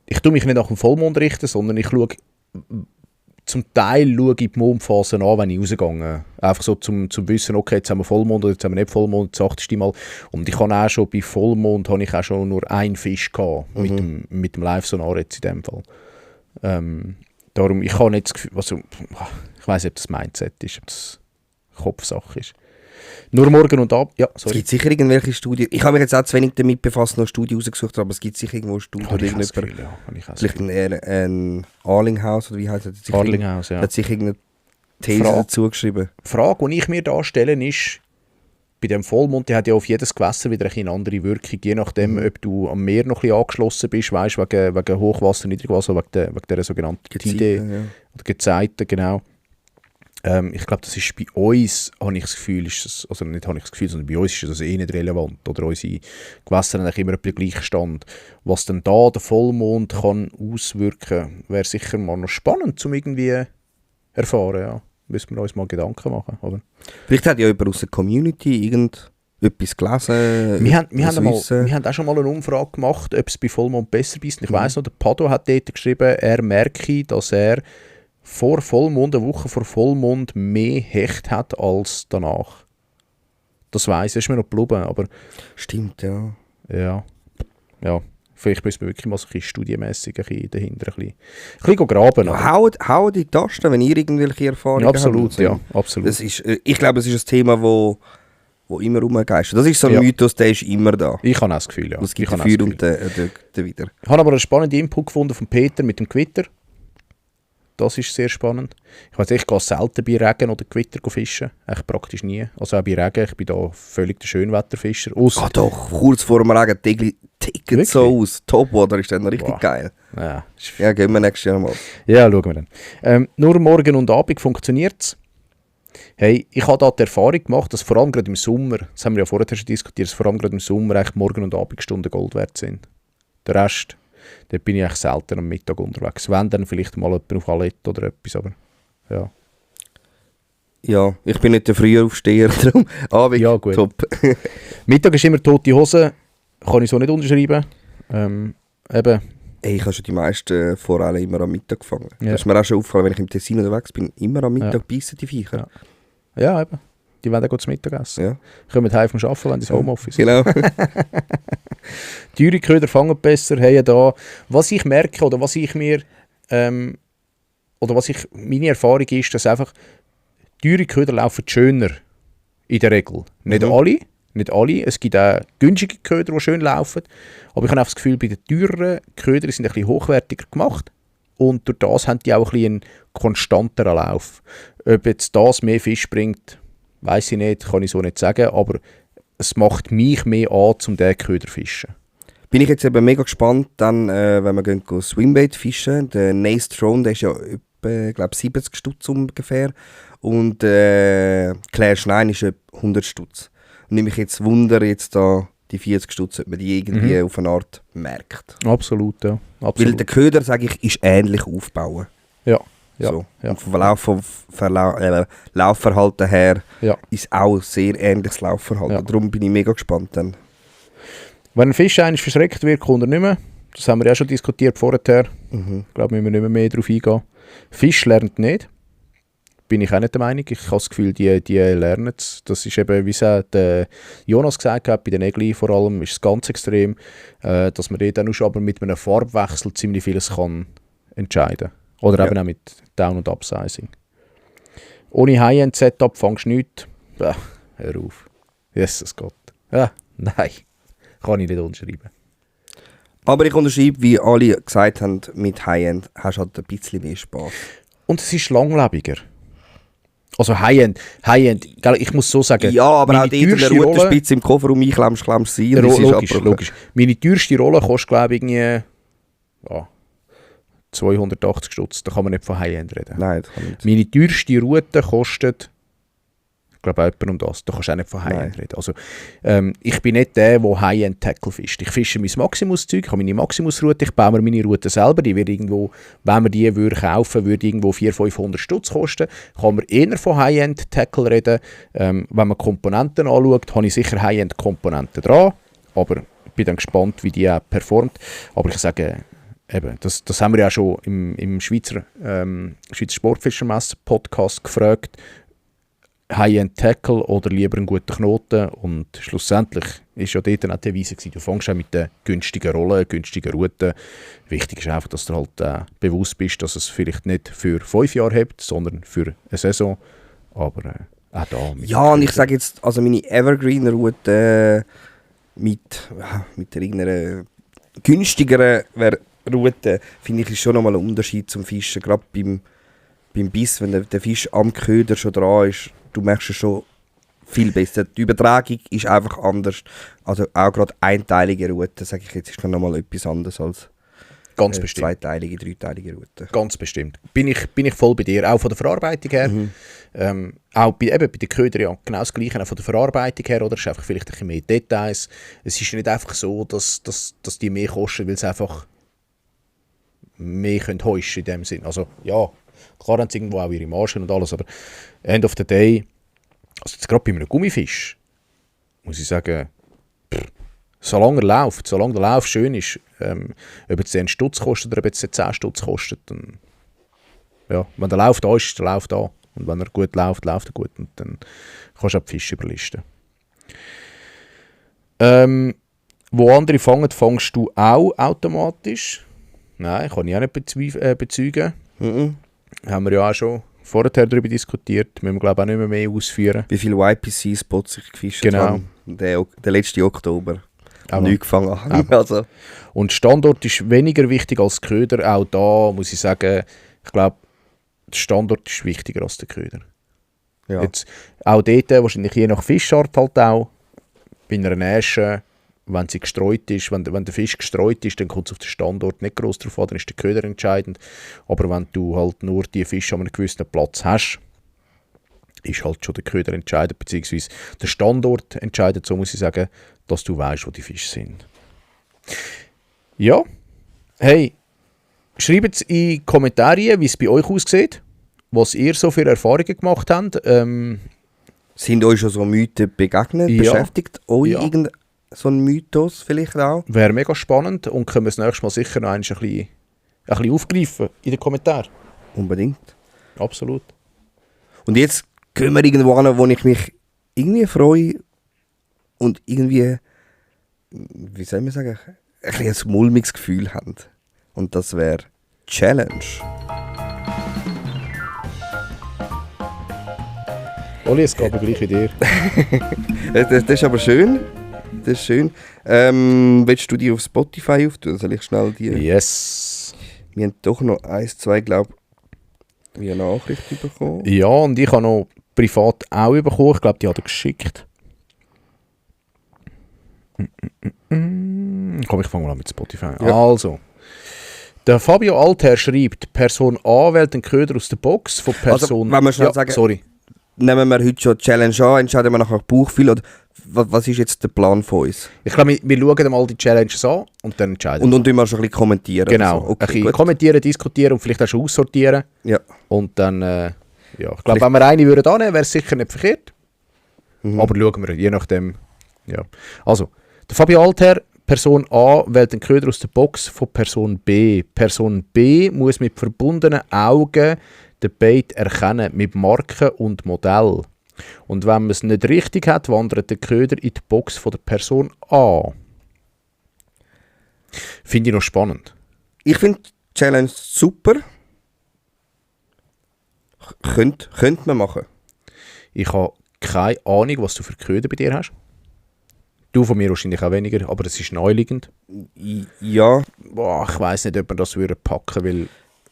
Ich tue mich nicht nach dem Vollmond richten, sondern ich schaue... Zum Teil schaue ich die Mondphasen an, wenn ich rausgehe. Einfach so zum Wissen, okay, jetzt haben wir Vollmond oder jetzt haben wir nicht Vollmond, das 8. Mal. Und ich habe auch schon bei Vollmond auch schon nur einen Fisch gehabt, mit dem Live-Sonar jetzt in dem Fall. Darum, ich habe nicht das Gefühl, also, ich weiss nicht, ob das Mindset ist, ob das Kopfsache ist. Nur morgen und ab, ja, sorry. Es gibt sicher irgendwelche Studien. Ich habe mich jetzt auch zu wenig damit befasst, noch Studien rausgesucht, aber es gibt sicher irgendwo Studien. Vielleicht ein Arlinghaus, oder wie heißt das? Arlinghaus, ja. Hat sich irgendeine These dazu geschrieben. Die Frage, die ich mir da stelle, ist, bei dem Vollmond, der hat ja auf jedes Gewässer wieder eine andere Wirkung, je nachdem, ob du am Meer noch ein bisschen angeschlossen bist, weißt, wegen Hochwasser, Niedrigwasser, wegen der sogenannten Tide oder Gezeiten, genau. Ich glaube, das ist bei uns, habe ich das Gefühl, sondern bei uns ist das eh nicht relevant. Oder unsere Gewässer haben immer etwa den gleichen Stand. Was dann da der Vollmond kann auswirken, wäre sicher mal noch spannend, um irgendwie erfahren. Ja. Müssen wir uns mal Gedanken machen. Oder? Vielleicht hat ja jemand aus der Community etwas gelesen? Wir haben auch schon mal eine Umfrage gemacht, ob es bei Vollmond besser beißt. Ich weiss noch, der Pado hat dort geschrieben, er merke, dass er vor Vollmond, eine Woche vor Vollmond, mehr Hecht hat als danach. Das weiss ich, ist mir noch geblieben, aber... Stimmt, ja. Ja. Vielleicht müssen wir wirklich mal so ein bisschen studienmässig dahinter ein bisschen graben. Ja, haut die Tasten, wenn ihr irgendwelche Erfahrungen habt. Absolut. Das ist, ich glaube, es ist ein Thema, wo immer rumgeistert. Das ist so ein Mythos, der ist immer da. Ich habe auch das Gefühl, ja. Es gibt dafür und den wieder. Ich habe aber einen spannenden Input gefunden von Peter mit dem Gewitter. Das ist sehr spannend. Ich weiss, ich gehe selten bei Regen oder Gewitter fischen. Echt praktisch nie. Also auch bei Regen, ich bin da völlig der Schönwetterfischer. Doch, kurz vor dem Regen ticket so aus. Topwater ist dann richtig geil. Ja, gehen wir nächstes Jahr mal. Ja, schauen wir dann. Nur morgen und Abend funktioniert es. Hey, ich habe da die Erfahrung gemacht, dass vor allem gerade im Sommer, das haben wir ja vorher schon diskutiert, dass vor allem gerade im Sommer echt Morgen- und Abendstunden Gold wert sind. Der Rest, dort bin ich eigentlich selten am Mittag unterwegs. Wenn dann vielleicht mal jemand auf Alette oder etwas, aber ja. Ja, ich bin nicht der Frühaufsteher, darum Abend, ja, gut. Top. Mittag ist immer tote Hose, kann ich so nicht unterschreiben. Eben. Hey, ich habe schon die meisten Forellen immer am Mittag gefangen. Ja. Das ist mir auch schon aufgefallen, wenn ich im Tessin unterwegs bin, immer am Mittag beißen die Viecher. Ja, eben. Die wollen dann zum Mittagessen. Ja. Kommen heim vom Arbeiten, wenn sie ins Homeoffice sind. Genau. Teure Köder fangen besser, haben da. Was ich merke, oder was ich mir, meine Erfahrung ist, dass einfach teure Köder laufen schöner. In der Regel. Nicht alle. Es gibt auch günstige Köder, die schön laufen. Aber ich habe auch das Gefühl, bei den teureren Ködern sind ein bisschen hochwertiger gemacht. Und durch das haben die auch ein bisschen einen konstanteren Lauf. Ob jetzt das mehr Fisch bringt, weiss ich nicht, kann ich so nicht sagen. Aber es macht mich mehr an, um diesen Köder zu fischen. Bin ich jetzt eben mega gespannt, dann, wenn wir gehen Swimbait fischen. Der Nace Throne, der ist ja etwa, glaube 70 Stutz ungefähr. Und Clash 9 ist etwa 100 Stutz. Und nehme ich jetzt Wunder, jetzt da die 40 Stutz, ob man die irgendwie auf eine Art merkt. Absolut, ja. Absolut. Weil der Köder, sage ich, ist ähnlich aufbauen. Ja. So. Ja. Und vom Laufverhalten her ist auch sehr ähnliches Laufverhalten. Ja. Darum bin ich mega gespannt dann. Wenn ein Fisch eigentlich verschreckt wird, kommt er nicht mehr. Das haben wir ja schon diskutiert vorher. Ich glaube, wir müssen nicht mehr darauf eingehen. Fisch lernt nicht. Bin ich auch nicht der Meinung. Ich habe das Gefühl, die lernen es. Das ist eben, wie es der Jonas gesagt hat, bei den Egli vor allem, ist es ganz extrem, dass man dort dann schon aber mit einem Farbwechsel ziemlich vieles kann entscheiden. Oder eben auch mit Down- und Upsizing. Ohne High-End-Setup fängst du nichts. Hör auf. Jesus Gott. Nein. Kann ich nicht unterschreiben. Aber ich unterschreibe, wie alle gesagt haben, mit High-End hast du halt ein bisschen mehr Spaß. Und es ist langlebiger. Also High-End, ich muss so sagen... Ja, aber auch dort in der Rutenspitze im Kofferraum einklemmst sie. Logisch. Meine teuerste Rolle kostet, glaube ich, irgendwie 280 Stutz. Da kann man nicht von High-End reden. Nein, das kann nicht. Meine teuerste Route kostet, ich glaube, etwa um das. Da kannst du auch nicht von High-End reden. Also, ich bin nicht der High-End-Tackle fischt. Ich fische mein Maximus-Zeug, ich habe meine Maximus-Route, ich baue mir meine Route selber. Die wird irgendwo, wenn man die kaufen würde, irgendwo 400-500 Stutz kosten. Kann man eher von High-End-Tackle reden. Wenn man Komponenten anschaut, habe ich sicher High-End-Komponenten dran. Aber ich bin dann gespannt, wie die auch performt. Aber ich sage, eben, das haben wir ja schon im Schweizer Sportfischermesse-Podcast gefragt. High-End-Tackle oder lieber einen guten Knoten. Und schlussendlich ist ja dort auch die Devise gewesen, du fängst auch mit den günstigen Rollen, günstigen Routen. Wichtig ist einfach, dass du halt bewusst bist, dass es vielleicht nicht für 5 Jahre hebt, sondern für eine Saison. Aber auch da... Ja, und ich sage jetzt, also meine Evergreen-Route mit irgendeiner günstigeren Route, finde ich, ist schon nochmal ein Unterschied zum Fischen. Gerade beim Biss, wenn der Fisch am Köder schon dran ist, du merkst es schon viel besser. Die Übertragung ist einfach anders. Also auch gerade einteilige Routen, sage ich jetzt, ist nochmal etwas anderes als ganz bestimmt. Zweiteilige, dreiteilige Routen. Ganz bestimmt. Bin ich voll bei dir. Auch von der Verarbeitung her. Auch bei den Ködern ja genau das Gleiche. Auch von der Verarbeitung her. Oder? Es ist einfach vielleicht ein bisschen mehr Details. Es ist nicht einfach so, dass die mehr kosten, weil sie einfach mehr heuschen in dem Sinn. Also ja, klar haben sie irgendwo auch ihre Margen und alles, aber End of the Day, also jetzt gerade bei einem Gummifisch, muss ich sagen, solange er läuft, solange der Lauf schön ist, ob es 10 Stutz kostet oder ob es 10 Stutz kostet, dann, ja, wenn der Lauf da ist, der Lauf da. Und wenn er gut läuft, läuft er gut. Und dann kannst du auch die Fische überlisten. Wo andere fangen, fangst du auch automatisch? Nein, kann ich auch nicht bezeugen. Haben wir ja auch schon vorher darüber diskutiert. Müssen wir, glaube ich, auch nicht mehr ausführen. Wie viele YPC-Spots ich gefischt habe. Der letzte Oktober. Neu gefangen habe. Also. Und Standort ist weniger wichtig als Köder. Auch da muss ich sagen, ich glaube, der Standort ist wichtiger als der Köder. Ja. Jetzt, auch dort, wahrscheinlich je nach Fischart halt auch, bei einer Näsche, wenn sie gestreut ist, wenn der Fisch gestreut ist, dann kommt es auf den Standort nicht gross drauf an, dann ist der Köder entscheidend. Aber wenn du halt nur die Fische an einem gewissen Platz hast, ist halt schon der Köder entscheidend, beziehungsweise der Standort entscheidet, so muss ich sagen, dass du weißt, wo die Fische sind. Ja, hey, schreibt es in die Kommentare, wie es bei euch aussieht, was ihr so für Erfahrungen gemacht habt. Sind euch schon so Mythen begegnet? Ja. Beschäftigt euch irgend so ein Mythos vielleicht auch? Wäre mega spannend und können wir das nächste Mal sicher noch ein bisschen aufgreifen in den Kommentaren. Unbedingt. Absolut. Und jetzt gehen wir irgendwo hin, wo ich mich irgendwie freue und irgendwie, wie soll man sagen, ein bisschen ein mulmiges Gefühl haben. Und das wäre Challenge. Oli, es geht mir gleich wie dir. das ist aber schön. Das ist schön. Willst du die auf Spotify auftun? Soll ich schnell die... Yes. Wir haben doch noch 1, 2, glaube ich, wie eine Nachricht bekommen. Ja, und ich habe noch privat auch bekommen. Ich glaube, die hat er geschickt. Komm, ich fange mal an mit Spotify. Ja. Also. Der Fabio Alter schreibt, Person A wählt den Köder aus der Box von Person... Also, wenn wir schnell sagen... Sorry. Nehmen wir heute schon die Challenge an, entscheiden wir nachher Bauchgefühl oder was ist jetzt der Plan von uns? Ich glaube, wir schauen mal die Challenges an und dann entscheiden. Und wir schon ein bisschen kommentieren. Genau, so. Okay, ein bisschen kommentieren, diskutieren und vielleicht auch schon aussortieren. Ja. Und dann, ja, ich glaube, wenn wir eine annehmen würden, wäre es sicher nicht verkehrt. Aber schauen wir, je nachdem. Ja. Also, der Fabio Alter, Person A wählt den Köder aus der Box von Person B. Person B muss mit verbundenen Augen den Bait erkennen mit Marke und Modell. Und wenn man es nicht richtig hat, wandert der Köder in die Box von der Person A. Finde ich noch spannend. Ich finde die Challenge super. Könnte man machen. Ich habe keine Ahnung, was du für Köder bei dir hast. Du von mir wahrscheinlich auch weniger, aber es ist naheliegend. Ja. Boah, ich weiss nicht, ob wir das packen würden.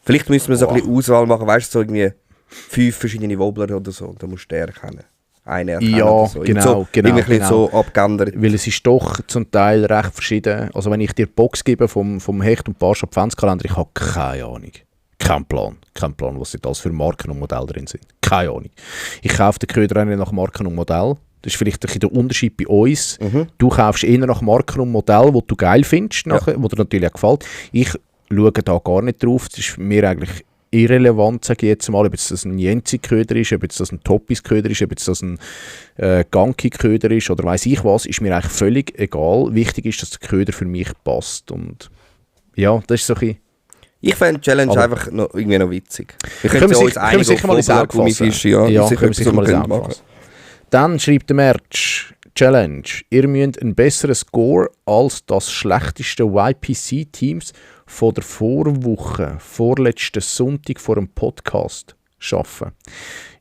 Vielleicht müssen wir so ein bisschen Auswahl machen, weißt du, so irgendwie 5 verschiedene Wobbler oder so. Da musst du den erkennen. Einen erkennen ja, oder so. Genau. Genau. So abgeändert. Weil es ist doch zum Teil recht verschieden. Also wenn ich dir die Box gebe vom Hecht- und Barsch Adventskalender, ich habe keine Ahnung. Kein Plan, was nicht alles für Marken und Modelle drin sind. Keine Ahnung. Ich kaufe den Köder auch nicht nach Marken und Modell. Das ist vielleicht ein bisschen der Unterschied bei uns. Du kaufst eher nach Marken und Modell, die du geil findest, nachher, wo dir natürlich auch gefällt. Ich schaue da gar nicht drauf. Das ist mir eigentlich irrelevant, sage ich jetzt mal, ob jetzt das ein Jensi-Köder ist, ob jetzt das ein Toppis-Köder ist, ob jetzt das ein Ganki-Köder ist oder weiss ich was, ist mir eigentlich völlig egal. Wichtig ist, dass der Köder für mich passt. Und ja, das ist so ein bisschen... Ich fände die Challenge einfach noch, irgendwie noch witzig. Wir können sicher mal ins Auge fassen. Ja, können wir sicher mal ins Auge fassen. Dann schreibt der Merch, Challenge, ihr müsst einen besseren Score als das schlechteste YPC-Teams von der Vorwoche, vorletzten Sonntag vor dem Podcast schaffen.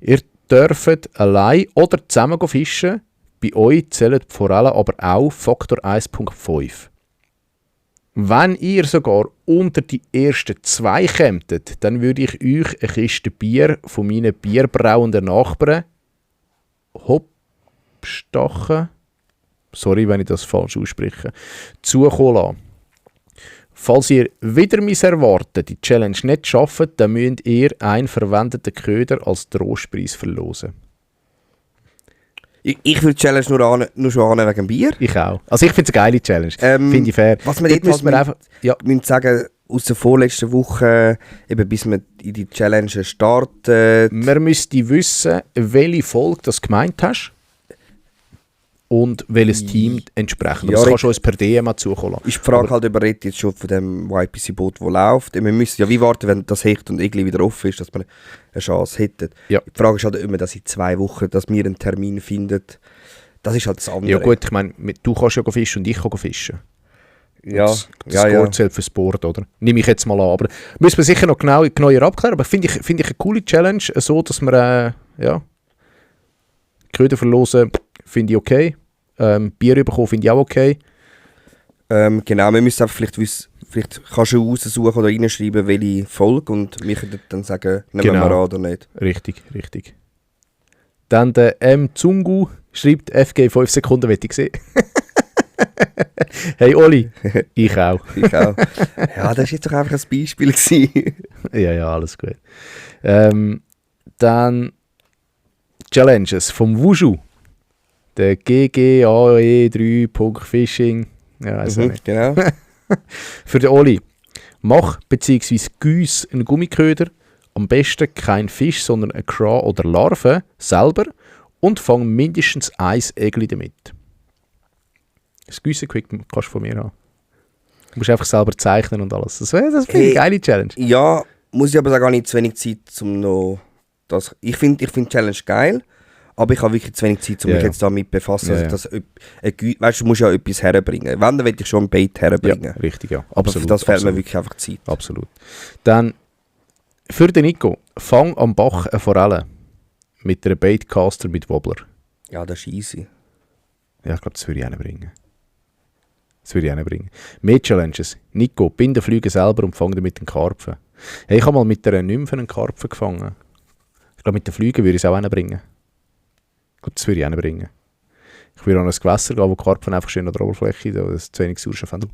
Ihr dürft allein oder zusammen fischen. Bei euch zählen die Forellen aber auch Faktor 1.5. Wenn ihr sogar unter die ersten 2 kämtet, dann würde ich euch eine Kiste Bier von meinen bierbrauenden Nachbarn Hopstachen, sorry, wenn ich das falsch ausspreche, zukommen lassen. Falls ihr wieder erwartet, die Challenge nicht schafft, dann müsst ihr einen verwendeten Köder als Trostpreis verlosen. Ich würde die Challenge nur schon wegen dem Bier. Ich auch. Also ich finde es eine geile Challenge. Finde ich fair. Was wir jetzt müssen sagen, aus der vorletzten Woche, eben bis wir in die Challenge starten. Man müsste wissen, welche Folge du gemeint hast. und welches Team entsprechend. Ja, Das kannst du uns per DM auch zukommen lassen. Ist die Frage halt, ob er jetzt schon von dem YPC-Boot, das läuft. Wir müssen ja wie warten, wenn das Hecht und Egli wieder offen ist, dass wir eine Chance hätten. Ja. Die Frage ist halt, ob wir das in 2 Wochen, dass wir einen Termin finden. Das ist halt das andere. Ja gut, ich meine, du kannst ja fischen und ich kann fischen. Ja, Das ja. Score zählt fürs Board, oder? Nehme ich jetzt mal an. Aber müssen wir sicher noch genauer abklären. Aber finde ich eine coole Challenge, so dass wir Köder verlosen, finde ich okay. Bier bekommen finde ich auch okay. Genau, wir müssen einfach vielleicht kannst du raussuchen oder reinschreiben, welche Folge und wir können dann sagen, nehmen wir an oder nicht. Richtig. Dann der M. Zungu schreibt, FG 5 Sekunden möchte ich sehen. Hey Oli, ich auch. Ich auch. Ja, das war jetzt doch einfach ein Beispiel gewesen. Ja, alles gut. Dann Challenges vom Wushu. Der GGAE3.Fishing. Ja, weiß ich nicht. Genau. Für den Oli. Mach bzw. gieß einen Gummiköder. Am besten kein Fisch, sondern ein Kra oder Larve selber und fang mindestens 1 Egli damit. Das Giessen-Quick kannst du von mir haben. Du musst einfach selber zeichnen und alles. Das finde ich eine geile Challenge. Ja, muss ich aber sagen, habe ich zu wenig Zeit, um noch das. Ich finde die Challenge geil, aber ich habe wirklich zu wenig Zeit, um mich jetzt damit befassen. Ja, also, weißt du, musst ja etwas herbringen. Wenn, dann will ich schon ein Bait herbringen. Ja, richtig, ja. Aber für das fehlt mir wirklich einfach Zeit. Absolut. Dann für den Nico, fang am Bach eine Forelle mit einer Baitcaster mit Wobbler. Ja, das ist easy. Ja, ich glaube, das würde ich bringen. Mehr Challenges. Nico, binde Flüge selber und fang damit den Karpfen. Hey, ich habe mal mit einer Nymphe einen Karpfen gefangen. Ich glaube, mit den Flügen würde ich es auch bringen. Ich glaube, das würde ich bringen. Ich würde an ein Gewässer gehen, wo Karpfen einfach schön an der Oberfläche sind, das zu wenig Sauerstoff haben.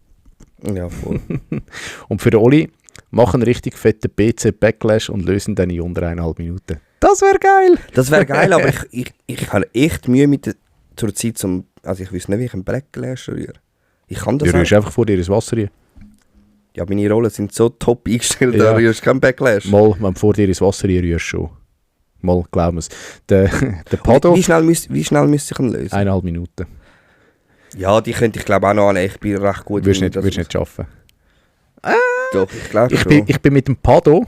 Ja, voll. Und für den Oli, mach einen richtig fetten PC-Backlash und lösen dann in unter 1,5 Minuten. Das wäre geil! Das wäre geil, aber ich habe echt Mühe mit zur Zeit zum. Also ich weiß nicht, wie ich einen Backlash rühre. Ich kann das Du rührst einfach vor dir ins Wasser rein. Ja, meine Rollen sind so top eingestellt, Ja. da rührst du keinen Backlash. Mal, wenn du vor dir ins Wasser rein rührst, schon. Mal, glaub mir's. Der Pado, Wie schnell müsste ich ihn lösen? 1,5 Minuten. Ja, die könnte ich glaube auch noch an. Ich bin recht gut. Würdest nicht schaffen. Doch, ich glaube Ich schon. bin mit dem Pado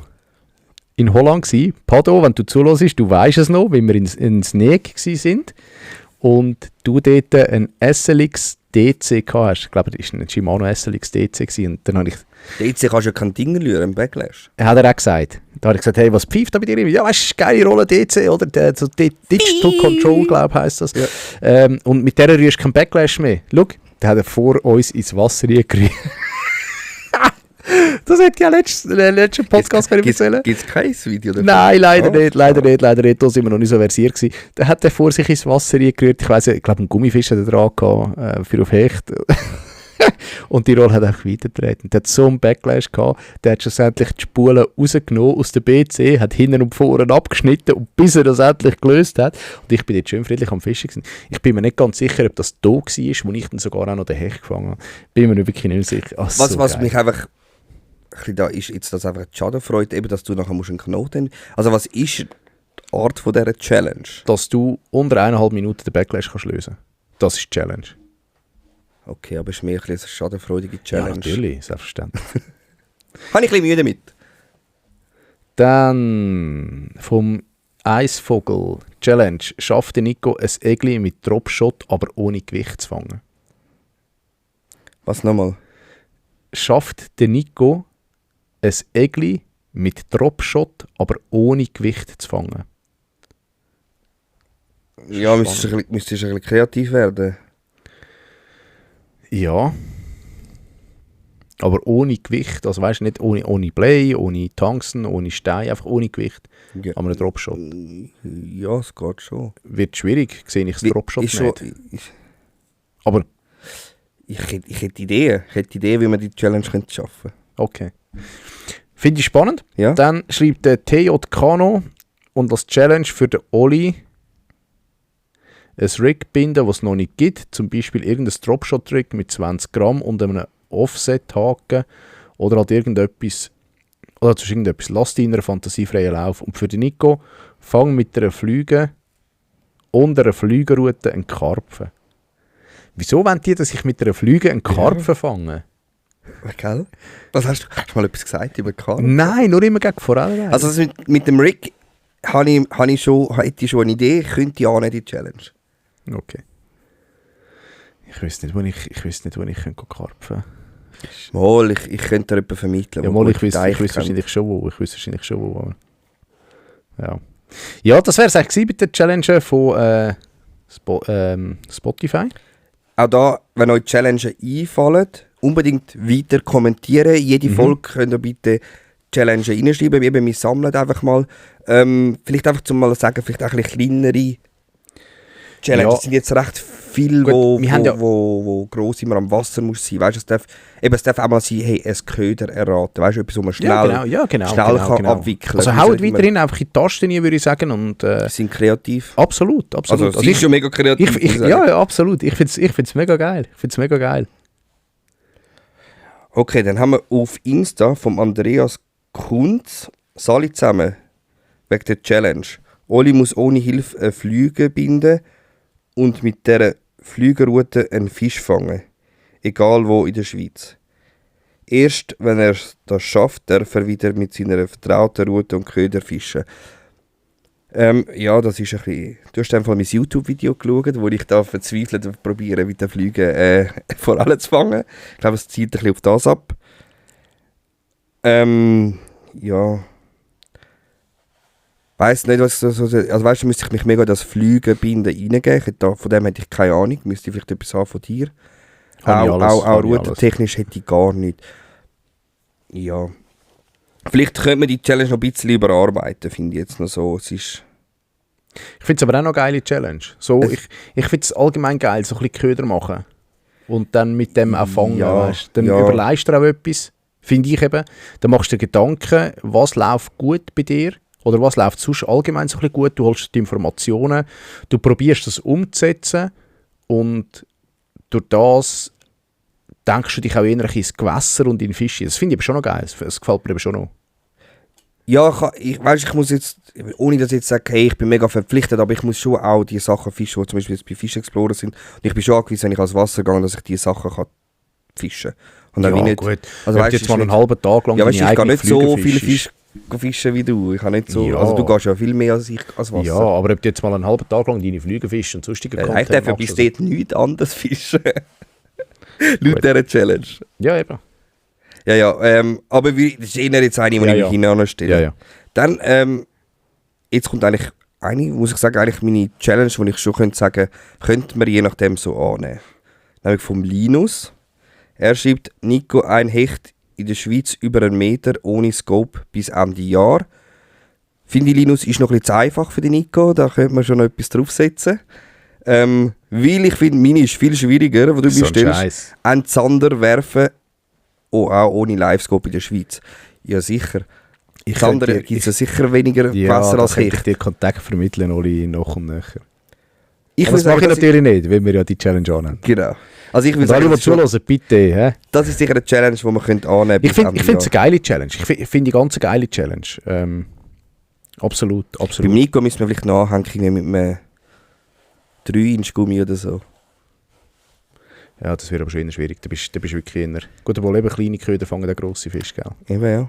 in Holland gsi. Pado, wenn du zuhörst, du weisst es noch, wie wir in Sneek gsi sind. Und du dort einen SLX DC hast. Ich glaube, das war ein Shimano SLX DC gewesen. Und dann habe ich... DC kannst du ja kein Ding rühren, ein Backlash. Hat er auch gesagt. Da habe ich gesagt, hey, was pfeift da bei dir? Ja, weißt du, geile Rolle DC, oder? So Digital Control, glaube ich, heisst das. Ja. Und mit der rührst du keinen Backlash mehr. Schau, der hat er vor uns ins Wasser reingerührt. Das hätte ich ja letzten Podcast erzählen. Gibt es kein Video davon? Nein, leider nicht. Da sind wir noch nicht so versiert gewesen. Da hat er vor sich ins Wasser reingerührt. Ich glaube, einen Gummifisch hat er dran gehabt, für auf Hecht. Und die Rolle hat einfach weitergetreten. Der hat so einen Backlash gehabt, der hat schlussendlich die Spulen rausgenommen aus der BC, hat hinten und vorne abgeschnitten und bis er das endlich gelöst hat. Und ich bin jetzt schön friedlich am Fischen gewesen. Ich bin mir nicht ganz sicher, ob das da war, wo ich dann sogar auch noch den Hecht gefangen habe. Bin mir wirklich nicht sicher. Ach, was mich einfach da ist jetzt das einfach die Schadenfreude, eben, dass du nachher einen Knoten. Also was ist die Art von dieser Challenge? Dass du unter 1,5 Minuten den Backlash kannst lösen. Das ist die Challenge. Okay, aber es ist mehr eine schadenfreudige Challenge. Ja, natürlich, selbstverständlich. Habe ich ein bisschen Mühe damit. Dann vom Eisvogel Challenge. Schafft der Nico ein Egli mit Dropshot, aber ohne Gewicht zu fangen. Was nochmal? Schafft der Nico ein Egli mit Dropshot, aber ohne Gewicht zu fangen. Ja, müsstest du ein bisschen kreativ werden. Ja. Aber ohne Gewicht, also weißt du, nicht ohne Play, ohne Tungsten, ohne Stein, einfach ohne Gewicht. Ja. Aber ein Dropshot. Ja, es geht schon. Wird schwierig, sehe ich das Dropshot ist nicht. schon, Aber ich hätte Ideen. Ich hätte Ideen, wie man die Challenge schaffen könnte. okay. Finde ich spannend. Ja. Dann schreibt der TJ Kano und als Challenge für den Oli ein Rig binden, was es noch nicht gibt. Zum Beispiel irgendein Dropshot-Rig mit 20 Gramm und einem Offset-Haken oder halt irgendetwas. Oder zu irgendetwas. Lass dich in einer fantasiefreien Lauf. Und für den Nico, fang mit einer Flüge und einer Flügerroute einen Karpfen. Wieso wollen die, dass ich mit einer Flüge einen Karpfen fange? Gell? Hast du mal etwas gesagt über Karpfen? Nein, nur immer gegen Forellen. Also das mit dem Rick hätte ich schon eine Idee, ich könnte annehmen, die Challenge. Okay. Ich wüsste nicht, wo ich könnte karpfen. Mal, ich könnte dir jemanden vermitteln. Ja, mal, ich wüsste wahrscheinlich schon wo. Aber ja. Ja, das wäre es eigentlich mit der Challenge von Spotify. Auch da, wenn euch Challenges einfallen, unbedingt weiter kommentieren. Jede Folge könnt ihr bitte Challenges reinschreiben. Wir sammeln einfach mal. Vielleicht einfach zum mal sagen, vielleicht auch ein bisschen kleinere Challenges. Es sind jetzt recht viele, wo gross immer am Wasser muss sein. Weißt, es darf auch mal sein, hey, ein Köder erraten. Weißt du, etwas, wo man schnell kann abwickeln kann. Also haut weiterhin einfach in die Tasten rein, würde ich sagen. Und, sind kreativ. Absolut. Also sie ist schon mega kreativ. Ja, absolut. Ich finde es mega geil. Okay, dann haben wir auf Insta vom Andreas Kunz, alle zusammen, wegen der Challenge. Oli muss ohne Hilfe eine Flüge binden und mit dieser Flügerroute einen Fisch fangen. Egal wo in der Schweiz. Erst wenn er das schafft, darf er wieder mit seiner vertrauten Route und Köder fischen. Ja, das ist ein bisschen... Du hast einfach mein YouTube-Video geschaut, wo ich da verzweifelt probiere, mit den Flügen vor allem zu fangen. Ich glaube, es zielt ein bisschen auf das ab. Ja... Weiss nicht, was also weißt du, müsste ich mich mega das Flügen binden reingeben. Von dem hätte ich keine Ahnung. Müsste ich vielleicht etwas haben von dir. Auch routentechnisch hätte ich gar nicht. Ja. Vielleicht könnte man die Challenge noch ein bisschen überarbeiten, finde ich jetzt noch so. Ich finde es aber auch noch eine geile Challenge. So, ich finde es allgemein geil, so ein bisschen Köder machen. Und dann mit dem auch fangen. Weißt? Dann überlegst du auch etwas, finde ich eben. Dann machst du dir Gedanken, was läuft gut bei dir. Oder was läuft sonst allgemein so ein bisschen gut? Du holst die Informationen, du probierst das umzusetzen und durch das denkst du dich auch eher ins Gewässer und in Fische. Das finde ich aber schon noch geil, das gefällt mir eben schon noch. Ja, ich muss jetzt, ohne dass ich jetzt sage, hey, ich bin mega verpflichtet, aber ich muss schon auch die Sachen fischen, die zum Beispiel jetzt bei Fish Explorer sind. Und ich bin schon angewiesen, wenn ich ans Wasser gehe, dass ich diese Sachen kann fischen kann. Ja, nicht, gut. Also weißt, jetzt mal einen halben Tag lang ja, weißt, ich kann nicht so viele Fische fischen wie du. Ich kann nicht so, also du gehst ja viel mehr als ich ans Wasser. Ja, aber ob du jetzt mal einen halben Tag lang deine Flüge fischen und sonstige Content machst. Ich darf bis dort nichts anderes fischen. Laut dieser Challenge. Ja, eben. Ja, aber das ist eher jetzt eine, die ich hinanstelle. Ja. Dann, jetzt kommt eigentlich eine, muss ich sagen, eigentlich meine Challenge, die ich schon könnte sagen, könnte man je nachdem so annehmen. Nämlich vom Linus. Er schreibt, Nico, ein Hecht in der Schweiz über 1 Meter ohne Scope bis Ende Jahr. Finde ich, Linus, ist noch ein bisschen zu einfach für den Nico, da könnte man schon noch etwas draufsetzen. Weil ich finde, meine ist viel schwieriger, wo du so bestellst, einen Zander werfen, auch ohne Live-Scope in der Schweiz. Ja, sicher. Zander gibt es ja sicher weniger Gewässer als Hecht. Ich dir Kontakt vermitteln, Oli, noch und nöcher. Das mache ich natürlich nicht, weil wir ja die Challenge annehmen. Genau. Also ich will sagen, die zuhören, bitte. He? Das ist sicher eine Challenge, die man annehmen könnte. Ich finde es eine geile Challenge. Ich finde die ganz geile Challenge. Absolut. Beim Nico müssen wir vielleicht nachhängen mit einem 3-Inch-Gummi oder so. Ja, das wird aber schon schwierig. Da bist du wirklich eher... Gut, obwohl eben kleine Köder fangen den grossen Fisch, gell? Eben,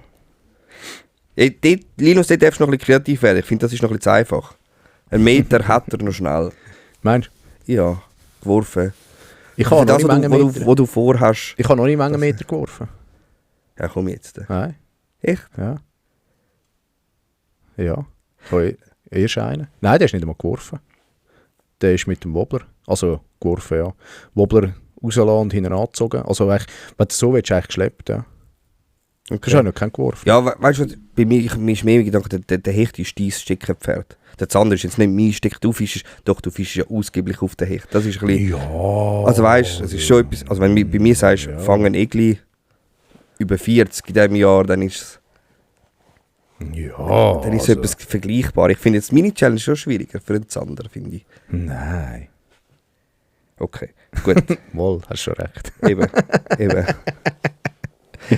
ja. Linus, dort darfst du noch ein bisschen kreativ werden. Ich finde, das ist noch ein bisschen zu einfach. 1 Meter hat er noch schnell. Meinst du? Ja, geworfen. Ich habe noch nicht Meter. Wo du vorhast. Ich habe noch nicht Menge Meter geworfen. Ja, komm jetzt. Nein. Echt? Ja. Ja. Ich habe erst einen. Nein, der ist nicht einmal geworfen. Der ist mit dem Wobbler. Also geworfen, ja. Wobbler rausgelassen und hinten angezogen. Also wenn du so willst, eigentlich geschleppt, ja. Okay. Das ist auch noch kein geworfen. Ja, weißt du, bei mir ist mehr gedacht, der Hecht ist dein Steckenpferd. Der Zander ist jetzt nicht mein Steck, du fischst, doch du fischst ja ausgiebig auf den Hecht. Das ist ein bisschen... Ja. Also weißt du, es ist schon etwas... Also wenn du bei mir sagst, fangen Egli über 40 in diesem Jahr, dann ist es... Ja. Dann ist es etwas vergleichbar. Ich finde jetzt meine Challenge schon schwieriger für den Zander, finde ich. Nein. Okay, gut. Wohl, hast schon recht. Eben.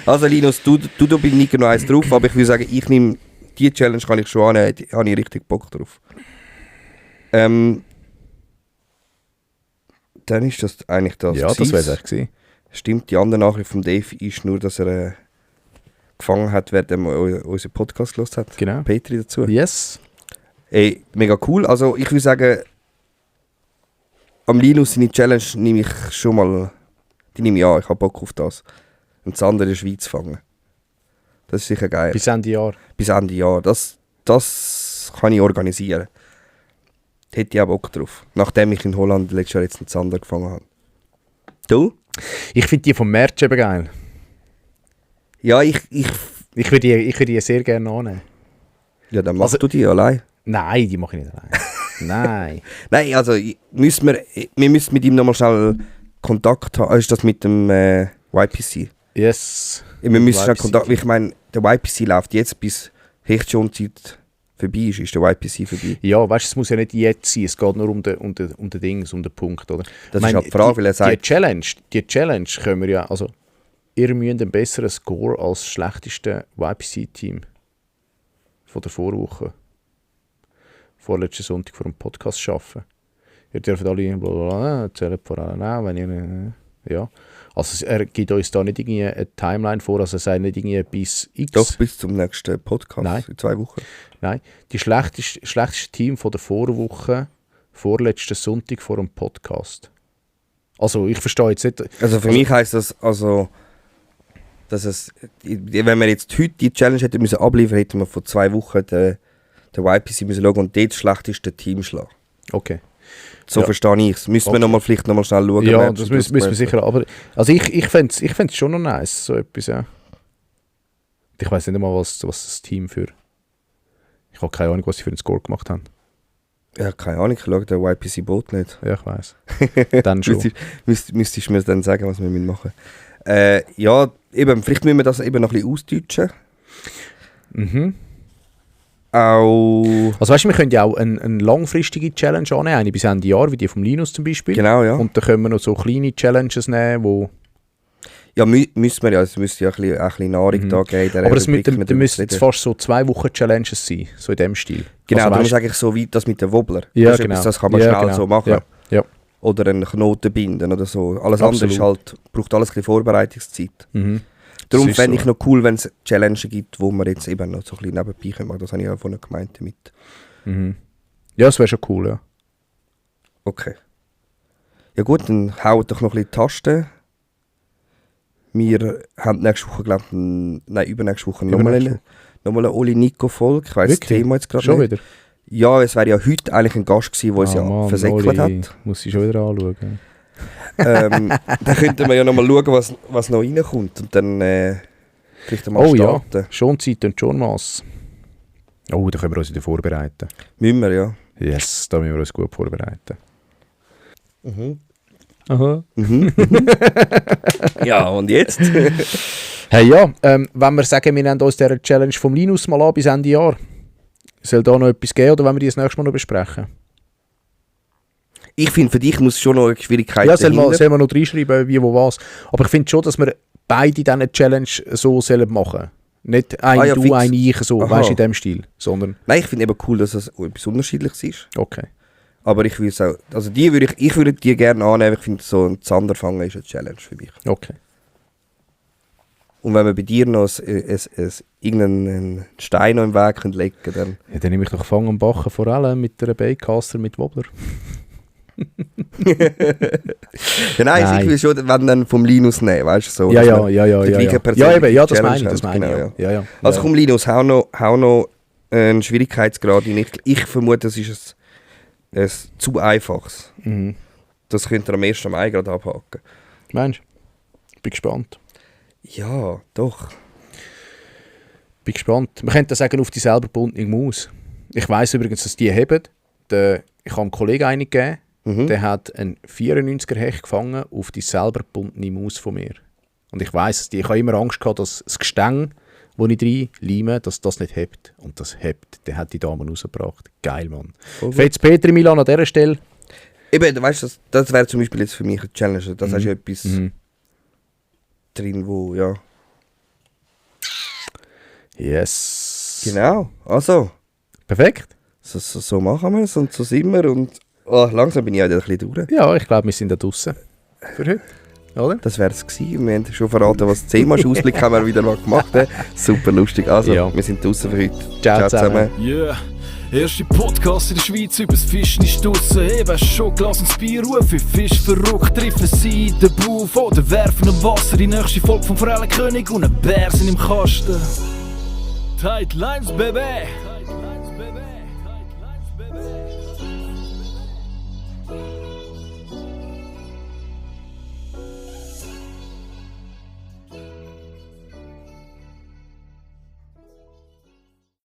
Also Linus, du bei Nico noch eins drauf, aber ich würde sagen, ich nehme... Die Challenge kann ich schon annehmen, da habe ich richtig Bock drauf. dann ist das eigentlich das. Ja, das wäre es echt gewesen. Stimmt, die andere Nachricht von Dave ist nur, dass er gefangen hat, während er unseren Podcast gehört hat. Genau. Petri dazu. Yes. Ey, mega cool. Also ich würde sagen, am Linus seine Challenge nehme ich schon mal, die nehme ich an, ich habe Bock auf das. Und das andere in der Schweiz fangen. Das ist sicher geil. Bis Ende Jahr. Bis Ende Jahr. Das kann ich organisieren. Hätte ich auch Bock drauf. Nachdem ich in Holland letztes Jahr jetzt einen Zander gefangen habe. Du? Ich finde die vom März eben geil. Ja, ich würde die sehr gerne annehmen. Ja, dann machst du die allein. Nein, die mache ich nicht allein. Nein. Nein, also wir müssen mit ihm nochmal schnell Kontakt haben. Ist das mit dem YPC? Yes. Wir müssen schnell Kontakt. Ich meine, der YPC läuft jetzt, bis Hechtschonzeit vorbei ist. Ist der YPC vorbei? Ja, weißt du, es muss ja nicht jetzt sein. Es geht nur um den Punkt, oder? Das ist halt die Frage, weil er sagt... Die Challenge können wir ja... Also, ihr müsst einen besseren Score als das schlechteste YPC-Team von der Vorwoche. Vorletzten Sonntag vor dem Podcast schaffen. Ihr dürft alle blablabla erzählen vor allem auch, wenn ihr... Ja. Also er gibt uns da nicht irgendwie eine Timeline vor, also er sagt nicht irgendwie bis X. Doch, bis zum nächsten Podcast, Nein. In 2 Wochen. Nein, die schlechteste Team von der Vorwoche, vorletzten Sonntag vor dem Podcast. Also ich verstehe jetzt nicht... Also für mich heisst das, also, dass es... Wenn wir jetzt heute die Challenge hätten müssen abliefern, hätten wir vor 2 Wochen den YPC müssen schauen und dort das schlechteste Team schlagen. Okay. So verstehe ich es. Müssen wir vielleicht nochmal schnell schauen. Ja, das müssen wir sicher. Aber also ich fände es schon noch nice, so etwas, ja. Ich weiss nicht einmal, was das Team für... Ich habe keine Ahnung, was sie für einen Score gemacht haben. Ja, keine Ahnung, ich schaue den YPC-Boot nicht. Ja, ich weiss. Dann schon. Müsstest du mir dann sagen, was wir machen müssen. Ja, eben, vielleicht müssen wir das eben noch ein bisschen ausdeutschen. Mhm. Auch... Also weißt du, wir können ja auch eine langfristige Challenge annehmen, eine bis Ende Jahr, wie die vom Linus zum Beispiel. Genau, ja. Und dann können wir noch so kleine Challenges nehmen, wo... Ja, müssen wir ja. Es müsste ja ein bisschen Nahrung da geben. Aber dann müssten es fast so 2 Wochen Challenges sein, so in dem Stil. Genau, also, darum sage ich so wie das mit dem Wobbler. Ja, das, genau. Das kann man schnell so machen. Ja. Ja. Oder einen Knoten binden oder so. Alles Absolut. andere ist halt, braucht alles ein bisschen Vorbereitungszeit. Mhm. Darum fände so. ich noch cool, wenn es Challenges gibt, wo man jetzt eben noch so ein bisschen nebenbei machen können. Das habe ich ja vorhin gemeint damit. Mhm. Ja, das wäre schon cool, ja. Okay. Ja gut, dann haut doch noch ein bisschen die Tasten. Wir haben nächste Woche, glaube ich, übernächste Woche nochmal eine Oli-Nico-Folge. Ich weiss das Thema jetzt gerade schon nicht. Wieder? Ja, es wäre ja heute eigentlich ein Gast gewesen, der uns ja versäckelt hat. Muss ich schon wieder anschauen. Dann könnten wir ja nochmal schauen, was noch reinkommt. Und dann vielleicht mal starten. Ja, schon Zeit und schon Mass. Oh, da können wir uns wieder vorbereiten. Müssen wir, ja. Yes, da müssen wir uns gut vorbereiten. Mhm. Aha. Mhm. Ja, und jetzt? Hey ja, wenn wir sagen, wir nehmen uns diese Challenge vom Linus mal an bis Ende Jahr, soll da noch etwas geben oder wollen wir die das nächste Mal noch besprechen? Ich finde, für dich muss schon noch eine Schwierigkeit ja, soll man noch reinschreiben, wie, wo, was. Aber ich finde schon, dass wir beide diese Challenge so sollen machen. Nicht eine du, fix. eine ich, so, weißt du, in dem Stil. Sondern Nein, ich finde eben cool, dass es etwas Unterschiedliches ist. Okay. Aber ich würde es auch, also ich würde die gerne annehmen, ich finde so ein Zander fangen ist eine Challenge für mich. Okay. Und wenn wir bei dir noch irgendeinen Stein noch im Weg legen können, Ja, dann nehme ich doch Fang am Bachen vor allem mit einer Baitcaster mit Wobbler. ja, nein. Ich will schon, wenn dann vom Linus nehmen, weißt du, so. Ja. Ja, eben, das meine ich. Genau, Ja. Also komm Linus, hau noch einen Schwierigkeitsgrad rein. Ich vermute, das ist ein zu einfaches. Mhm. Das könnt ihr am ersten Mai gerade abhaken. Meinst du? Bin gespannt. Ja, doch. Bin gespannt. Man könnte sagen, auf die selber gebundene Maus. Ich weiss übrigens, dass die haben. Ich habe einem Kollegen eine gegeben, der hat einen 94er Hecht gefangen auf die selber gebundene Maus von mir. Und ich weiss, ich habe immer Angst gehabt, dass das Gestänge, das ich reinleime, dass das nicht hebt. Und das hebt. Der hat die Dame rausgebracht. Geil, Mann. Fetz Petri Milan an dieser Stelle. Eben, weißt du, das wäre zum Beispiel jetzt für mich eine Challenge. Das hast ja etwas drin, wo, ja. Yes. Genau, also. Perfekt. So machen wir es und so sind wir. Und Oh, langsam bin ich auch wieder ein bisschen durch. Ja, ich glaube, wir sind da draussen für heute. Oder? Das wäre es gewesen. Wir haben schon verraten, was 10-mal Ausblick haben wir wieder mal gemacht. Super lustig. Also, wir sind draussen für heute. Ciao zusammen. Yeah. Erste Podcast in der Schweiz übers Fischen ist draussen. Eben schon Glas ins Bier rufen. Fisch verrückt, treffen sie den Buff oder werfen im Wasser. Die nächste Folge vom Forellenkönig und ein Bär sind im Kasten. Tight Lines, Baby!